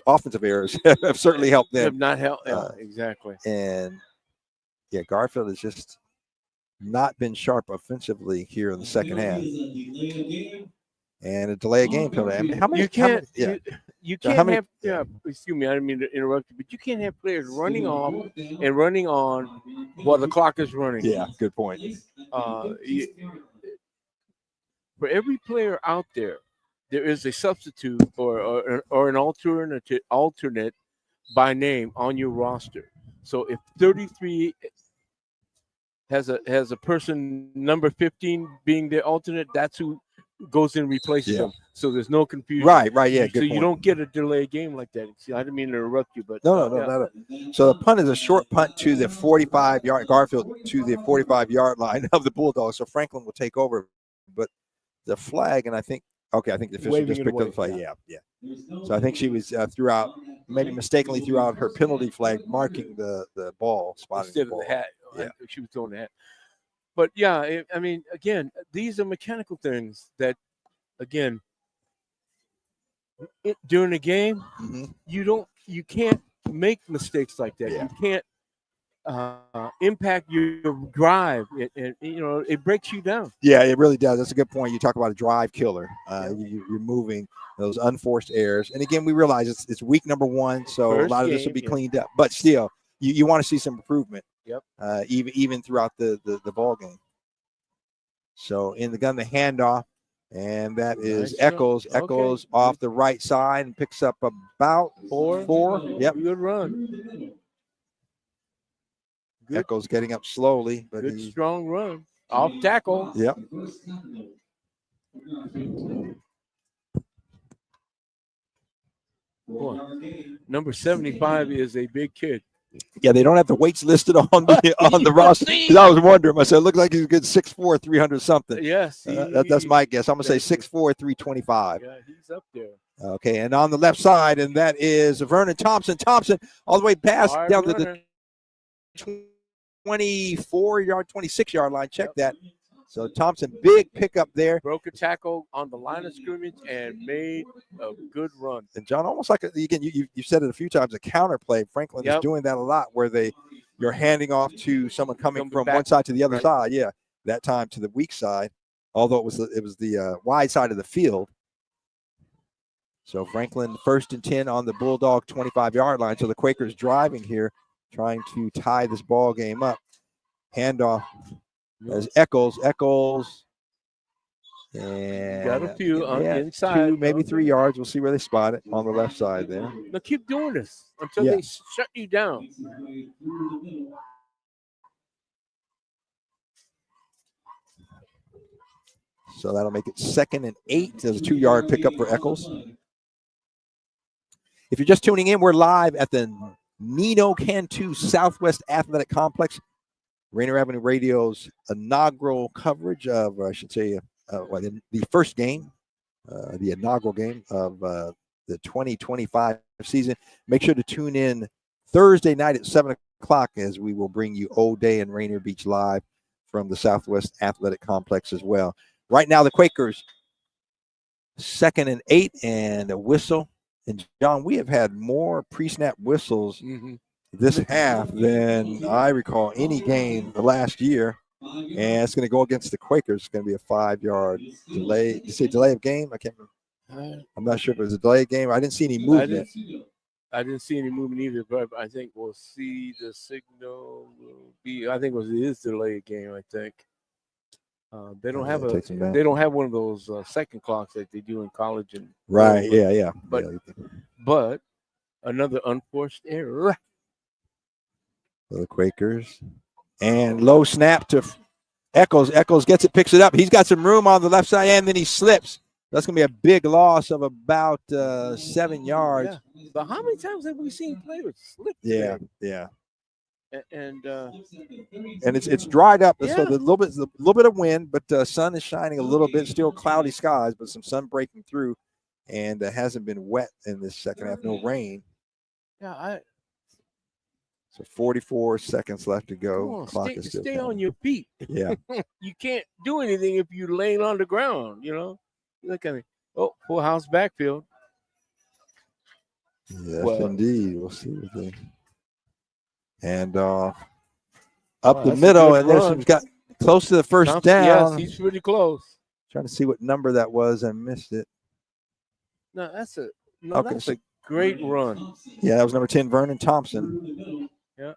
offensive errors, have certainly helped them. Have not helped, exactly. And, Garfield has just not been sharp offensively here in the second half. And a delay of game penalty. I mean, how many? You can't. You can't have. Yeah. Excuse me, I didn't mean to interrupt you, but you can't have players running off and running on while the clock is running. Yeah, good point. For every player out there, there is a substitute or an alternate by name on your roster. So if 33 has a person number 15 being the alternate, that's who goes in and replaces them. So there's no confusion. Right, yeah, good So point. you don't get a delay game like that. See, I didn't mean to interrupt you, but No. So the punt is a short punt to the 45-yard, Garfield to the 45-yard line of the Bulldogs. So Franklin will take over. But the flag, and I think the official just picked up the flag. Yeah. So I think she was maybe mistakenly threw out her penalty flag, marking the ball, spotting instead the ball. of the hat. Yeah. She was throwing the hat. But yeah, I mean, again, these are mechanical things that, again, during the game, you can't make mistakes like that. You can't impact your drive. It breaks you down. Yeah, it really does. That's a good point. You talk about a drive killer. You're removing those unforced errors. And again, we realize it's week number 1, so a lot of this will be cleaned up. But still, you want to see some improvement. Yep. Even throughout the ball game. So in the gun, the handoff, and that is Eccles. Eccles off the right side and picks up about four. Yep. Good run. Eccles getting up slowly, but good strong run. Off tackle. Yep. Boy, number 75 is a big kid. Yeah, they don't have the weights listed on the roster. Because I was wondering, I said, it looked like he's a good 6'4", 300 something. Yes. That's my guess. I'm going to say 6'4", 325. Yeah, he's up there. Okay, and on the left side, and that is Vernon Thompson. Thompson all the way past down to the 24-yard, 26-yard line. Check that. So Thompson, big pickup there. Broke a tackle on the line of scrimmage and made a good run. And John, almost like you said it a few times, a counter play. Franklin is doing that a lot, where you're handing off to someone coming from one side to the other side. Yeah, that time to the weak side, although it was the wide side of the field. So Franklin 1st and 10 on the Bulldog 25-yard line. So the Quakers driving here, trying to tie this ball game up. Handoff. As Eccles, and got a few on the inside. 2, maybe 3 yards. We'll see where they spot it on the left side there. Now keep doing this until they shut you down. So that'll make it 2nd and 8. There's a 2-yard pickup for Eccles. If you're just tuning in, we're live at the Nino Cantu Southwest Athletic Complex. Rainier Avenue Radio's inaugural coverage of, I should say, the first game, the inaugural game of the 2025 season. Make sure to tune in Thursday night at 7 o'clock as we will bring you O'Day and Rainier Beach live from the Southwest Athletic Complex as well. Right now, the Quakers, 2nd and 8 and a whistle. And, John, we have had more pre-snap whistles this half than I recall any game the last year. And it's going to go against the Quakers. It's going to be a 5-yard delay. Did you say delay of game? I can't remember. I'm not sure if it was a delay game. I didn't see any movement. I didn't see any movement either, but I think we'll see the signal will be. I think it is delayed game. I think they don't have they don't have one of those second clocks that they do in college and right. Yeah. But another unforced error. For the Quakers and low snap to Eccles. Eccles gets it, picks it up. He's got some room on the left side, and then he slips. That's going to be a big loss of about 7 yards. Yeah. But how many times have we seen players slip? Yeah. And it's dried up. Yeah. So a little bit of wind, but the sun is shining a little bit. Still cloudy skies, but some sun breaking through, and hasn't been wet in this second half. No rain. Yeah. So 44 seconds left to go. Clock is still stay on your feet. Yeah. You can't do anything if you're laying on the ground. Look at me. Oh, full house backfield. Yes, indeed. We'll see what they and up the middle, and there's got close to the first down. Yes, he's pretty close. Trying to see what number that was. I missed it. No, that's a great run. Yeah, that was number 10, Vernon Thompson. Yeah.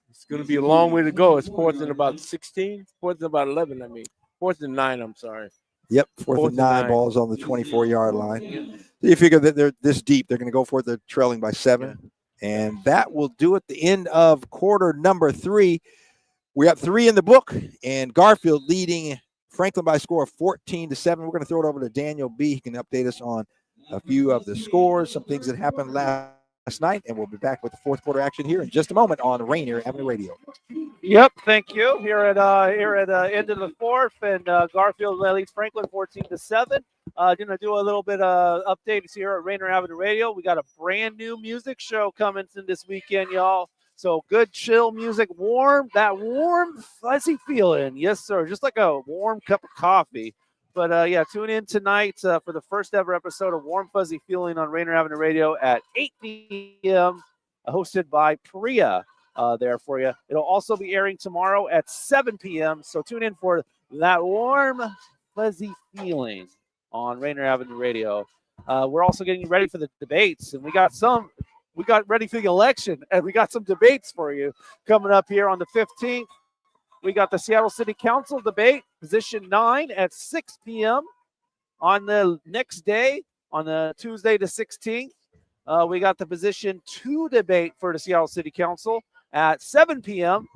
It's going to be a long way to go. It's fourth and about 16. Fourth and about 11, I mean. Fourth and 9, I'm sorry. Yep, fourth and 9 balls on the 24-yard line. You figure that they're this deep. They're going to go for it. They're trailing by 7. And that will do it. The end of quarter number 3. We got 3 in the book, and Garfield leading Franklin by a score of 14-7. We're going to throw it over to Daniel B. He can update us on a few of the scores, some things that happened last night, and we'll be back with the fourth quarter action here in just a moment on Rainier Avenue Radio. Yep, thank you. Here at end of the fourth, and Garfield leads Franklin 14-7. Going to do a little bit of updates here at Rainier Avenue Radio. We got a brand new music show coming in this weekend, y'all. So good, chill music, that warm, fuzzy feeling. Yes, sir. Just like a warm cup of coffee. But, tune in tonight for the first ever episode of Warm Fuzzy Feeling on Rainier Avenue Radio at 8 p.m., hosted by Priya there for you. It'll also be airing tomorrow at 7 p.m., so tune in for that warm, fuzzy feeling on Rainier Avenue Radio. We're also getting ready for the debates, and we got ready for the election, and we got some debates for you coming up here on the 15th. We got the Seattle City Council debate, position 9 at 6 p.m. On the next day, on the Tuesday the 16th, we got the position 2 debate for the Seattle City Council at 7 p.m.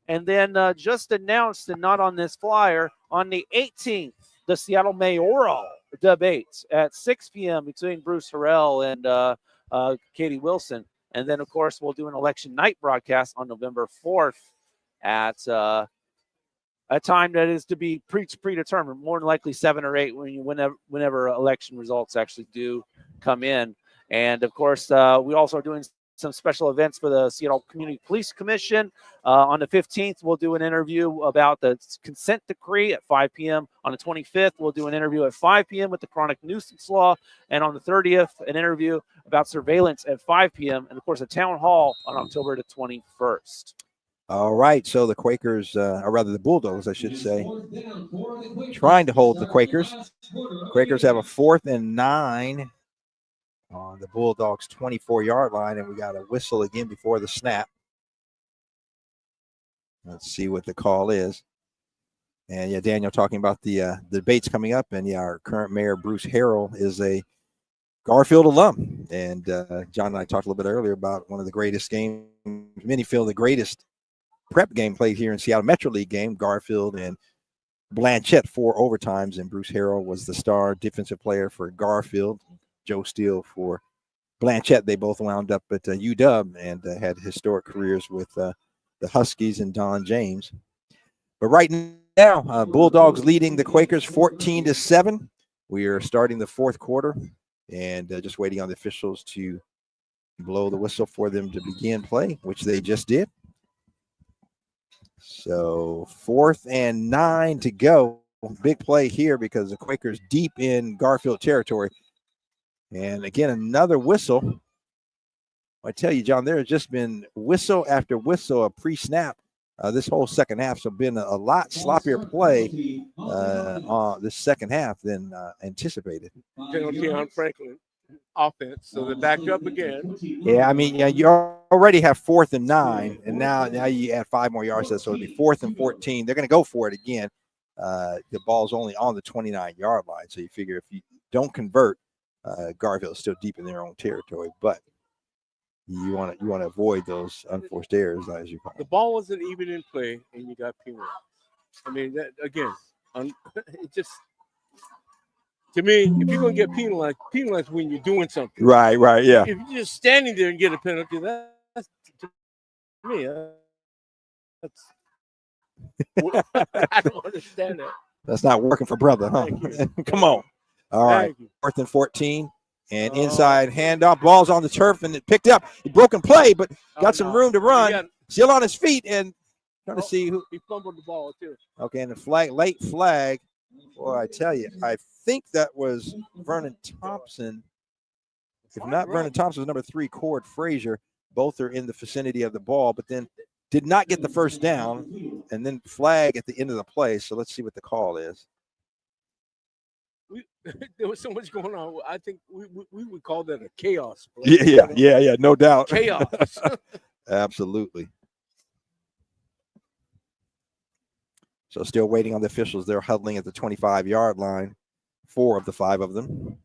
And then just announced, and not on this flyer, on the 18th, the Seattle mayoral debate at 6 p.m. between Bruce Harrell and Katie Wilson. And then, of course, we'll do an election night broadcast on November 4th at a time that is to be predetermined, more than likely 7 or 8 whenever election results actually do come in. And, of course, we also are doing some special events for the Seattle Community Police Commission. On the 15th, we'll do an interview about the consent decree at 5 p.m. On the 25th, we'll do an interview at 5 p.m. with the chronic nuisance law. And on the 30th, an interview about surveillance at 5 p.m. And, of course, a town hall on October the 21st. All right, so the Quakers, or rather the Bulldogs, I should say, trying to hold the Quakers. Quakers have a 4th and 9 on the Bulldogs' 24-yard line, and we got a whistle again before the snap. Let's see what the call is. And, yeah, Daniel talking about the debates coming up, and, yeah, our current mayor, Bruce Harrell, is a Garfield alum. And John and I talked a little bit earlier about one of the greatest games, many feel the greatest prep game played here in Seattle, Metro League game, Garfield and Blanchette 4 overtimes, and Bruce Harrell was the star defensive player for Garfield. Joe Steele for Blanchette. They both wound up at UW and had historic careers with the Huskies and Don James. But right now, Bulldogs leading the Quakers 14-7. We are starting the fourth quarter and just waiting on the officials to blow the whistle for them to begin play, which they just did. So 4th and 9 to go. Big play here because the Quakers deep in Garfield territory. And again, another whistle. I tell you, John, there has just been whistle after whistle of pre-snap this whole second half. So been a lot sloppier play on this second half than anticipated. Penalty on Franklin offense, so they're back up again. Yeah, I mean, you already have 4th and 9, and now you add 5 more yards, so it'll be 4th and 14. They're going to go for it again. The ball's only on the 29-yard line, so you figure if you don't convert, Garfield's still deep in their own territory, but you want to avoid those unforced errors, as you call The them. ball wasn't even in play, and you got penalized. I mean, that again, it just, to me, if you're gonna get penalized when you're doing something. Right, yeah. If you're just standing there and get a penalty, that's to me. That's I don't understand that. That's not working for brother, huh? Come on. All right, 4th and 14. And inside handoff, ball's on the turf, and it picked up. He broken play, but got some room to run. Still on his feet, and trying to see who. He fumbled the ball too. Okay, and the late flag. Boy, I tell you, I think that was Vernon Thompson. If not Vernon Thompson, was number 3, Cord Frazier. Both are in the vicinity of the ball, but then did not get the first down, and then flag at the end of the play. So let's see what the call is. There was so much going on. I think we would call that a chaos play. Yeah, no doubt. Chaos. Absolutely. So still waiting on the officials. They're huddling at the 25-yard line, 4 of the 5 of them.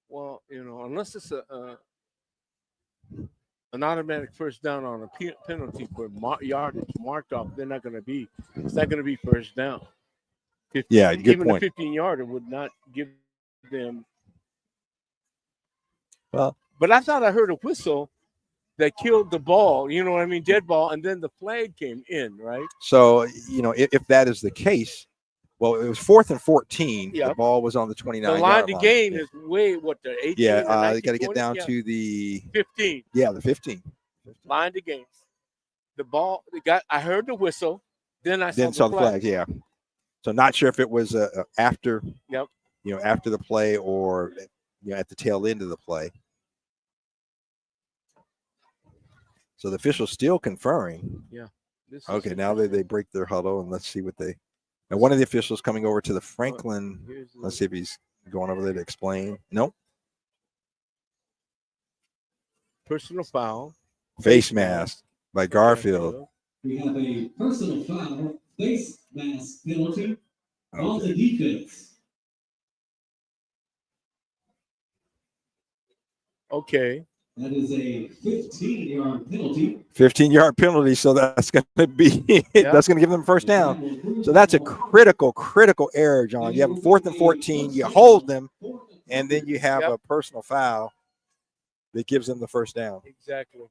Well, unless it's an automatic first down on a penalty for yardage marked off, it's not going to be first down. Yeah, good even point. A 15-yarder would not give them. Well, but I thought I heard a whistle that killed the ball. You know what I mean? Dead ball, and then the flag came in, right? So if that is the case, well, it was 4th and 14. Yep. The ball was on the 29-yard line. line. The line to gain is way the 18. Yeah, they got to get down to the 15. Yeah, the 15. Line to gain. The ball. I heard the whistle. Then I saw the flag. Yeah. So not sure if it was after, Yep. After the play or at the tail end of the play. So the official's still conferring. Yeah. Okay, now they break their huddle, and let's see what they. Now one of the officials coming over to the Franklin. Let's see if he's going over there to explain. Nope. Personal foul. Face mask by Garfield. We have a personal foul, face mask penalty on the defense. Okay. That is a 15-yard penalty. 15-yard penalty, so that's going to be that's going to give them first down. So that's a critical error, John. You have a 4th and 14, you hold them, and then you have a personal foul that gives them the first down. Exactly.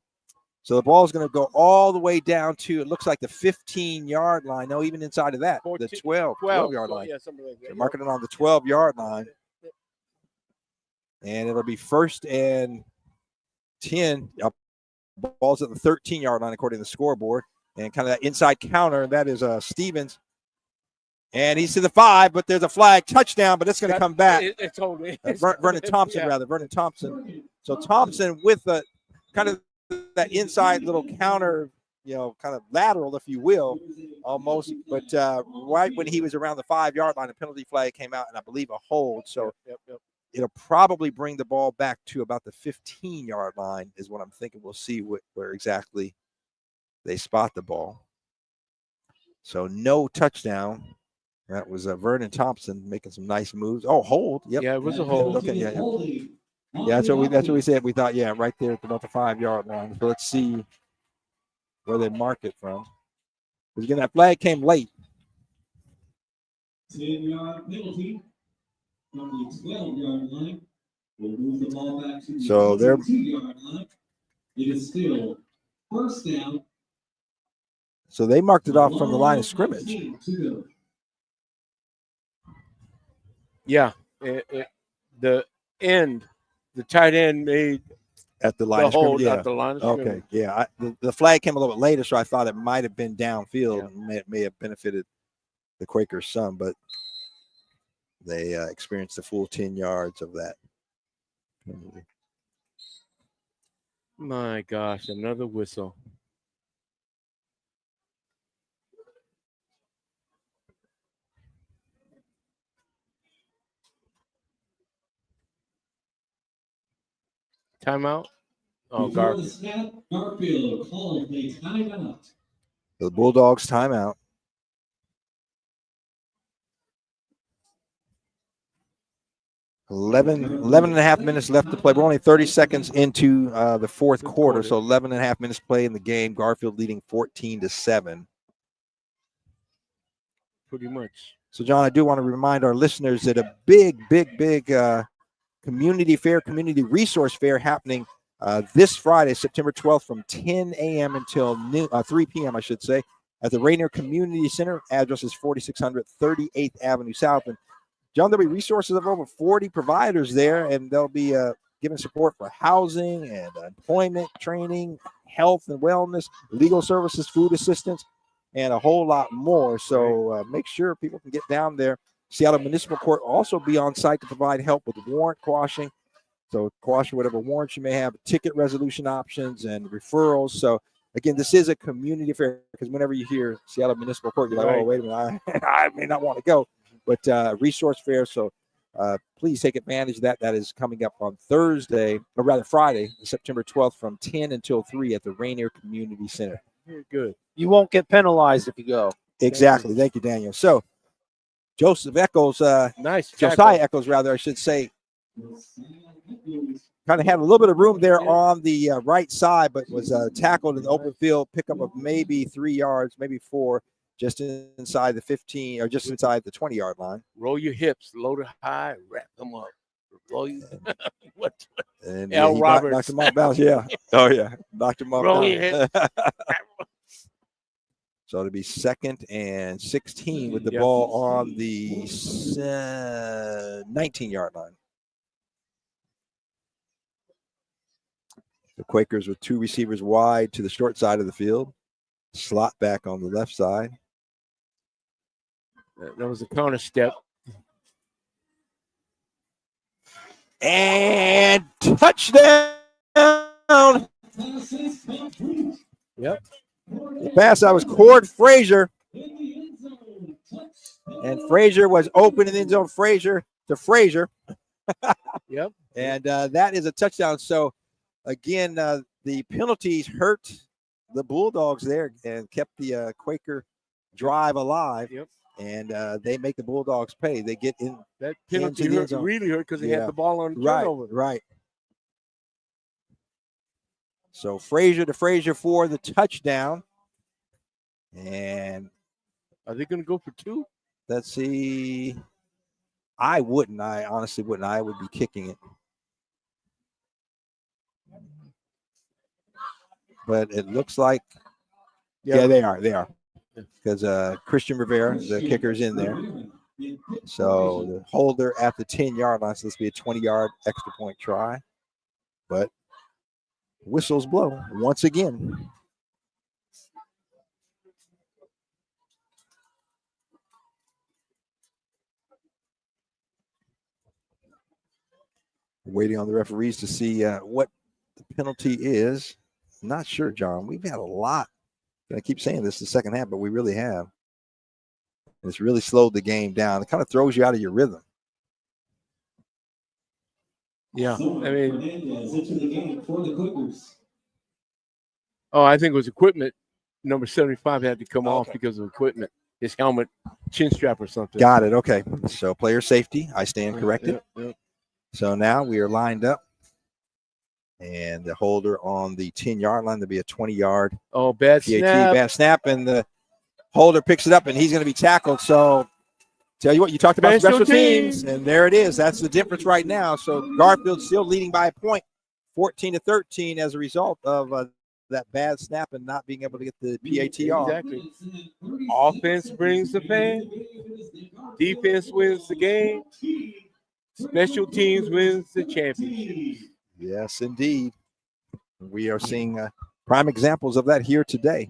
So the ball is going to go all the way down to, it looks like the 15-yard line. No, even inside of that, 14, the 12-yard line. Yeah, something like that. They're marking it on the 12-yard line. And it'll be 1st and 10. Ball's at the 13-yard line, according to the scoreboard. And kind of that inside counter, that is Stevens. And he's to the 5, but there's a flag. Touchdown, but it's going to come back. It's holding. Vernon Thompson, Vernon Thompson. So Thompson with the kind of that inside little counter, kind of lateral, if you will, almost. But right when he was around the 5-yard line, a penalty flag came out, and I believe a hold. So it'll probably bring the ball back to about the 15-yard line is what I'm thinking. We'll see where exactly they spot the ball. So no touchdown. That was Vernon Thompson making some nice moves. Oh, hold. Yep. Yeah, it was a hold. Okay, yeah. Yeah, that's what we said. We thought, right there at about the 5-yard line. So let's see where they mark it from. Because again, that flag came late. 10-yard penalty from the 12-yard line. We'll move the ball back to the 2-yard line. It is still first down. So they marked it off from the line of scrimmage. Yeah, the tight end made at the line of scrimmage. Yeah. At the line of scrimmage. Okay, yeah. The flag came a little bit later, so I thought it might have been downfield and may have benefited the Quakers some, but they experienced the full 10 yards of that. My gosh, another whistle. Timeout. Oh, Before the Garfield. snap, Garfield called a timeout. The Bulldogs timeout. Eleven and a half minutes left to play. We're only 30 seconds into the fourth quarter, so 11 and a half minutes play in the game. Garfield leading 14-7. Pretty much. So, John, I do want to remind our listeners that a big community fair, community resource fair happening this Friday, September 12th from 10 a.m. until 3 p.m., I should say, at the Rainier Community Center. Address is 4600 38th Avenue South. And John, there'll be resources of over 40 providers there, and they'll be giving support for housing and employment, training, health and wellness, legal services, food assistance, and a whole lot more. So make sure people can get down there. Seattle Municipal Court will also be on site to provide help with warrant quashing. So quash whatever warrants you may have, ticket resolution options, and referrals. So again, this is a community affair, because whenever you hear Seattle Municipal Court, you're like, oh, wait a minute, I may not want to go. But resource fair, so please take advantage of that. That is coming up on Thursday, or rather Friday, September 12th from 10 until 3 at the Rainier Community Center. Very good. You won't get penalized if you go. Exactly. Thank you, Daniel. So Joseph Eccles, nice. Josiah Eccles, rather, I should say, kind of had a little bit of room there on the right side, but was tackled in the open field, pickup of maybe 3 yards, maybe 4. Just inside the 15 or just inside the 20-yard line. Roll your hips, load it high, wrap them up. Roll you. What? And L. Roberts. Knocked him off balance. Yeah. Oh, yeah. Knocked him off Roll balance. your hips. So it'll be 2nd and 16 with the ball on the 19-yard line. The Quakers with 2 receivers wide to the short side of the field. Slot back on the left side. That was a counter step. And touchdown. Yep. The pass out was Cord Frazier. And Frazier was open in the end zone. Frazier to Frazier. Yep. And that is a touchdown. So, again, the penalties hurt the Bulldogs there and kept the Quaker drive alive. Yep. And they make the Bulldogs pay. They get in. That penalty really hurt because they had the ball on turnover. Right. So Frazier to Frazier for the touchdown. And are they going to go for 2? Let's see. I wouldn't. I honestly wouldn't. I would be kicking it. But it looks like, yeah, they are. They are. Because Christian Rivera, the kicker, is in there. So the holder at the 10-yard line. So this will be a 20-yard extra point try. But whistles blow once again. Waiting on the referees to see what the penalty is. Not sure, John. We've had a lot. I keep saying this the second half, but we really have. It's really slowed the game down. It kind of throws you out of your rhythm. Yeah, I mean, I think it was equipment. Number 75 had to come off because of equipment. His helmet, chin strap or something. Got it. Okay. So player safety. I stand corrected. Yep. So now we are lined up. And the holder on the 10-yard line, there'll be a 20-yard. Oh, bad PAT, snap. bad snap. And the holder picks it up, and he's going to be tackled. So tell you what, you talked about special teams, and there it is. That's the difference right now. So Garfield still leading by a point, 14-13, as a result of that bad snap and not being able to get the PAT off. Exactly. Offense brings the fan. Defense wins the game. Special teams wins the championship. Yes, indeed. We are seeing prime examples of that here today.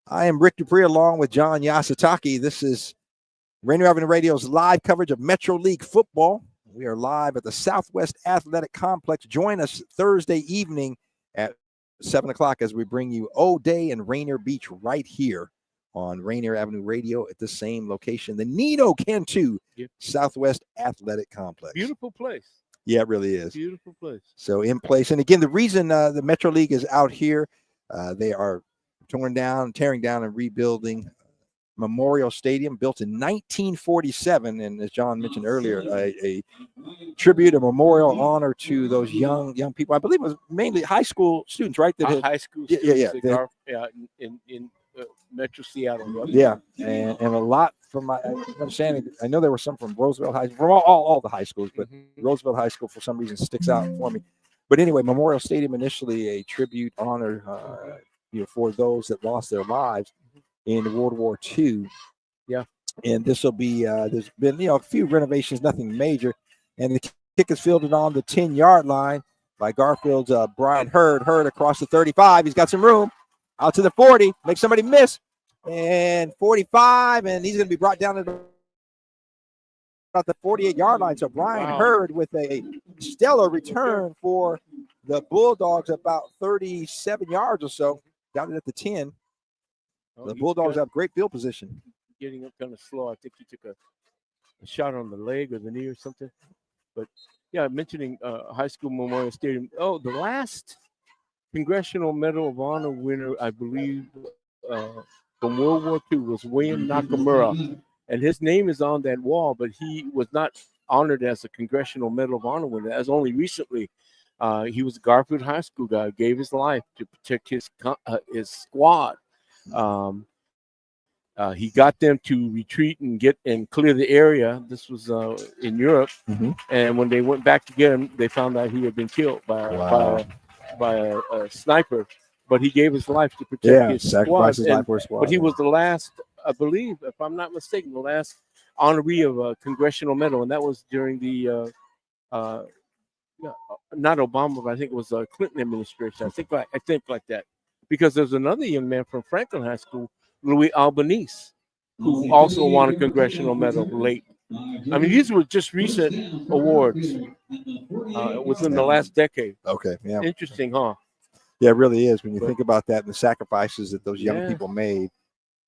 I am Rick Dupree along with John Yasutaki. This is Rainier Avenue Radio's live coverage of Metro League football. We are live at the Southwest Athletic Complex. Join us Thursday evening at 7 o'clock as we bring you O'Day and Rainier Beach right here on Rainier Avenue Radio at the same location, the Nino Cantu Southwest Athletic Complex. Beautiful place. Yeah, it really is. Beautiful place. So in place. And again, the reason the Metro League is out here, they are tearing down and rebuilding Memorial Stadium, built in 1947, and as John mentioned earlier, a tribute, a memorial honor to those young people. I believe it was mainly high school students, right? High school students in Metro Seattle. Yeah, and a lot from my understanding. I know there were some from Roosevelt High School, from all the high schools, but Roosevelt High School for some reason sticks out for me. But anyway, Memorial Stadium initially a tribute honor, for those that lost their lives in World War II. Yeah. And this will be, there's been, a few renovations, nothing major. And the kick is fielded on the 10-yard line by Garfield's Brian Hurd. Hurd across the 35. He's got some room. Out to the 40. Makes somebody miss. And 45. And he's going to be brought down to about the 48-yard line. So Brian Hurd with a stellar return for the Bulldogs, about 37 yards or so. Got it at the 10. The Bulldogs have great field position. Getting up kind of slow. I think he took a shot on the leg or the knee or something. But, yeah, mentioning High School Memorial Stadium. Oh, the last Congressional Medal of Honor winner, I believe, from World War II was William Nakamura. And his name is on that wall, but he was not honored as a Congressional Medal of Honor winner. As only recently, he was a Garfield High School guy, gave his life to protect his squad. He got them to retreat and clear the area. This was in Europe, and when they went back to get him, they found out he had been killed by a sniper. But he gave his life to protect his squad. But he was the last, I believe, if I'm not mistaken, the last honoree of a Congressional Medal, and that was during the not Obama, but I think it was the Clinton administration. I think like that. Because there's another young man from Franklin High School, Louis Albanese, who also won a Congressional Medal late. I mean, these were just recent awards within the last decade. Okay, yeah. Interesting, huh? Yeah, it really is when you think about that and the sacrifices that those young people made.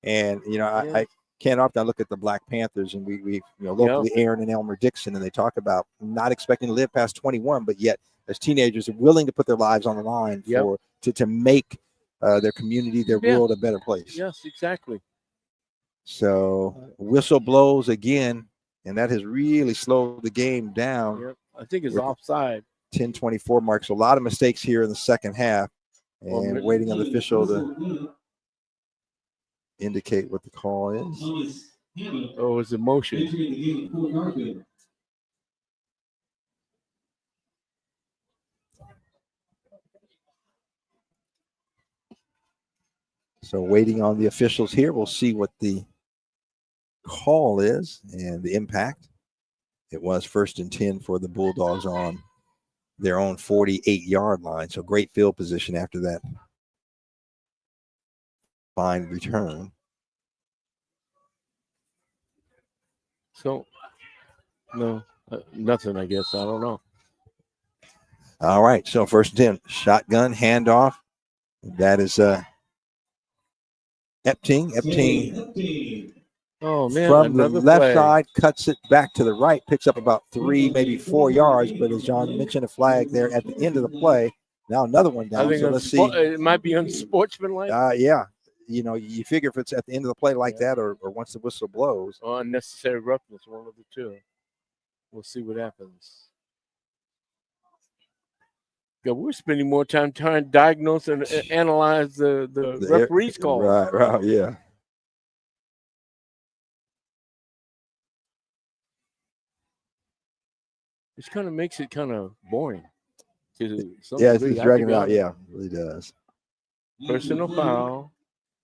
And, I can't often look at the Black Panthers, and we locally Aaron and Elmer Dixon, and they talk about not expecting to live past 21, but yet as teenagers are willing to put their lives on the line to make their community, their world a better place. Yes, exactly. So whistle blows again, and that has really slowed the game down. Yep. I think it's offside. 10:24 marks. A lot of mistakes here in the second half, and waiting on the official to indicate what the call is. Oh, it's emotion. So waiting on the officials here. We'll see what the call is and the impact. It was 1st and 10 for the Bulldogs on their own 48-yard line. So great field position after that fine return. So, no, nothing, I guess. I don't know. All right. So 1st and 10, shotgun handoff. That is Epting. Oh, man. From the left play. side, cuts it back to the right, picks up about 3, maybe 4 yards. But as John mentioned, a flag there at the end of the play. Now another one down. I think so let's see. It might be unsportsmanlike. Yeah. You figure if it's at the end of the play like that or once the whistle blows. Or unnecessary roughness, one of the two. We'll see what happens. Yeah, we're spending more time trying to diagnose and analyze the referee's call. Right, yeah. Which kind of makes it kind of boring. Yeah, it's dragging it out. Yeah, it really does. Personal foul.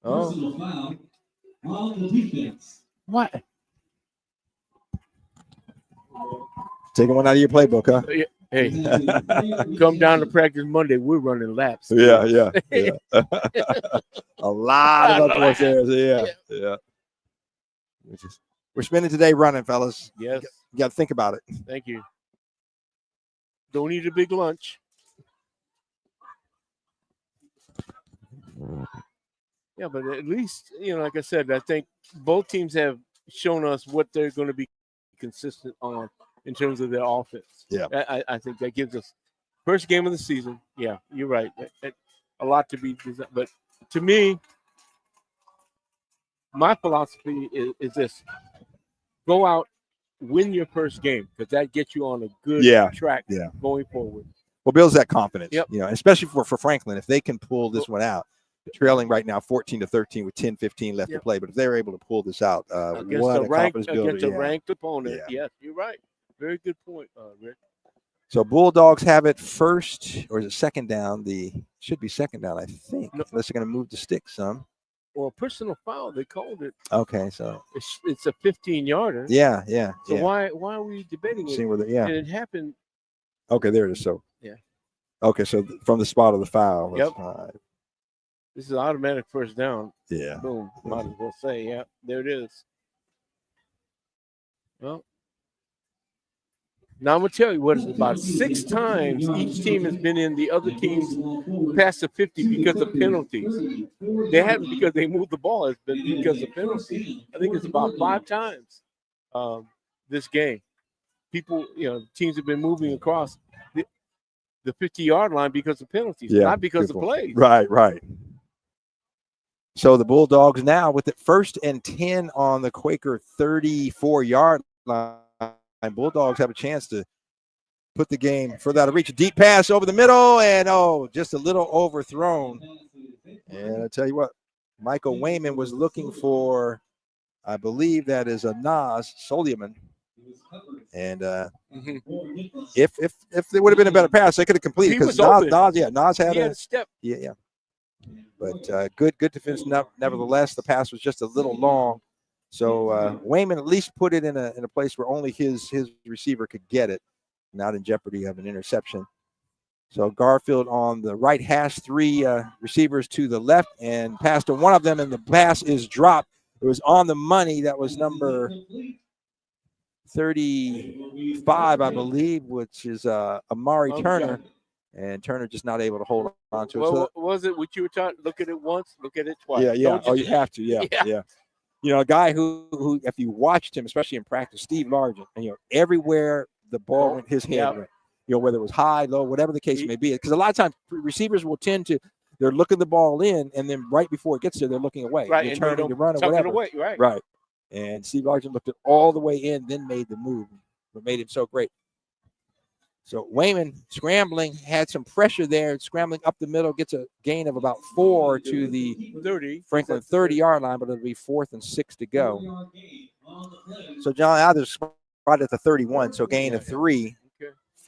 Personal foul on the defense. What? Taking one out of your playbook, huh? Hey, come down to practice Monday. We're running laps. Yeah. A lot of upwards there. Yeah. We're spending today running, fellas. Yes. You got to think about it. Thank you. Don't eat a big lunch. Yeah, but at least, like I said, I think both teams have shown us what they're going to be consistent on in terms of their offense. Yeah. I think that gives us first game of the season. Yeah, you're right. A lot to be designed. But to me, my philosophy is this. Go out, win your first game, because that gets you on a good track going forward. Well, builds that confidence, Yep. Especially for Franklin, if they can pull this one out. Trailing right now 14-13 with 10-15 left to play. But if they're able to pull this out, what a confidence builder. Against a ranked opponent. Yes, you're right. Very good point, Rick. So Bulldogs have it first, or is it second down? Should be second down, I think, unless they're going to move the stick some. Well, personal foul, they called it. Okay, so it's a 15-yarder. Yeah. So why are we debating it? Seeing whether, And it happened. Okay, there it is. So yeah. Okay, so from the spot of the foul. Yep. 5. This is an automatic first down. Yeah. Boom. Might as well say, yeah, there it is. Well, now I'm going to tell you what, about 6 times each team has been in the other team's past the 50 because of penalties. They haven't because they moved the ball. It's been because of penalties. I think it's about 5 times this game. People, teams have been moving across the 50-yard line because of penalties, not because of plays. Right. So the Bulldogs now with it 1st and 10 on the Quaker 34-yard line. Bulldogs have a chance to put the game further out of reach. A deep pass over the middle, and just a little overthrown. And I tell you what, Michael Wayman was looking for, I believe that is a Nas Soliman. And if there would have been a better pass, they could have completed, because Nas had a step. Yeah. But good defense nevertheless. The pass was just a little long. So Wayman at least put it in a place where only his receiver could get it, not in jeopardy of an interception. So Garfield on the right hash, 3 receivers to the left, and passed to one of them, and the pass is dropped. It was on the money. That was number 35, I believe, which is Amari Turner. And Turner just not able to hold on to it. Well, was it what you were talking? Look at it once, look at it twice. Yeah. You have to. Yeah. A guy who, if you watched him, especially in practice, Steve Largent, and everywhere the ball went, his head went. Whether it was high, low, whatever the case may be. Because a lot of times receivers will tend to, they're looking the ball in, and then right before it gets there, they're looking away. Right, they're and turning to run or whatever. Away, right. Right. And Steve Largent looked it all the way in, then made the move. What made him so great. So Wayman scrambling, had some pressure there, scrambling up the middle, gets a gain of about 4 to the 30. Franklin 30-yard line, but it'll be 4th and 6 to go. So John Adams right at the 31, so gain of 3,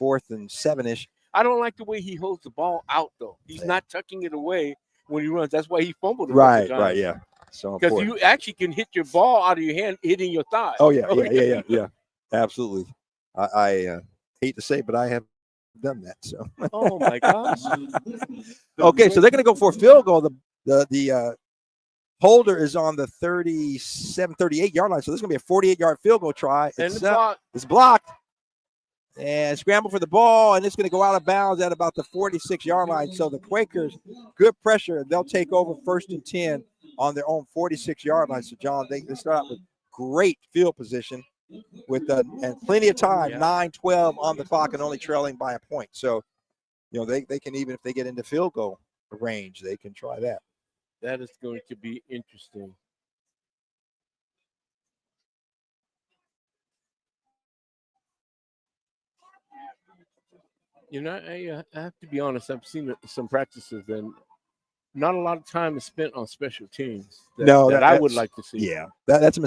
4th and 7-ish. I don't like the way he holds the ball out, though. He's not tucking it away when he runs. That's why he fumbled it. Right, yeah. So because you actually can hit your ball out of your hand, hitting your thigh. Oh, yeah. Absolutely. I hate to say, but I have done that. So. Oh my gosh. Okay, so they're going to go for a field goal. The holder is on the 38-yard line, so this is going to be a 48-yard field goal try. It's blocked. And scramble for the ball, and it's going to go out of bounds at about the 46-yard line. So the Quakers, good pressure. They'll take over 1st and 10 on their own 46-yard line. So, John, they start out with great field position with and plenty of time, 9-12 on the clock and only trailing by a point. So, they can, even if they get into field goal range, they can try that. That is going to be interesting. I have to be honest. I've seen some practices, and not a lot of time is spent on special teams. That I would like to see. Yeah, that's a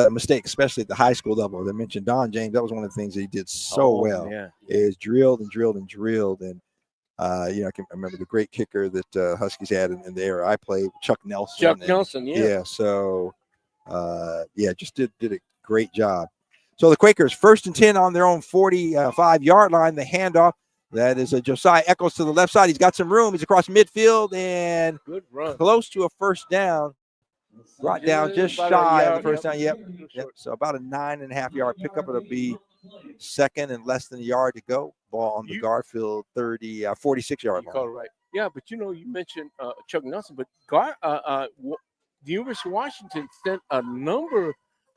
mistake, especially at the high school level. As I mentioned, Don James, that was one of the things that he did so well. Yeah. Is drilled. And I can remember the great kicker that Huskies had in the era I played, Chuck Nelson. Yeah. So, just did a great job. So the Quakers 1st and 10 on their own 45-yard line. The handoff. That is a Josiah Eccles to the left side. He's got some room. He's across midfield and good run. Close to a first down. Brought down just shy of the first down. Yep. So about a 9.5-yard pickup. It'll be Second and less than a yard to go. Ball on the Garfield 46-yard line. Right. Yeah, but you mentioned Chuck Nelson, but the University of Washington sent a number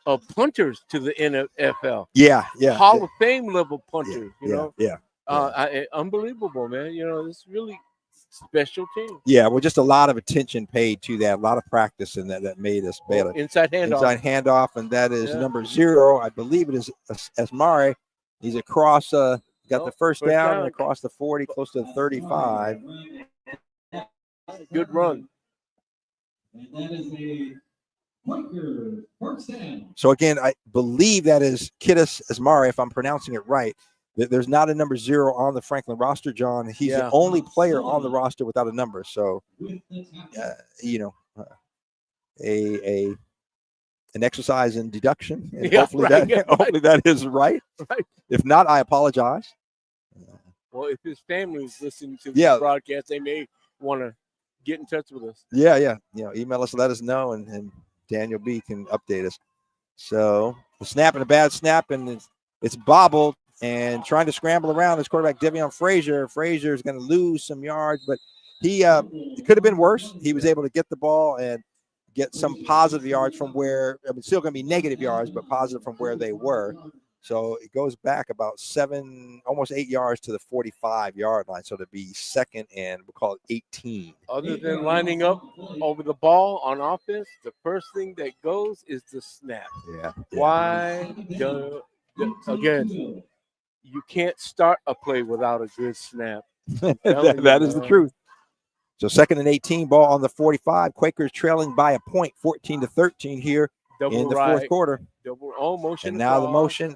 of punters to the NFL. Yeah. Hall of Fame level punters. Yeah. Unbelievable, man. It's really special team. Yeah, well, just a lot of attention paid to that, a lot of practice in that made us better. Inside handoff, and that is number 0. I believe it is Asmari. He's across, got the first down and across the 40, close to the 35. Good run. And that is a Quaker first down. So again, I believe that is Kittis Asmari, if I'm pronouncing it right. There's not a number 0 on the Franklin roster, John. He's the only player on the roster without a number. So, an exercise in deduction. And hopefully that is right. If not, I apologize. Well, if his family is listening to the broadcast, they may want to get in touch with us. Yeah. Email us, let us know, and Daniel B can update us. So the snap and a bad snap, and it's bobbled. And trying to scramble around his quarterback, Devion Frazier. Frazier is going to lose some yards, but it could have been worse. He was able to get the ball and get some positive yards from where, still going to be negative yards, but positive from where they were. So it goes back about almost 8 yards to the 45-yard line. So to be second and we'll call it 18. Other than lining up over the ball on offense, the first thing that goes is the snap. Yeah. Why? Again, you can't start a play without a good snap. that is the truth. So second and 18, ball on the 45. Quakers trailing by a point, 14-13 here in the fourth quarter. Motion. And now the motion.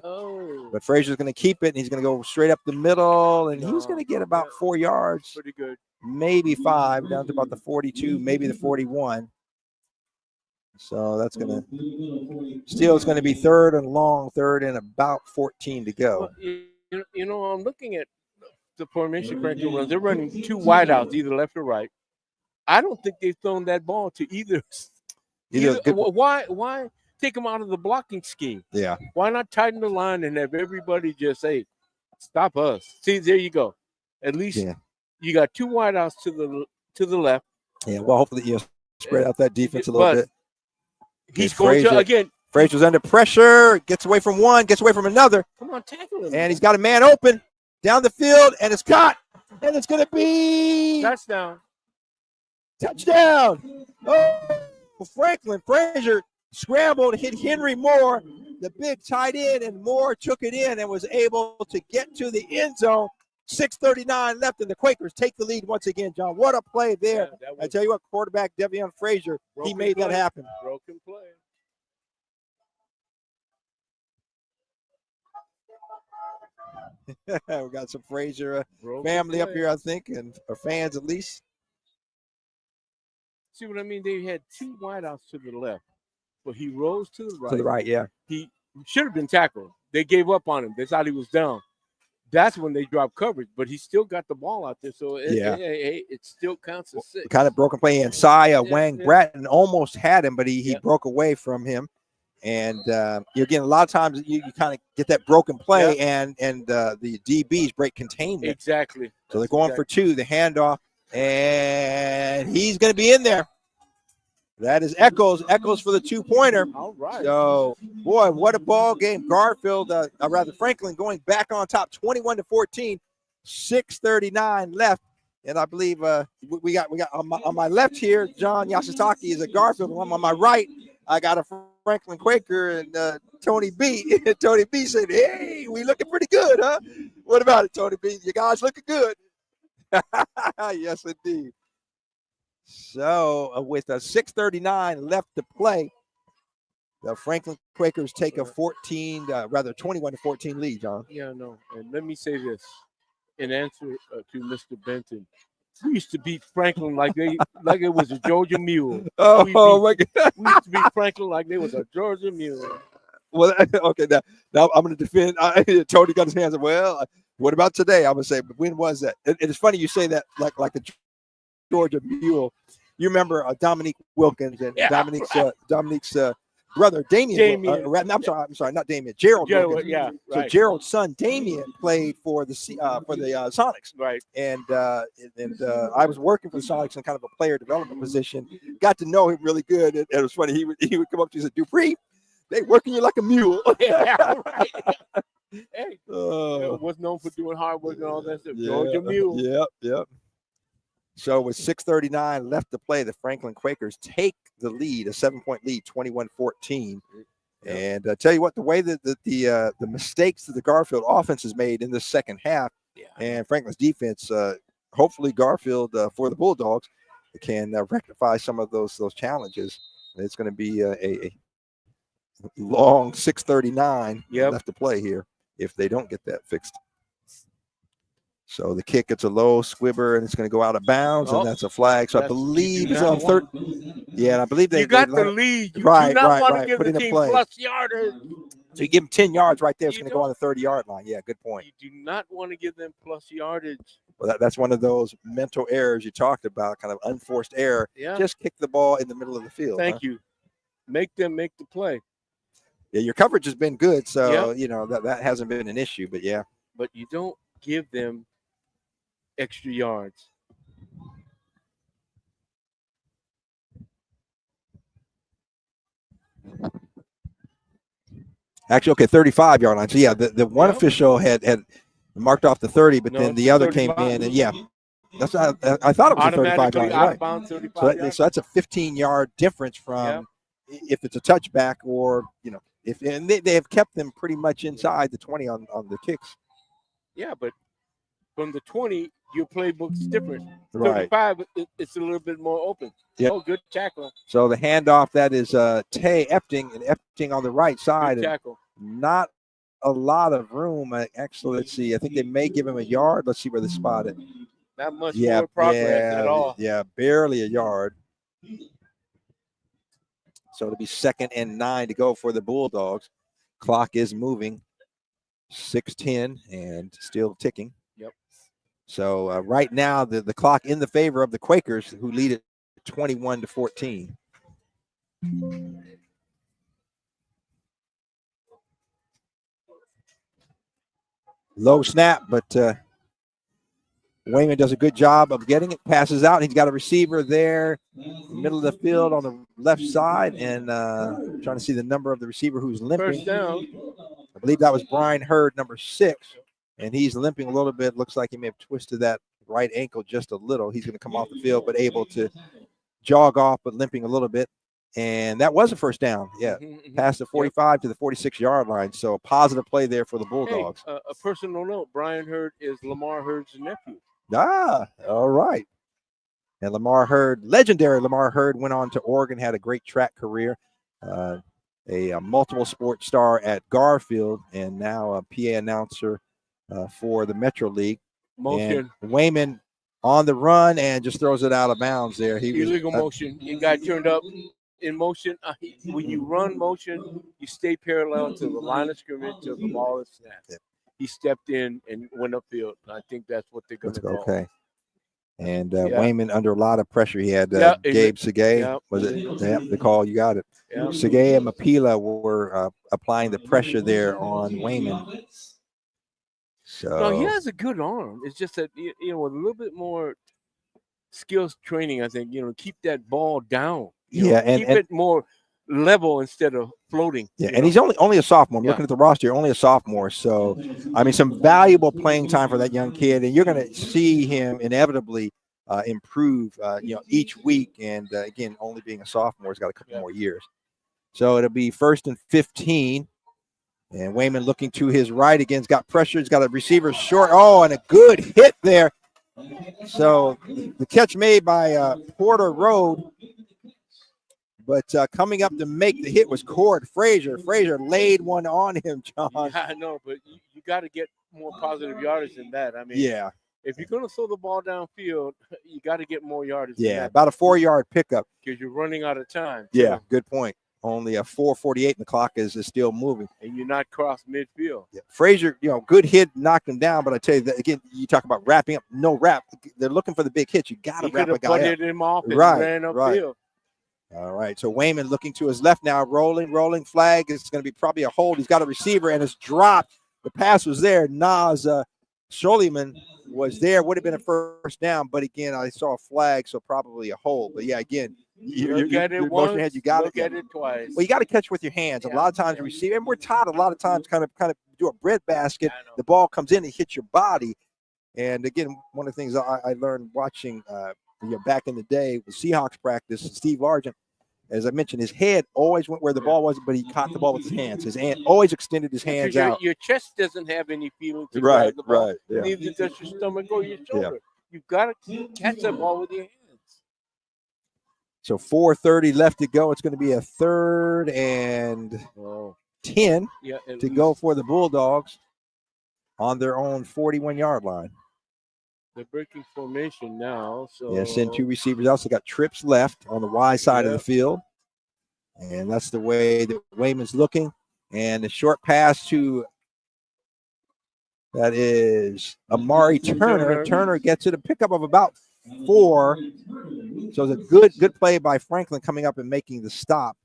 But Frazier's going to keep it, and he's going to go straight up the middle, and he's going to get about 4 yards. Pretty good. Maybe 5, down to about the 42, maybe the 41. So that's going to still, it's going to be third and long, third and about 14 to go. Well, I'm looking at the formation Franklin runs. They're running 2 wideouts, either left or right. I don't think they've thrown that ball to either. Why take them out of the blocking scheme? Yeah. Why not tighten the line and have everybody just say, stop us? See, there you go. At least you got 2 wideouts to the left. Yeah, well, hopefully you spread out that defense a little bit. He's going to, again. Frazier's under pressure, gets away from one, gets away from another. Come on, tackle him. And he's got a man open down the field, and it's caught. And it's going to be touchdown. Oh, Franklin Frazier scrambled, hit Henry Moore, the big tight end, and Moore took it in and was able to get to the end zone. 6:39 left, and the Quakers take the lead once again, John. What a play there. I tell you what, quarterback Devion Frazier, he made that happen. Broken play. We got some Frazier family up here, I think, and our fans at least. See what I mean? They had 2 wideouts to the left, but he rose to the right. To the right, yeah. He should have been tackled. They gave up on him. They thought he was down. That's when they dropped coverage, but he still got the ball out there, so it still counts as 6. Kind of broken play. And Wang Bratton almost had him, but he broke away from him. And again, a lot of times you kind of get that broken play, and the DBs break containment. Exactly. So they're going for 2. The handoff, and he's going to be in there. That is Echols for the 2-pointer. All right. So, boy, what a ball game. Garfield, Franklin going back on top, 21-14, 6:39 left. And I believe we got on my left here, John Yashitaki is a Garfield. On my right, I got a Franklin Quaker and Tony B. Tony B said, "Hey, we looking pretty good, huh? What about it, Tony B? You guys looking good." Yes, indeed. So with 6:39 left to play, the Franklin Quakers take a 21-14 lead, John. Yeah, no. And let me say this in answer to Mr. Benton. We used to beat Franklin like it was a Georgia mule. Oh my God. We used to beat Franklin like they was a Georgia mule. Well, okay, now I'm going to defend. Tony got his hands up. Well, what about today? I'm going to say, but when was that? It's funny you say that like a Georgia mule. You remember Dominique Wilkins and Dominique's brother Damien. Damien. I'm sorry, not Damien. Gerald. Gerald, yeah, So right. Gerald's son Damien played for the Sonics. Right. And I was working for the Sonics in kind of a player development position. Got to know him really good. And it was funny. He would come up to me and say, Dupree, they working you like a mule. Yeah, right. Hey, was known for doing hard work and all that stuff. Georgia Mule. Yep. So with 6:39 left to play, the Franklin Quakers take the lead, a 7-point lead, 21-14. And tell you what, the way that the mistakes that the Garfield offense has made in the second half, and Franklin's defense, hopefully Garfield for the Bulldogs can rectify some of those challenges. It's going to be a long 6:39 left to play here if they don't get that fixed. So the kick, it's a low squibber, and it's going to go out of bounds, and that's a flag. So I believe it's on third. Yeah, and I believe they got the lead. You right, do not want to right. give Put the team play. plus yardage. So you give them 10 yards right there. It's going to go on the 30-yard line. Yeah, good point. You do not want to give them plus yardage. Well, that's one of those mental errors you talked about, kind of unforced error. Yeah. Just kick the ball in the middle of the field. Thank you. Make them make the play. Yeah, your coverage has been good, so that hasn't been an issue. But yeah, but you don't give them extra yards. Actually, okay, 35-yard line. So yeah, the one official had marked off the 30, but then the other 35. Came in, and that's I thought it was a 35-yard line. Right. So that's a 15-yard difference from if it's a touchback or if they have kept them pretty much inside the 20 on the kicks. Yeah, but from the 20, your playbook's different. Right. 35, it's a little bit more open. Yep. Oh, good tackle. So the handoff, that is Tay Epting, and Epting on the right side. Good tackle. Not a lot of room. Actually, let's see. I think they may give him a yard. Let's see where they spot it. Not much more progress at all. Yeah, barely a yard. So it'll be 2nd and 9 to go for the Bulldogs. Clock is moving. 6:10 and still ticking. Yep. So right now, the clock in the favor of the Quakers, who lead it 21-14. Low snap, but Wayman does a good job of getting it, passes out. He's got a receiver there, middle of the field on the left side, and trying to see the number of the receiver who's limping. First down. I believe that was Brian Hurd, number 6, and he's limping a little bit. Looks like he may have twisted that right ankle just a little. He's going to come off the field, but able to jog off, but limping a little bit. And that was a first down. Yeah, past the 45 to the 46-yard line. So a positive play there for the Bulldogs. Hey, a personal note, Brian Hurd is Lamar Hurd's nephew. All right. And legendary Lamar Hurd, went on to Oregon, had a great track career, a multiple sports star at Garfield, and now a PA announcer for the Metro League. Motion. And Wayman on the run and just throws it out of bounds there. Illegal motion. You got turned up in motion. When you run motion, you stay parallel to the line of scrimmage till the ball is snapped. Yeah. He stepped in and went upfield. I think that's what they're going to call. Okay. And Wayman under a lot of pressure. He had Gabe Segay. Was it? Yeah, the call. You got it. Yep. Segay and Mapila were applying the pressure there on Wayman. So no, he has a good arm. It's just that with a little bit more skills training, I think keep that ball down. Keep it more level instead of floating. Yeah, and he's only a sophomore. I'm looking at the roster, only a sophomore. So, I mean, some valuable playing time for that young kid, and you're going to see him inevitably improve, each week. And again, only being a sophomore, he's got a couple more years. So it'll be 1st and 15. And Wayman looking to his right again. He's got pressure. He's got a receiver short. Oh, and a good hit there. So the catch made by Porter Road. But coming up to make the hit was Cord Frazier. Frazier laid one on him, John. Yeah, I know, but you got to get more positive yardage than that. I mean, if you're going to throw the ball downfield, you got to get more yardage. Yeah, about a 4-yard pickup. Because you're running out of time. Yeah, good point. Only a 4:48, and the clock is still moving. And you're not cross midfield. Yeah. Frazier, good hit, knocked him down. But I tell you, that, again, you talk about wrapping up. No wrap. They're looking for the big hit. You got to wrap a guy up. He could have putted him off and ran upfield. All right, so Wayman looking to his left now, rolling flag. It's going to be probably a hold. He's got a receiver, and it's dropped. The pass was there. Nas Scholieman was there. Would have been a first down, but again, I saw a flag, so probably a hold. But yeah, again, Look at it once, you got look at it twice. Well, you got to catch with your hands. A lot of times, receive, and we're taught a lot of times kind of do a bread basket. The ball comes in and hits your body. And again, one of the things I learned watching back in the day with Seahawks practice, Steve Largent, as I mentioned, his head always went where the ball was, but he caught the ball with his hands. His hand always extended his hands out. Your chest doesn't have any feeling to Right, grab the ball. right, yeah. Neither does your stomach or your shoulder. You've got to catch that ball with your hands. So 4:30 left to go. It's going to be a 3rd and 10 to go for the Bulldogs on their own 41-yard line. They're breaking formation now. So Yeah, send 2 receivers out. So got trips left on the Y side of the field. And that's the way that Wayman's looking. And the short pass to that is Amari Turner. Turner gets it, a pickup of about 4. So it's a good play by Franklin coming up and making the stop.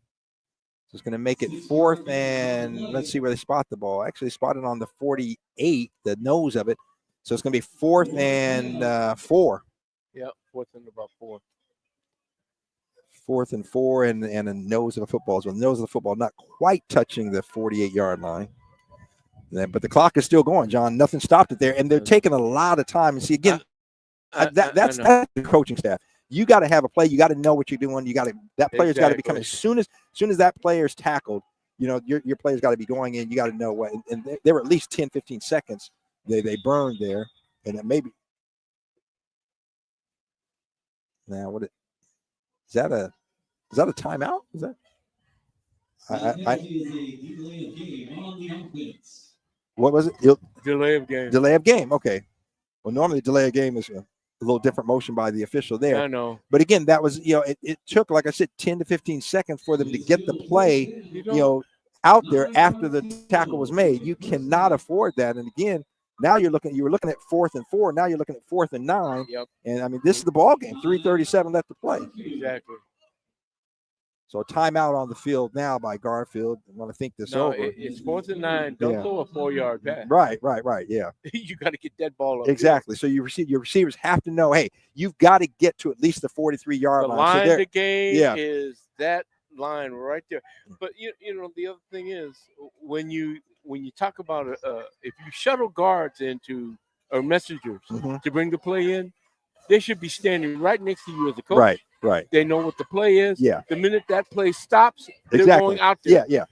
So it's going to make it 4th and let's see where they spot the ball. Actually spotted on the 48, the nose of it. So it's going to be 4th and 4. Yeah, 4th and about 4. 4th and 4 and a nose of a football. So the nose of the football not quite touching the 48-yard line. But the clock is still going, John. Nothing stopped it there. And they're taking a lot of time. And see, again, that's the coaching staff. You got to have a play. You got to know what you're doing. That player's got to become as soon as that player's tackled, your player's got to be going in. You got to know what. And there were at least 10, 15 seconds they burned there. And it maybe now what is that a timeout? Is that what was it? Delay of game. Delay of game. Okay. Well, normally delay of game is a little different motion by the official there. I know. But again, that was, it took, like I said, 10 to 15 seconds for them to get the play, out there after the tackle was made. You cannot afford that. And again, now you were looking at 4th and 4. Now you're looking at 4th and 9. Yep. And I mean, this is the ball game. 3:37 left to play. Exactly. So a timeout on the field now by Garfield. I want to think this over. It's 4th and 9. Don't throw a 4-yard pass. Right. Yeah. You got to get that ball up. Exactly. So your receivers have to know, hey, you've got to get to at least the 43-yard line. The line so of the game is that line right there. But the other thing is when you talk about if you shuttle guards into or messengers to bring the play in, they should be standing right next to you as a coach. Right. They know what the play is. Yeah. The minute that play stops, they're going out there. Yeah.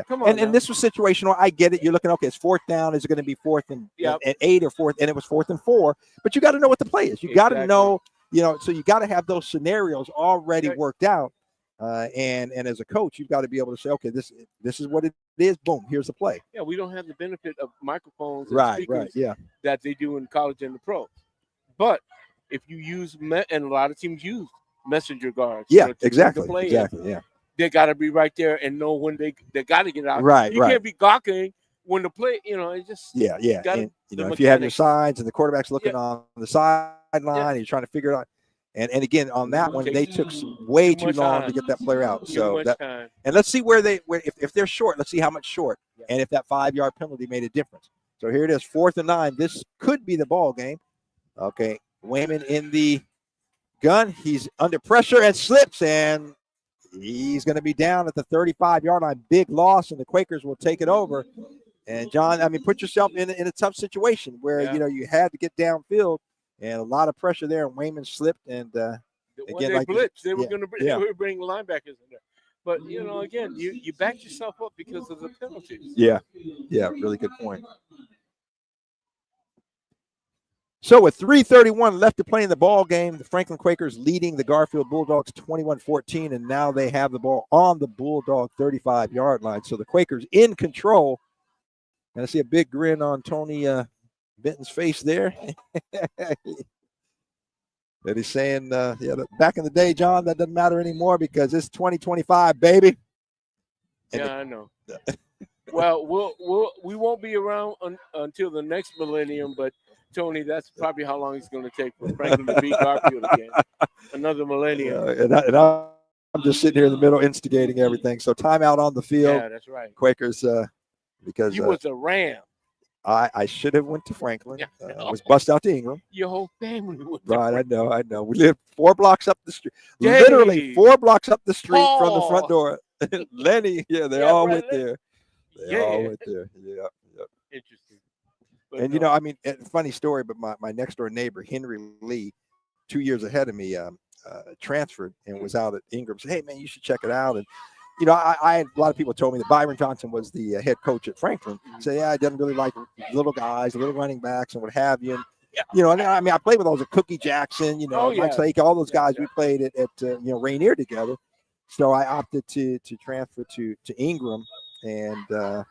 Come on. And this was situational. I get it. You're looking, okay, it's 4th down. Is it going to be 4th and 8 or 4th? And it was 4th and 4. But you got to know what the play is. You got to know, so you got to have those scenarios already worked out. And as a coach, you've got to be able to say, okay, this is what it is. Boom, here's the play. Yeah, we don't have the benefit of microphones and Right, speakers that they do in college and the pros. But if you use, and a lot of teams use messenger guards. Exactly. They got to be right there and know when they got to get out. Right. You can't be gawking when the play, it's just. Yeah. And, if you have your sides and the quarterback's looking on the sideline, you're trying to figure it out. And again, on that one, they took way too long to get that player out. So and let's see if they're short, let's see how much short, and if that 5-yard penalty made a difference. So here it is, 4th and 9. This could be the ball game. Okay, Wayman in the gun. He's under pressure and slips, and he's going to be down at the 35-yard line. Big loss, and the Quakers will take it over. And John, put yourself in a tough situation where you had to get downfield. And a lot of pressure there, and Wayman slipped. And again, they blitzed. They were going to bring linebackers in there. But again, you backed yourself up because of the penalties. Yeah, really good point. So with 3:31 left to play in the ball game, the Franklin Quakers leading the Garfield Bulldogs 21-14, and now they have the ball on the Bulldog 35-yard line. So the Quakers in control. And I see a big grin on Tony Benton's face there. That he's saying, back in the day, John, that doesn't matter anymore because it's 2025, baby. I know. Well, we won't be around until the next millennium, but Tony, that's probably how long it's going to take for Franklin to beat Garfield again. Another millennium. And I'm just sitting here in the middle instigating everything. So timeout on the field. Yeah, that's right. Quakers, because you was a Ram. I should have went to Franklin. I was bussed out to Ingram. Your whole family went to Right, Franklin. I know. We lived 4 blocks up the street. Dang. Literally 4 blocks up the street from the Paul. front door. Lenny, they all went there. They all went there. Yeah. Interesting. But And, no. I mean, funny story, but my next door neighbor, Henry Lee, 2 years ahead of me, transferred and was out at Ingram. Said, hey, man, you should check it out. And, I had a lot of people told me that Byron Johnson was the head coach at Franklin. Say, yeah, I didn't really like little guys, little running backs, and what have you. And, and I mean, I played with all the Cookie Jackson, Mike Slake, all those guys. We played at Rainier together. So I opted to transfer to Ingram, and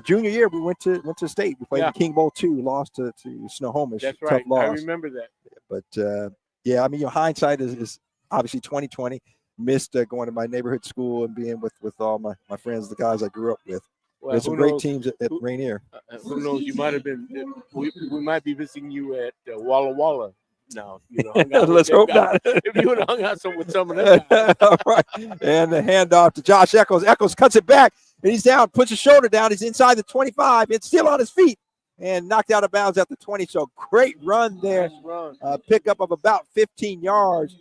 junior year we went to state. We played the King Bowl 2, lost to Snohomish. That's Tough right. loss. I remember that. But I mean, hindsight is obviously 2020. Missed going to my neighborhood school and being with all my friends, the guys I grew up with. Well, There's some who great knows? teams at Rainier. Who knows? You might have been. We might be visiting you at Walla Walla now. Hung out with Let's them hope guys. not. If you would have hung out with some of them guys. All right. And the handoff to Josh Eccles. Eccles cuts it back, and he's down, puts his shoulder down. He's inside the 25. It's still on his feet and knocked out of bounds at the 20. So great run there. Nice run. Pickup of about 15 yards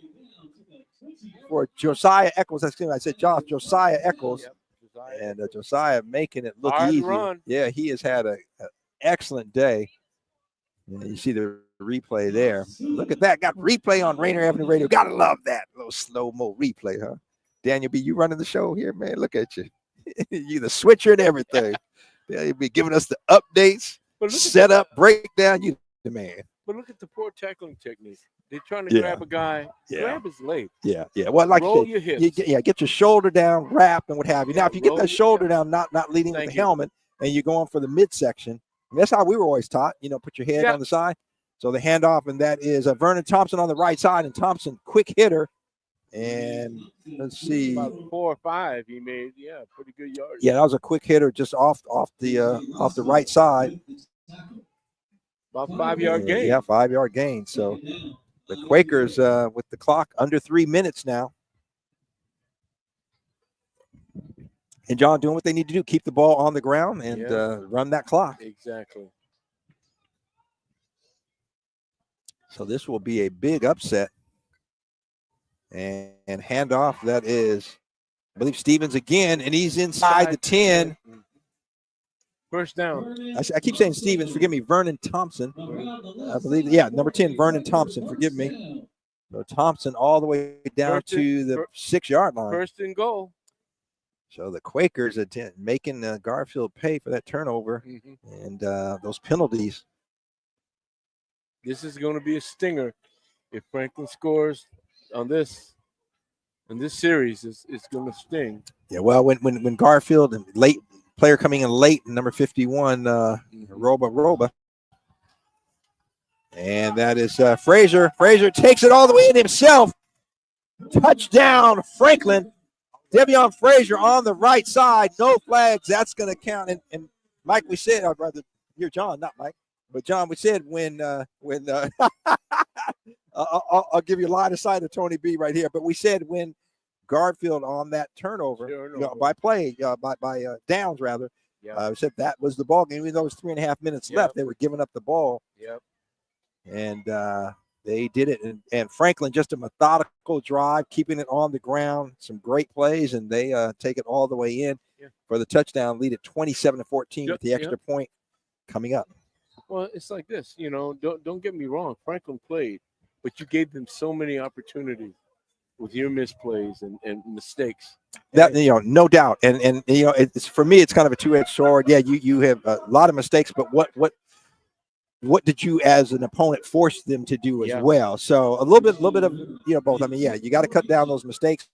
for Josiah Eccles. I said Josiah Eccles. Yep. And Josiah making it look Hard easy. run. Yeah, he has had an excellent day. And you see the replay there. Look at that. Got replay on Rainier Avenue Radio. Gotta love that little slow-mo replay, huh? Daniel B., you running the show here, man. Look at you. You the switcher and everything. Yeah, you'll be giving us the updates, setup, breakdown. You the man. But look at the poor tackling technique. They're trying to grab a guy. Grab his leg. Yeah. Well, like roll you your said, hips. get your shoulder down, wrap, and what have you. Now, if you get roll that your- shoulder down, not leading with Thank the you. helmet, and you're going for the midsection, that's how we were always taught. Put your head Yeah. on the side. So the handoff, and that is Vernon Thompson on the right side, and Thompson, quick hitter. And let's see. About 4 or 5 he made. Yeah, pretty good yards. Yeah, that was a quick hitter just off the right side. About 5-yard gain. Yeah, 5-yard gain. So the Quakers with the clock under 3 minutes now. And John doing what they need to do, keep the ball on the ground and run that clock. Exactly. So this will be a big upset. And handoff, that is, I believe, Stevens again, and he's inside the 10. First down. I keep saying Stevens, forgive me, Vernon Thompson. I believe, number 10, Vernon Thompson, forgive me. So Thompson all the way down to the 6-yard line. First and goal. So the Quakers making Garfield pay for that turnover and those penalties. This is going to be a stinger if Franklin scores on this. In this series, it's going to sting. Yeah, well, when Garfield and late player coming in late, number 51, Roba. And that is Frazier. Frazier takes it all the way in himself. Touchdown, Franklin. Devion Frazier on the right side. No flags. That's going to count. And Mike, we said, or rather, you're John, not Mike. But John, we said when I'll give you a line of sight of Tony B right here. But we said when Garfield on that turnover, by downs rather, said that was the ball game. Even though it was 3.5 minutes left, they were giving up the ball. Yep. And they did it. And Franklin, just a methodical drive, keeping it on the ground. Some great plays, and they take it all the way in for the touchdown, lead at 27-14 with the extra point coming up. Well, it's like this, don't get me wrong. Franklin played, but you gave them so many opportunities with your misplays and mistakes. That no doubt, and it's for me, it's kind of a two-edged sword. Yeah, you have a lot of mistakes, but what did you as an opponent force them to do as well? So a little bit of both. I mean, you got to cut down those mistakes,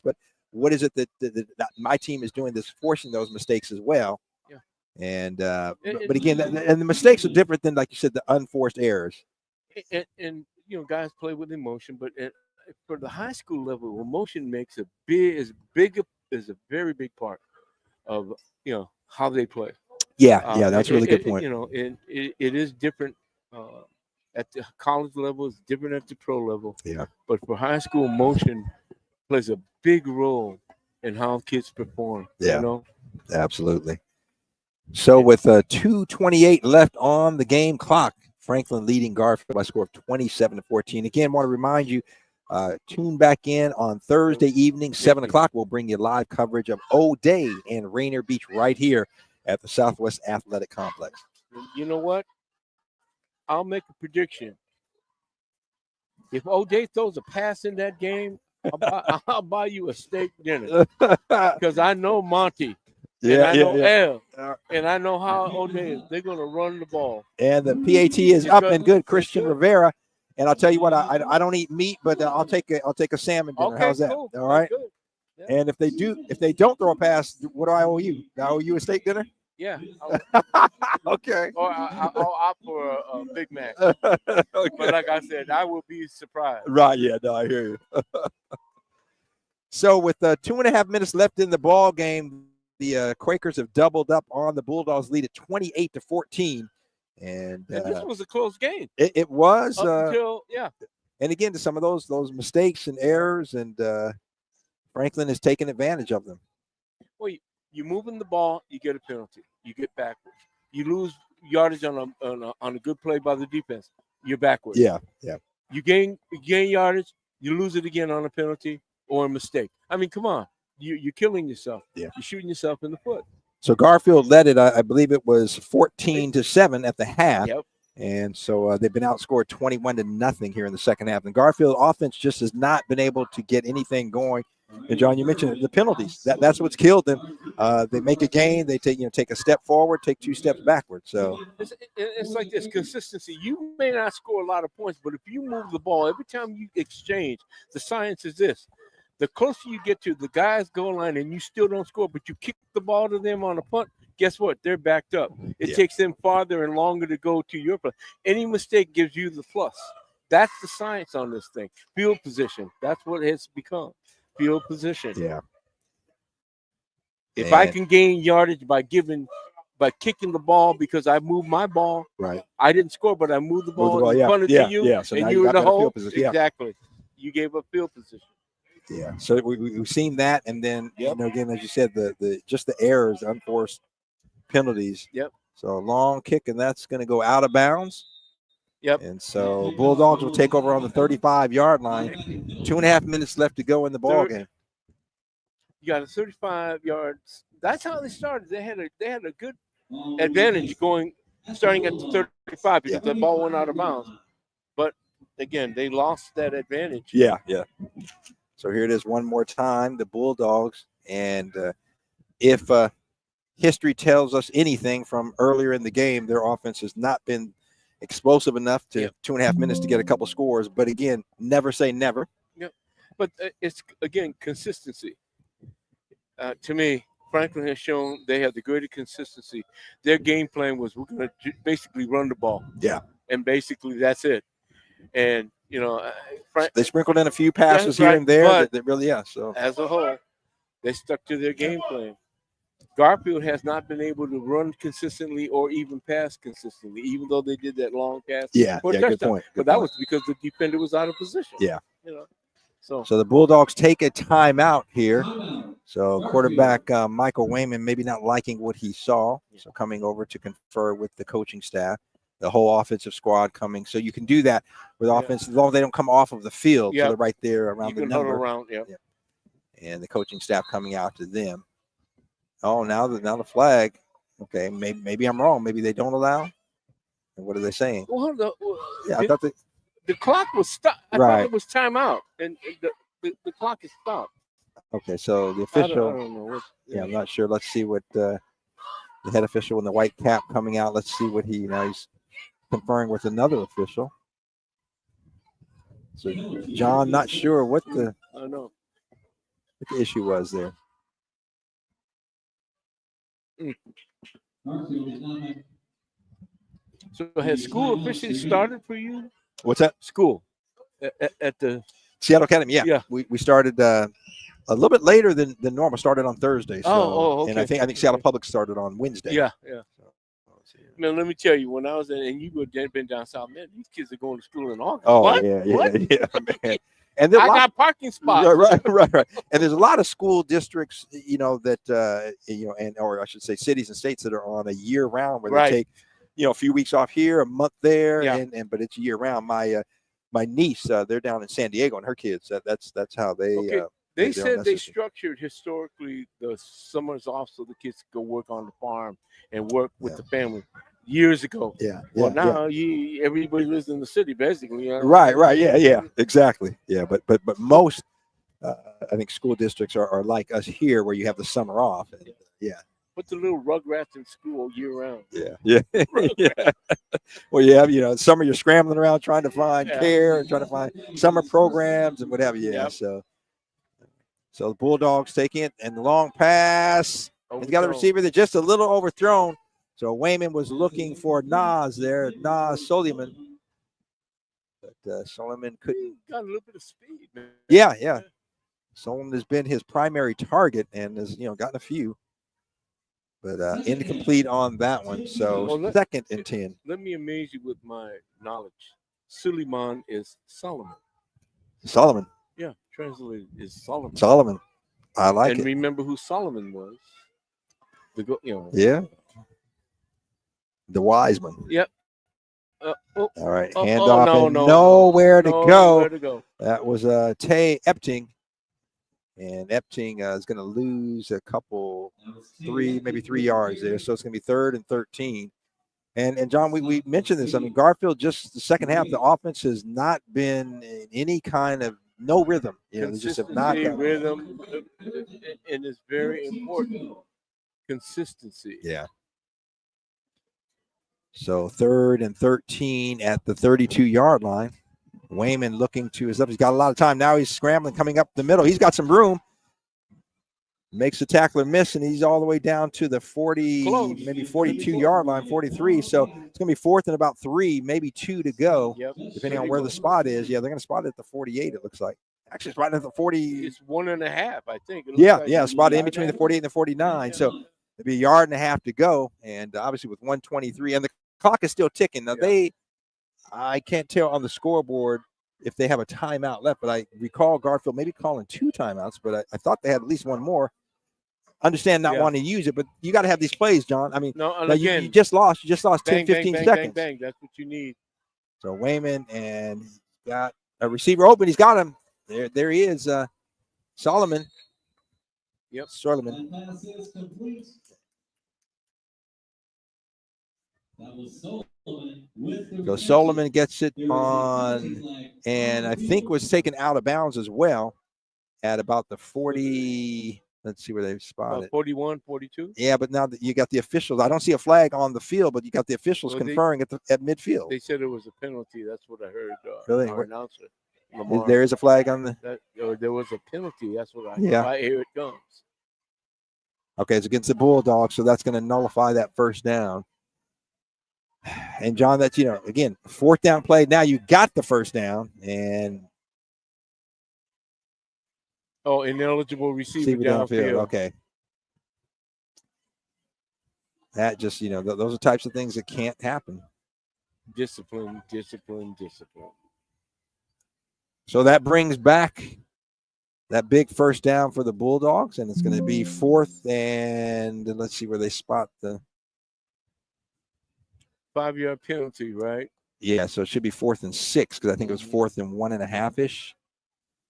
but what is it that my team is doing that's forcing those mistakes as well? Yeah. And but again, and the mistakes are different than, like you said, the unforced errors. And guys play with emotion, but for the high school level, emotion makes a very big part of how they play. Yeah, that's a really good point. It is different at the college level, it's different at the pro level. Yeah. But for high school, motion plays a big role in how kids perform. Yeah. You know? Absolutely. So with 2:28 left on the game clock, Franklin leading Garfield by a score of 27-14. Again, want to remind you, tune back in on Thursday evening, 7 o'clock. We'll bring you live coverage of O'Day and Rainier Beach right here at the Southwest Athletic Complex. You know what? I'll make a prediction. If O'Day throws a pass in that game, I'll buy you a steak dinner. Because I know Monty. And I know El. And I know how O'Day is. They're going to run the ball. And the PAT is up and good. Christian Rivera. And I'll tell you what, I don't eat meat, but I'll take a salmon dinner. Okay, how's that? cool. All right. Yeah. And if they don't throw a pass, what do I owe you? I owe you a steak dinner? Yeah. Okay. Or I'll opt for a Big Mac. Okay. But like I said, I will be surprised. Right. Yeah. No, I hear you. So with 2.5 minutes left in the ball game, the Quakers have doubled up on the Bulldogs' lead at 28-14. And this was a close game. It was. Up until, yeah. And again, to some of those mistakes and errors, and Franklin has taken advantage of them. Well, you're moving the ball, you get a penalty. You get backwards. You lose yardage on a good play by the defense. You're backwards. Yeah. You gain yardage. You lose it again on a penalty or a mistake. I mean, come on. You're killing yourself. Yeah. You're shooting yourself in the foot. So Garfield led it. I believe it was 14-7 at the half. Yep. And so they've been outscored 21-0 here in the second half. And Garfield offense just has not been able to get anything going. And John, you mentioned the penalties. That's what's killed them. They make a gain. They take a step forward, take 2 steps backward. So it's like this consistency. You may not score a lot of points, but if you move the ball every time you exchange, the science is this: the closer you get to the guy's goal line and you still don't score, but you kick the ball to them on a punt, guess what? They're backed up. It takes them farther and longer to go to your play. Any mistake gives you the plus. That's the science on this thing. Field position. That's what it's become. Field position. Yeah. If I can gain yardage by kicking the ball because I moved my ball, right? I didn't score, but I moved the ball and punted to you, So and now you in the hole. Yeah. Exactly. You gave up field position. Yeah. So we've seen that, and then again, as you said, the just the errors, the unforced penalties. Yep. So a long kick, and that's going to go out of bounds. Yep. And so Bulldogs will take over on the 35-yard line. 2.5 minutes left to go in the ball game. You got a 35 yards. That's how they started. They had a good advantage starting at the 35 because the ball went out of bounds. But again, they lost that advantage. Yeah. So here it is one more time, the Bulldogs. And if history tells us anything from earlier in the game, their offense has not been explosive enough to 2.5 minutes to get a couple scores. But again, never say never. Yeah. But it's, again, consistency. To me, Franklin has shown they have the greater consistency. Their game plan was we're going to basically run the ball. Yeah. And basically that's it. And, they sprinkled in a few passes here and there. That really, so as a whole, they stuck to their game plan. Garfield has not been able to run consistently or even pass consistently, even though they did that long pass. Good point. But that was because the defender was out of position. Yeah. So the Bulldogs take a timeout here. So quarterback Michael Wayman maybe not liking what he saw. So coming over to confer with the coaching staff, the whole offensive squad coming. So you can do that with offense as long as they don't come off of the field. So they're right there around the number. Around, And the coaching staff coming out to them. Oh, now the flag. Okay, maybe I'm wrong. Maybe they don't allow. And what are they saying? Well, I thought the clock was stopped. I thought it was timeout, and the clock is stopped. Okay, so the official. I don't know. I'm not sure. Let's see what the head official in the white cap coming out. Let's see what he's conferring with another official. So John, not sure what the issue was there. So has school officially started for you? What's that? School at the Seattle Academy. Yeah. We started a little bit later than normal. Started on Thursday. So, okay. And I think Seattle Public started on Wednesday. Yeah. Man, let me tell you, when I was in, and you would been down south, man, these kids are going to school in August. Oh What? yeah, What? man. And I got parking spots. Right. And there's a lot of school districts, that or I should say, cities and states that are on a year round where they take, a few weeks off here, a month there, but it's year round. My niece, they're down in San Diego, and her kids, that's how they. Okay. They said they system. structured historically the summers off so the kids could go work on the farm and work with the family years ago. Well, now everybody lives in the city, basically. Right. Yeah. Exactly. Yeah. But most, I think, school districts are like us here, where you have the summer off. And, Put the little rugrats in school year round. Yeah. Well, summer you're scrambling around trying to find care and trying to find summer programs and what have you. Yeah. So the Bulldogs taking it, and the long pass. He's got a receiver that's just a little overthrown. So Wayman was looking for Nas Soliman. But Soliman couldn't. Got a little bit of speed, man. Yeah. Soliman has been his primary target and has, gotten a few. But incomplete on that one. So second and 10. Let me amaze you with my knowledge. Suleiman is Solomon. Solomon. Yeah, translated is Solomon. Solomon. I like it. And remember who Solomon was. Yeah. The wise one. Yep. All right. Handoff and nowhere to go. That was Tay Epting. And Epting is going to lose a couple, maybe 3 yards there. So it's going to be 3rd and 13. And John, we mentioned this. I mean, Garfield, just the second half, the offense has not been in any kind of no rhythm. They just have not got rhythm, and it's very important. Consistency. Yeah. So 3rd and 13 at the 32-yard line. Wayman looking to his left. He's got a lot of time. Now he's scrambling, coming up the middle. He's got some room. Makes the tackler miss, and he's all the way down to the 40, maybe 42-yard line, 43. So it's going to be 4th and about 3, maybe 2 to go, depending on where the spot is. Yeah, they're going to spot it at the 48, it looks like. Actually, it's right at the 40. It's 1.5, I think. Spot in between the 48 and the 49. So it'll be 1.5 yards to go, and obviously with 1:23, and the clock is still ticking. Now I can't tell on the scoreboard if they have a timeout left, but I recall Garfield maybe calling 2 timeouts, but I thought they had at least one more. Understand not wanting to use it, but you got to have these plays, John. I mean, you just lost. You just lost 10, 15 seconds. Bang. That's what you need. So Wayman, and he's got a receiver open. He's got him. There he is, Solomon. Yep. Solomon. So Solomon gets it on, and I think was taken out of bounds as well at about the 40. Let's see where they've spotted. 41, 42? Yeah, but now that you got the officials, I don't see a flag on the field, but you got the officials conferring at midfield. They said it was a penalty. That's what I heard. Really? Our announcer. There is a flag on the. There was a penalty. That's what I. Yeah. Here it comes. Okay, it's against the Bulldogs, so that's going to nullify that first down. And John, that's again 4th down play. Now you got the first down, and ineligible receiver downfield. Okay. That just, those are types of things that can't happen. Discipline. So that brings back that big first down for the Bulldogs, and it's going to be 4th, and let's see where they spot the 5-yard penalty, right? Yeah, so it should be 4th and 6 because I think it was 4th and 1.5-ish.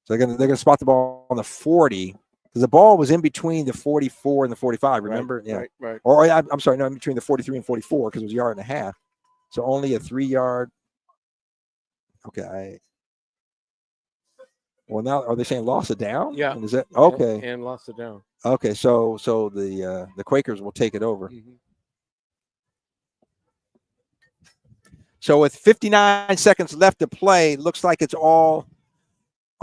So they're gonna spot the ball on the 40 because the ball was in between the 44 and the 45. Remember? Right. Or I'm sorry, no, in between the 43 and 44 because it was 1.5 yards. So only a 3-yard. Okay. Well, now are they saying loss of down? Yeah. And is that okay? And loss of down. Okay, so the Quakers will take it over. Mm-hmm. So with 59 seconds left to play, looks like it's all.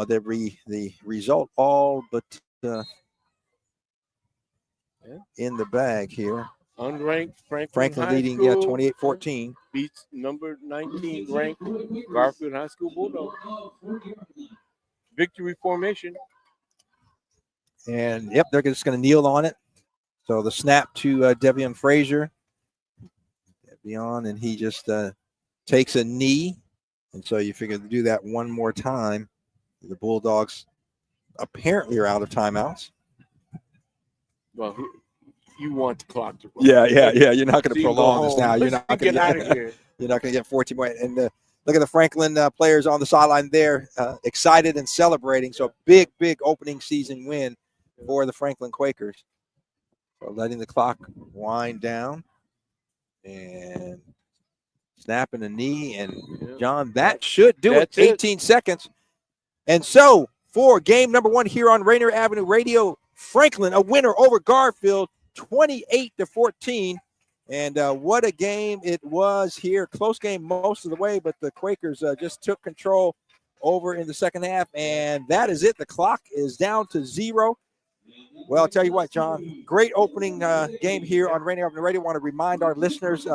The result all but in the bag here. Unranked Franklin leading 28-14. Beats number 19 ranked Garfield High School Bulldog. Victory formation. And they're just going to kneel on it. So the snap to Devian Frazier. beyond, and he just takes a knee. And so you figure to do that one more time. The Bulldogs apparently are out of timeouts. Well, you want the clock to run. Yeah. You're not going to prolong this now. You're not going to get out of here. You're not going to get 14 more. And look at the Franklin players on the sideline there, excited and celebrating. So big opening season win for the Franklin Quakers. So letting the clock wind down and snapping a knee. And John, that should do it. 18 seconds. And so for game number 1 here on Rainier Avenue Radio, Franklin a winner over Garfield, 28-14. And what a game it was here. Close game most of the way, but the Quakers just took control over in the second half. And that is it. The clock is down to 0. Well, I'll tell you what, John, great opening game here on Rainier Avenue Radio. I want to remind our listeners,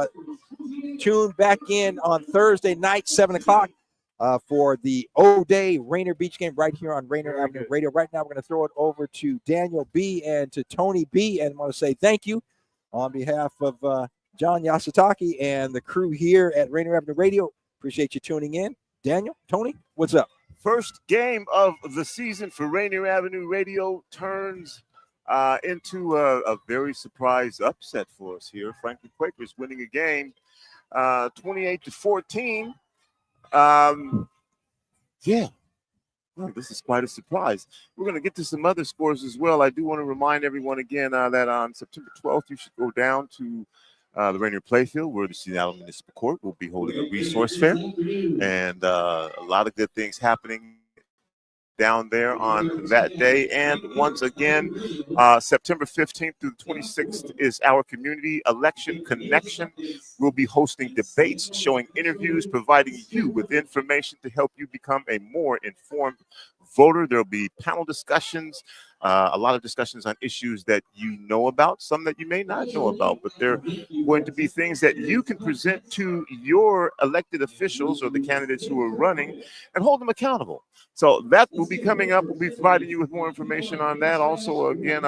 tune back in on Thursday night, 7 o'clock, for the O-Day Rainier Beach game right here on Rainier Avenue Radio. Right now, we're going to throw it over to Daniel B. and to Tony B. And I want to say thank you on behalf of John Yasutaki and the crew here at Rainier Avenue Radio. Appreciate you tuning in. Daniel, Tony, what's up? First game of the season for Rainier Avenue Radio turns into a very surprise upset for us here. Franklin Quakers winning a game 28-14. Well, this is quite a surprise. We're going to get to some other scores as well. I do want to remind everyone again that on September 12th, you should go down to the Rainier Playfield, where the Seattle Municipal Court will be holding a resource fair, and a lot of good things happening down there on that day. And once again, September 15th through the 26th is our Community Election Connection. We'll be hosting debates, showing interviews, providing you with information to help you become a more informed voter. There'll be panel discussions, a lot of discussions on issues that you know about, some that you may not know about, but they're going to be things that you can present to your elected officials or the candidates who are running and hold them accountable. So that will be coming up. We'll be providing you with more information on that. Also, again,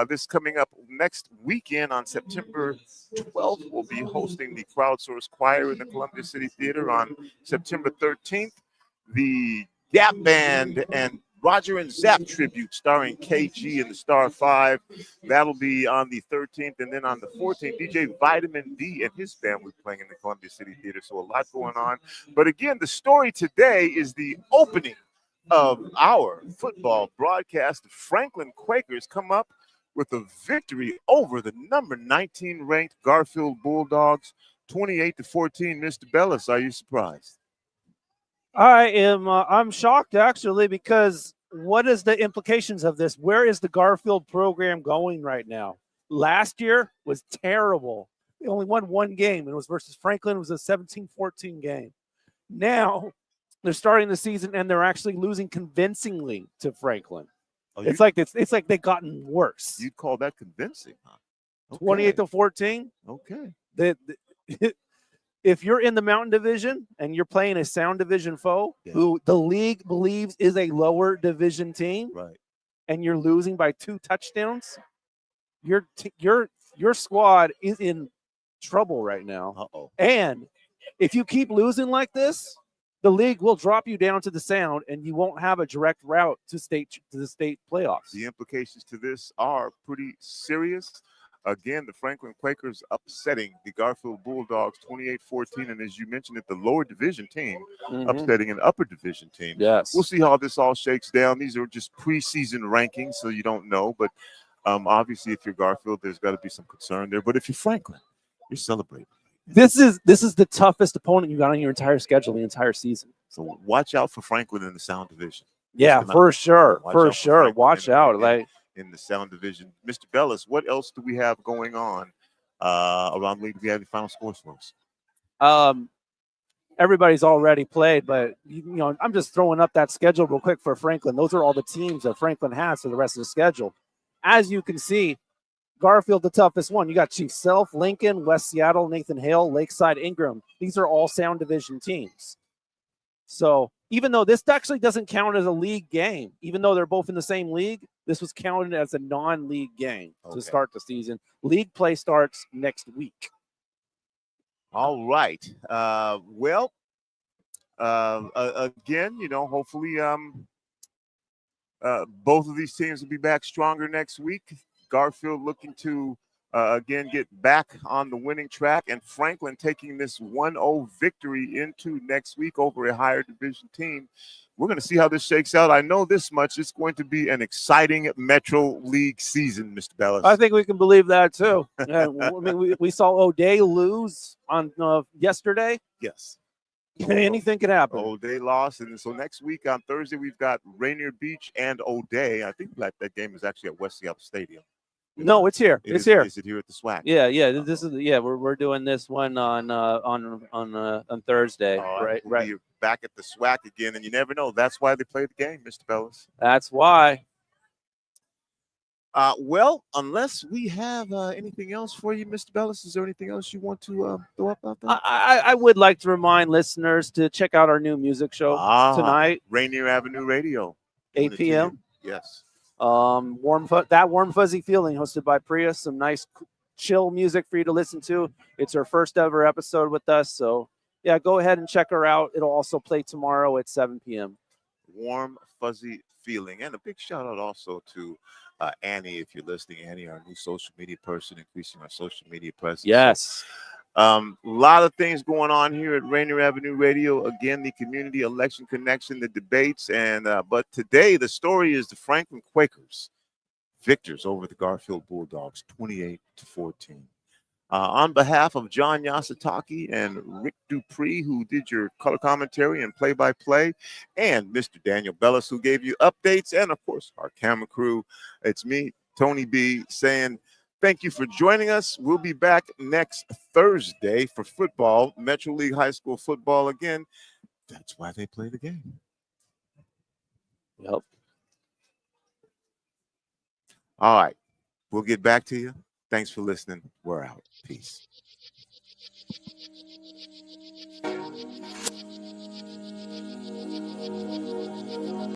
this coming up next weekend on September 12th, we'll be hosting the Crowdsource Choir in the Columbia City Theater. On September 13th, the Gap Band and Roger and Zapp tribute starring KG and the Star 5. That'll be on the 13th. And then on the 14th, DJ Vitamin D and his band will be playing in the Columbia City Theater. So a lot going on. But again, the story today is the opening of our football broadcast. The Franklin Quakers come up with a victory over the number 19 ranked Garfield Bulldogs, 28-14. Mr. Bellis, are you surprised? I am. I'm shocked, actually, because what is the implications of this? Where is the Garfield program going right now? Last year was terrible. They only won one game, and it was versus Franklin. It was a 17-14 game. Now they're starting the season, and they're actually losing convincingly to Franklin. Oh, it's like they've gotten worse. You'd call that convincing, huh? Okay. 28-14. Okay. If you're in the Mountain Division and you're playing a Sound Division foe, who the league believes is a lower division team, right, and you're losing by 2 touchdowns, your squad is in trouble right now. Uh-oh. And if you keep losing like this, the league will drop you down to the Sound, and you won't have a direct route to the state playoffs. The implications to this are pretty serious. Again, the Franklin Quakers upsetting the Garfield Bulldogs 28-14. And as you mentioned it, the lower division team upsetting an upper division team. Yes. We'll see how this all shakes down. These are just preseason rankings, so you don't know. But obviously, if you're Garfield, there's got to be some concern there. But if you're Franklin, you're celebrating. This is the toughest opponent you got on your entire schedule, the entire season. So watch out for Franklin in the Sound Division. Yeah, for sure. For sure. Watch out. In the Sound Division. Mr. Bellis, what else do we have going on around the league? Do we have any final scores for us? Everybody's already played, but I'm just throwing up that schedule real quick for Franklin. Those are all the teams that Franklin has for the rest of the schedule. As you can see, Garfield, the toughest one. You got Chief Self, Lincoln, West Seattle, Nathan Hale, Lakeside, Ingram. These are all Sound Division teams. So even though this actually doesn't count as a league game, even though they're both in the same league, this was counted as a non-league game to start the season. League play starts next week. All right. Well, again, hopefully both of these teams will be back stronger next week. Garfield looking to again get back on the winning track, and Franklin taking this 1-0 victory into next week over a higher division team. We're going to see how this shakes out. I know this much. It's going to be an exciting Metro League season, Mr. Bellis. I think we can believe that too. I mean, we saw O'Day lose on yesterday. Yes. Anything can happen. O'Day lost, and so next week on Thursday we've got Rainier Beach and O'Day. I think that game is actually at West Seattle Stadium. No, it's here. It's here. Is it here at the SWAC? Yeah. This is we're doing this one on Thursday. Right. We'll be back at the SWAC again, and you never know. That's why they play the game, Mr. Bellis. That's why. Well, unless we have anything else for you, Mr. Bellis, is there anything else you want to throw up out there? I would like to remind listeners to check out our new music show tonight. Rainier Avenue Radio. 8 p.m. Yes. Warm Fuzzy Feeling, hosted by Priya. Some nice chill music for you to listen to. It's her first ever episode with us. So yeah, go ahead and check her out. It'll also play tomorrow at 7 p.m. Warm Fuzzy Feeling. And a big shout out also to Annie, if you're listening. Annie, our new social media person, increasing our social media presence. Yes. A lot of things going on here at Rainier Avenue Radio. Again, the community election connection, the debates, and but today the story is the Franklin Quakers victors over the Garfield Bulldogs, 28-14. On behalf of John Yasutaki and Rick Dupree, who did your color commentary and play-by-play, and Mr. Daniel Bellis, who gave you updates, and of course our camera crew, it's me, Tony B, saying thank you for joining us. We'll be back next Thursday for football, Metro League High School football again. That's why they play the game. Yep. All right. We'll get back to you. Thanks for listening. We're out. Peace.